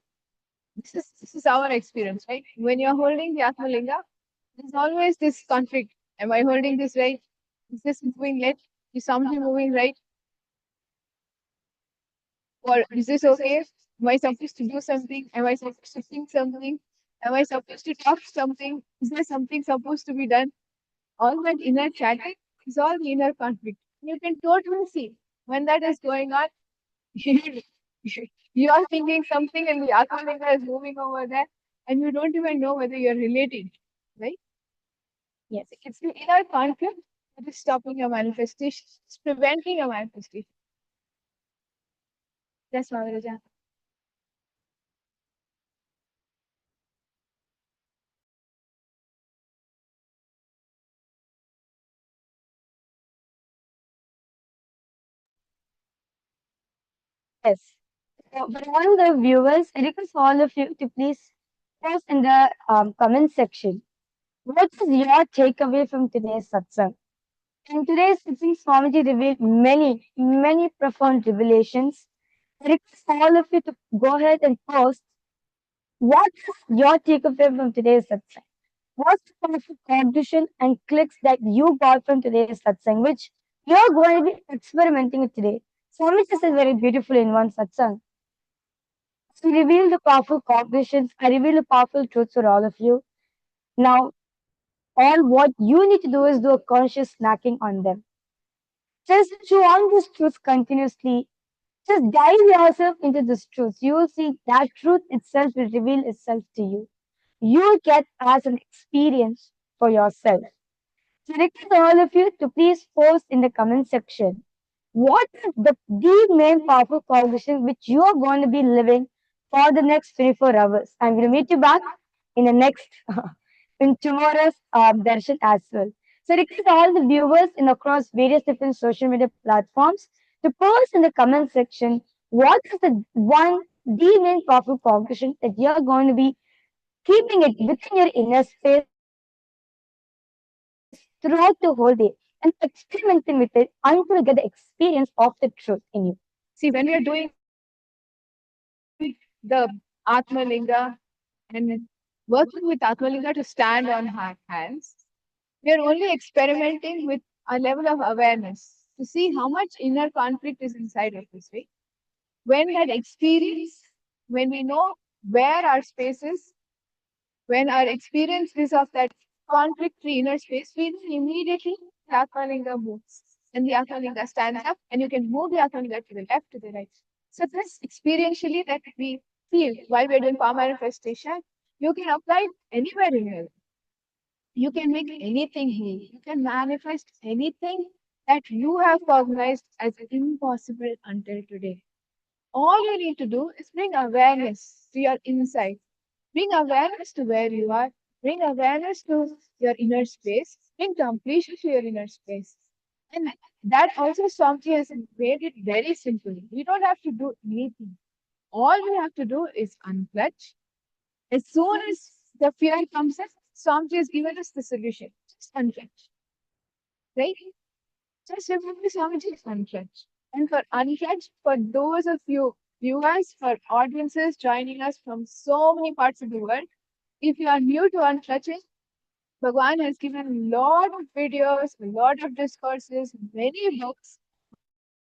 this is our experience, right? When you're holding the Atmalinga, there's always this conflict. Am I holding this right? Is this moving left? Is something moving right? Or is this okay? Am I supposed to do something? Am I supposed to think something? Am I supposed to talk something? Is there something supposed to be done? All that inner chatter is all the inner conflict. You can totally see when that is going on. You are thinking something and the Atmalinga is moving over there, and you don't even know whether you're relating, right? Yes, it's the inner conflict that is stopping your manifestation, it's preventing your manifestation. That's Maharaja. Yes. So for all the viewers, I request all of you to please post in the comment section. What is your takeaway from today's satsang? In today's satsang, Swamiji revealed many profound revelations. I request all of you to go ahead and post what is your takeaway from today's satsang. What's the powerful contribution and clicks that you got from today's satsang, which you're going to be experimenting with today? Swamiji said very beautifully in one satsang. So reveal the powerful cognitions. I reveal the powerful truths for all of you. Now, all what you need to do is do a conscious snacking on them. Just chew on these truths continuously. Just dive yourself into this truth. You will see that truth itself will reveal itself to you. You'll get as an experience for yourself. So request all of you to please post in the comment section what is the main powerful cognition which you are going to be living for the next 24 hours. I'm going to meet you back in the next in tomorrow's darshan as well. So request all the viewers in across various different social media platforms to post in the comment section what is the main powerful cognition that you're going to be keeping it within your inner space throughout the whole day and experimenting with it until you get the experience of the truth in you. See, when we are doing the Atmalinga and working with Atmalinga to stand on hands, we are only experimenting with a level of awareness to see how much inner conflict is inside of us, right? When that experience, when we know where our space is, when our experience is of that conflict-free inner space, we know immediately the Atmalinga moves. And the Atmalinga stands up, and you can move the Atmalinga to the left, to the right. So this experientially that we feel while we're doing power manifestation, you can apply it anywhere in your life. You can make anything heal. You can manifest anything that you have cognized as impossible until today. All you need to do is bring awareness to your inside. Bring awareness to where you are. Bring awareness to your inner space. Bring completion to your inner space. And that also Swamiji has made it very simple. We don't have to do anything. All we have to do is unclutch. As soon as the fear comes in, Swamiji has given us the solution. Just unclench. Right? Just remember Swamiji is unclench. And for unclench, for those of you viewers, for audiences joining us from so many parts of the world, if you are new to unclenching, Bhagwan has given a lot of videos, a lot of discourses, many books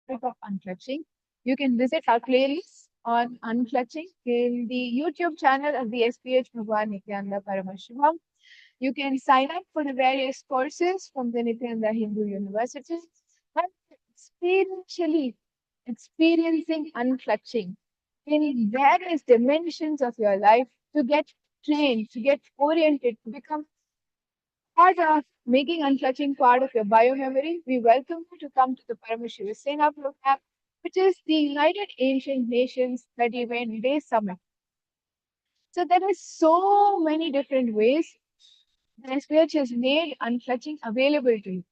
of unclutching. You can visit our playlist on unclutching in the YouTube channel of the SPH Bhagwan Nithyananda Paramashivam. You can sign up for the various courses from the Nithyananda Hindu University and experientially experiencing unclutching in various dimensions of your life to get trained, to get oriented, to become part of making unclutching part of your biomemory. We welcome you to come to the Paramashiva Sena program, which is the United Ancient Nations 31 Day Summit. So there are so many different ways the SPH has made unclutching available to you.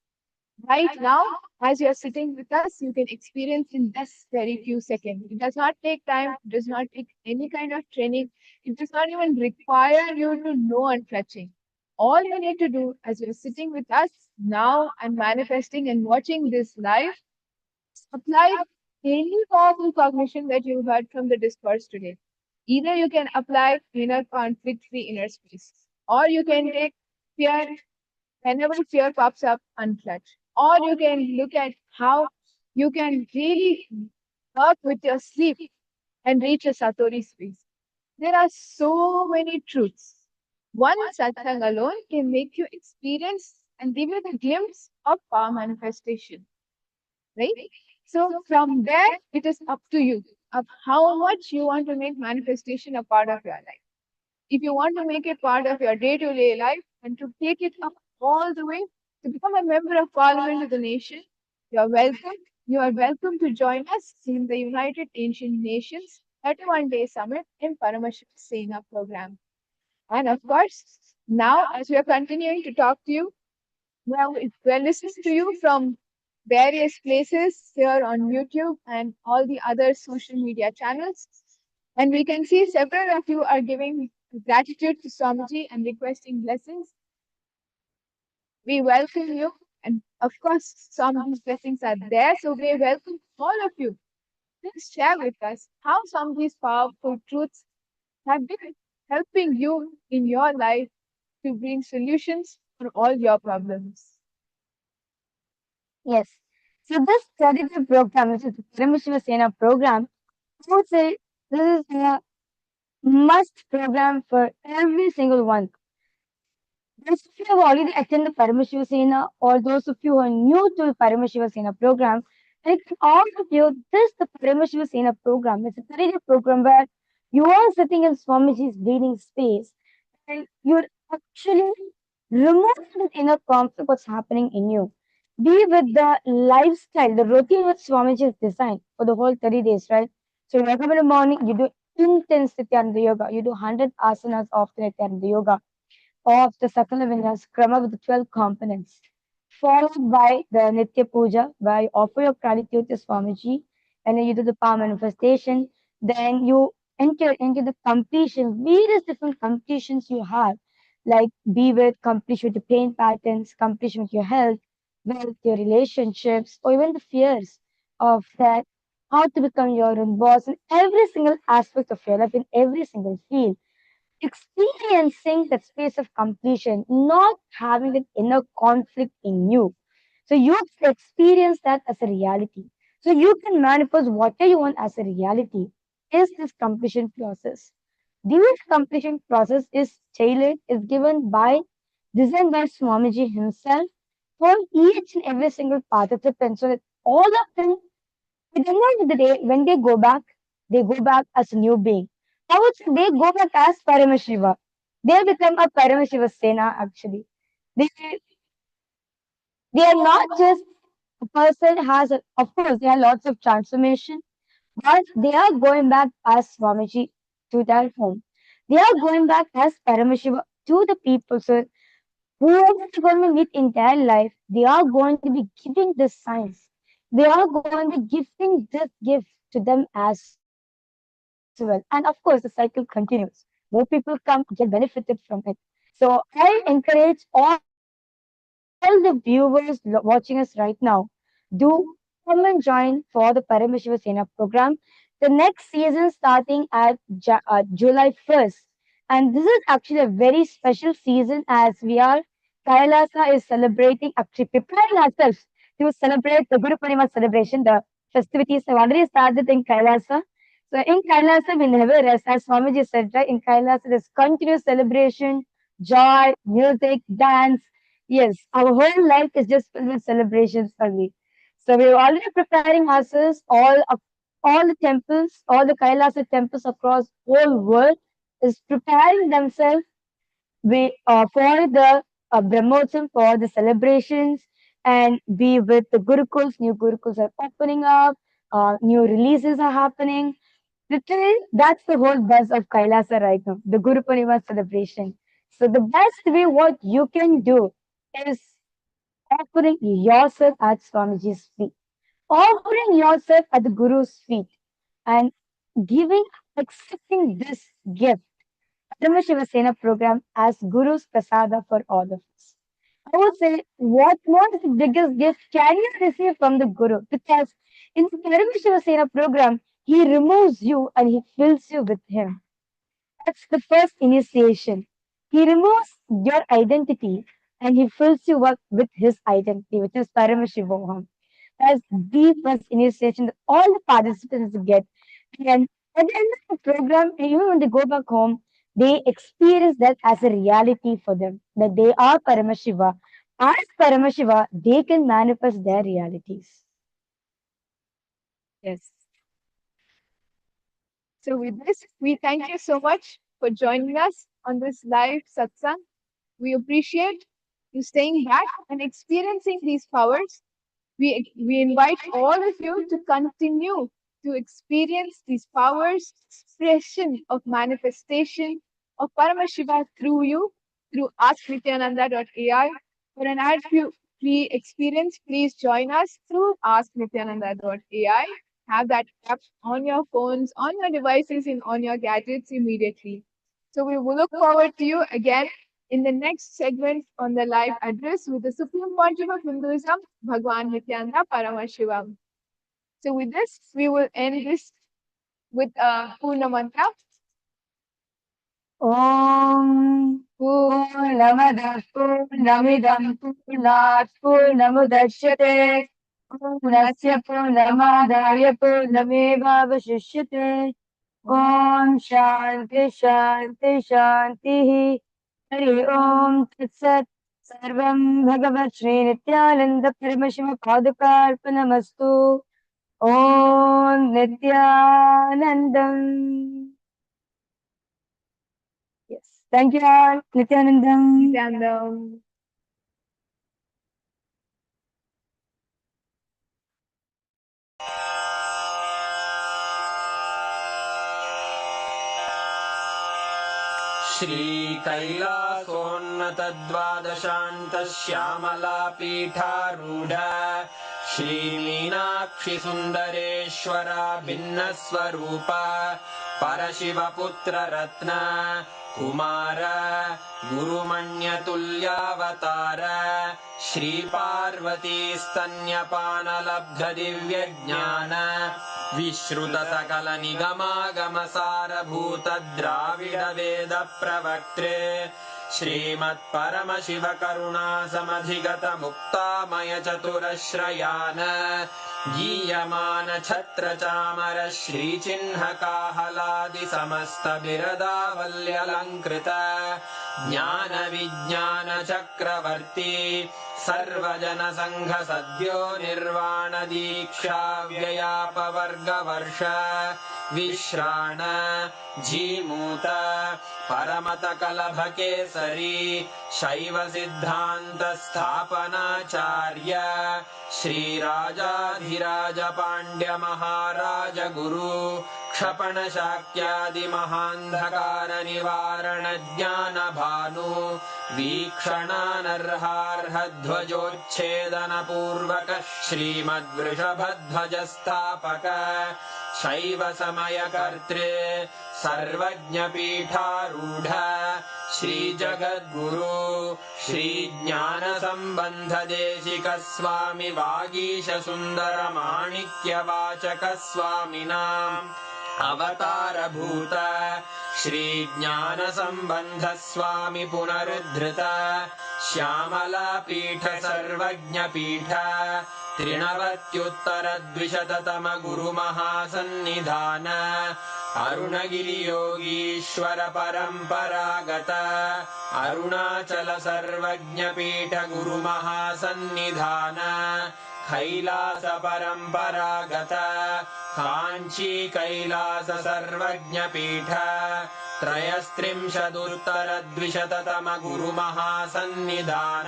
Right now, as you're sitting with us, you can experience in this very few seconds. It does not take time, it does not take any kind of training, it does not even require you to know unclutching. All you need to do as you're sitting with us now and manifesting and watching this live, apply any powerful cognition that you heard from the discourse today. Either you can apply inner conflict free inner space, or you can take fear, whenever fear pops up, unclutch. Or you can look at how you can really work with your sleep and reach a Satori space. There are so many truths. One satsang alone can make you experience and give you the glimpse of power manifestation. Right? So from there, it is up to you of how much you want to make manifestation a part of your life. If you want to make it part of your day-to-day life and to take it up all the way to become a member of Parliament of the nation, you're welcome. You are welcome to join us in the United Ancient Nations 31 Day Summit in Paramashiva Sena program. And of course, now as we are continuing to talk to you, we're listening to you from various places here on YouTube and all the other social media channels. And we can see several of you are giving gratitude to Swamiji and requesting blessings. We welcome you. And of course, Swamiji's blessings are there. So we welcome all of you. Please share with us how Swamiji's powerful truths have been helping you in your life to bring solutions for all your problems. Yes. So this 30-day program, which is the Paramashiva Sena program, I would say this is a must program for every single one. Those of you who have already attended the Paramashiva Sena or those of you who are new to the Paramashiva Sena program, like all of you, this the Paramashiva Sena program. It's a 30-day program where you are sitting in Swamiji's breathing space and you're actually removing the inner conflict what's happening in you. Be with the lifestyle, the routine which Swamiji has designed for the whole 30 days, right? So you wake up in the morning, you do intense Nithyananda yoga, you do 100 asanas of the Nithyananda yoga, of the Sakala Vinyas Krama with the 12 components, followed by the Nitya Puja, where you offer your gratitude to Swamiji, and then you do the power manifestation, then you enter into the completion, various different completions you have, like be with completion with your pain patterns, completion with your health, with your relationships, or even the fears of that, how to become your own boss in every single aspect of your life, in every single field, experiencing that space of completion, not having that inner conflict in you. So you experience that as a reality. So you can manifest whatever you want as a reality. Is this completion process? This completion process is tailored, is given by, designed by Swamiji himself for each and every single participant, so that all of them, at the end of the day, when they go back as a new being. I would say they go back as Paramashiva. They become a Paramashiva Sena actually. They they are not just a person has a, of course there are lots of transformation, but they are going back as Swamiji to their home. They are going back as Paramashiva to the people. So whoever they're going to meet in their life, they are going to be giving this signs. They are going to be gifting this gift to them as well. And of course, the cycle continues. More people come, get benefited from it. So I encourage all the viewers watching us right now, do come and join for the Paramashiva Sena program. The next season starting at July 1st. And this is actually a very special season as we are, Kailasa is celebrating, actually preparing ourselves to celebrate the Guru Purnima celebration. The festivities have already started in Kailasa. So in Kailasa, we never rest. As Swamiji said, right? In Kailasa, there's continuous celebration, joy, music, dance. Yes, our whole life is just filled with celebrations only. So we're already preparing ourselves. All the temples, all the Kailasa temples across whole world is preparing themselves for the Brahmotsam, for the celebrations, and be with the Gurukuls. New Gurukuls are opening up. New releases are happening. Literally, that's the whole buzz of Kailasa right now, the Guru Purnima celebration. So the best way what you can do is offering yourself at Swamiji's feet, offering yourself at the Guru's feet, and giving, accepting this gift, Paramashiva Sena program as Guru's Prasada for all of us. I would say, what more is the biggest gift can you receive from the Guru? Because in the Paramashiva Sena program, he removes you and he fills you with him. That's the first initiation. He removes your identity and he fills you up with his identity, which is Paramashivoham. That's the first initiation that all the participants get. And at the end of the program, even when they go back home, they experience that as a reality for them, that they are Paramashiva. As Paramashiva, they can manifest their realities. Yes. So with this, we thank you so much for joining us on this live satsang. We appreciate you staying back and experiencing these powers. We invite all of you to continue to experience these powers, expression of manifestation of Paramashiva through you, through AskNithyananda.ai. For an ad-free experience, please join us through AskNithyananda.ai. Have that app on your phones, on your devices, and on your gadgets immediately. So we will look forward to you again in the next segment on the live address with the Supreme Pontiff of Hinduism, Bhagavan Nithyananda Paramashivam. So with this, we will end this with a Purna mantra. Om Purnamada Purnamidam Purnat Purnamudachyate Purnasya Purnamadaya Purnamevavashishyate Om Shanti Shanti Shanti Hari Om Tatsat Sarvam Bhagavat Shri Nithyananda Paramashiva Padukarpanamastu Om Nithyanandam. Yes. Thank you all. Nithyanandam. Nithyanandam. श्रीकैलासोन्नतद्वादशान्तश्यामलापीठारूढ श्रीमीनाक्षिसुन्दरेश्वरा भिन्नस्वरूप परशिवपुत्ररत्न Kumar गुरुमण्यतुल्यावतार श्रीपार्वतीस्तन्यपानलब्धदिव्यज्ञान विश्रुतसकलनिगमागमसारभूतद्राविडवेदप्रवक्त्रे श्रीमत्परमशिवकरुणासमधिगतमुक्तामयचतुरश्रयान् गीयमानछत्रचामर श्रीचिह्नकाहलादिसमस्तबिरदावल्यलङ्कृत ज्ञानविज्ञानचक्रवर्ती सर्वजनसङ्घसद्यो निर्वाणदीक्षा व्ययापवर्गवर्ष विश्राण Jimuta परमतकलभकेसरी शैवसिद्धान्तस्थापनाचार्य श्रीराजाधिराजपाण्ड्यमहाराजगुरु क्षपणशाक्यादिमहान्धकारनिवारणज्ञानभानु वीक्षणानर्हार्हध्वजोच्छेदनपूर्वक श्रीमद्वृषभध्वजस्थापक शैव समयकर्त्रे सर्वज्ञपीठारूढ श्री जगद्गुरु श्री ज्ञानसम्बन्धदेशिक स्वामी वागीश सुन्दर माणिक्यवाचक स्वामिनाम् अवतारभूत श्री ज्ञानसम्बन्ध स्वामी पुनरुद्धृत श्यामलापीठ सर्वज्ञपीठ त्रिनवत्युत्तरद्विशततम गुरुमहासन्निधान अरुणगिरियोगीश्वर परम्परागत अरुणाचल सर्वज्ञपीठ गुरुमहासन्निधान कैलास परम्परागत काञ्ची कैलास सर्वज्ञपीठ त्रयस्त्रिंशदुत्तरद्विशततम गुरुमहासन्निधान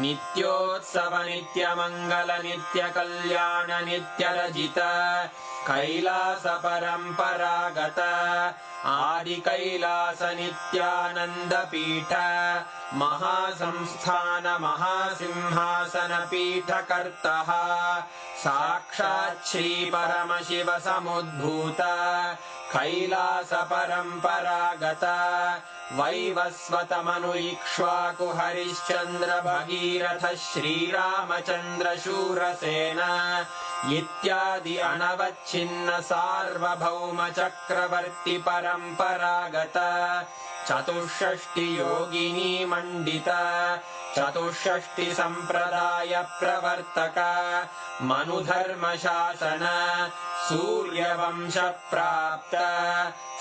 नित्योत्सव नित्यमङ्गल नित्यकल्याण नित्यरजित कैलास परम्परागत आदिकैलास नित्यानन्दपीठ महासंस्थान महासिंहासन पीठकर्तः साक्षात् श्री परमशिव समुद्भूत कैलास परम्परागत वैवस्वत मनु इक्ष्वाकु हरिश्चन्द्र भगीरथ श्रीरामचन्द्र शूरसेन इत्यादि अनवच्छिन्न सार्वभौम चक्रवर्ति परम्परागत चतुष्षष्टि योगिनी मण्डित चतुष्षष्टि सम्प्रदाय प्रवर्तक मनुधर्म शासन सूर्यवंश प्राप्त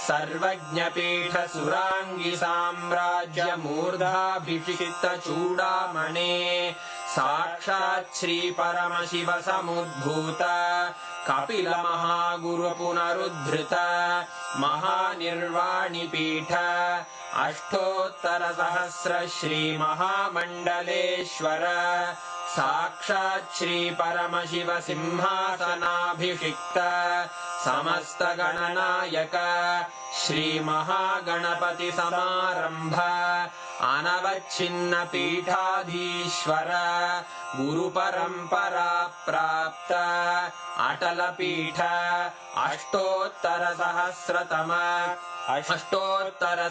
सर्वज्ञपीठ सुराङ्गी साम्राज्य मूर्धाभिषिक्त चूडामणे साक्षात् श्री परमशिव समुद्भूत कपिल महागुरु पुनरुद्धृत महानिर्वाणि पीठ अष्टोत्तर सहस्र श्री महामण्डलेश्वर साक्षात् श्री परमशिव सिंहासनाभिषिक्त समस्त गणनायक श्री महागणपति समारंभ अनवच्छिन्न पीठाधीश्वर गुरु परंपरा प्राप्त अटल पीठ अष्टोत्तर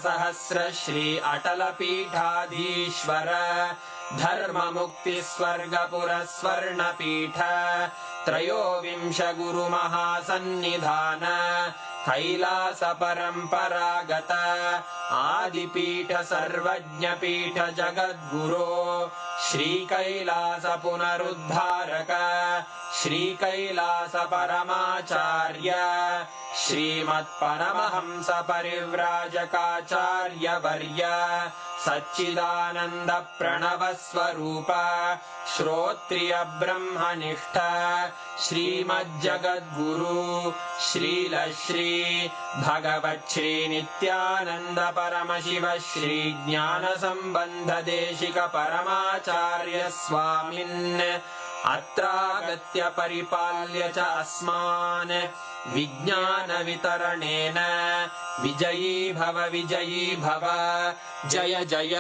सहस्र श्री अटल पीठाधीश्वर धर्म मुक्ति स्वर्गपुर स्वर्ण पीठ त्रयोविंश गुरु महासन्निधान कैलास परम्परागत आदिपीठ सर्वज्ञपीठ जगद्गुरो श्री कैलास पुनरुद्धारक श्री कैलास परमाचार्य श्रीमत्परमहंस परिव्राजकाचार्य वर्य सच्चिदानंद प्रणव स्वरूप श्रोत्रिय ब्रह्मनिष्ठ श्रीमज्जगद्गुरु श्रील श्री भगवत् श्री नित्यानंद परमशिव श्री ज्ञान संबंध देशिक परमाचार्य स्वामिन् अत्रागत्य परिपाल्य च अस्मान् विज्ञान वितरणेन विजयी भव जय जय।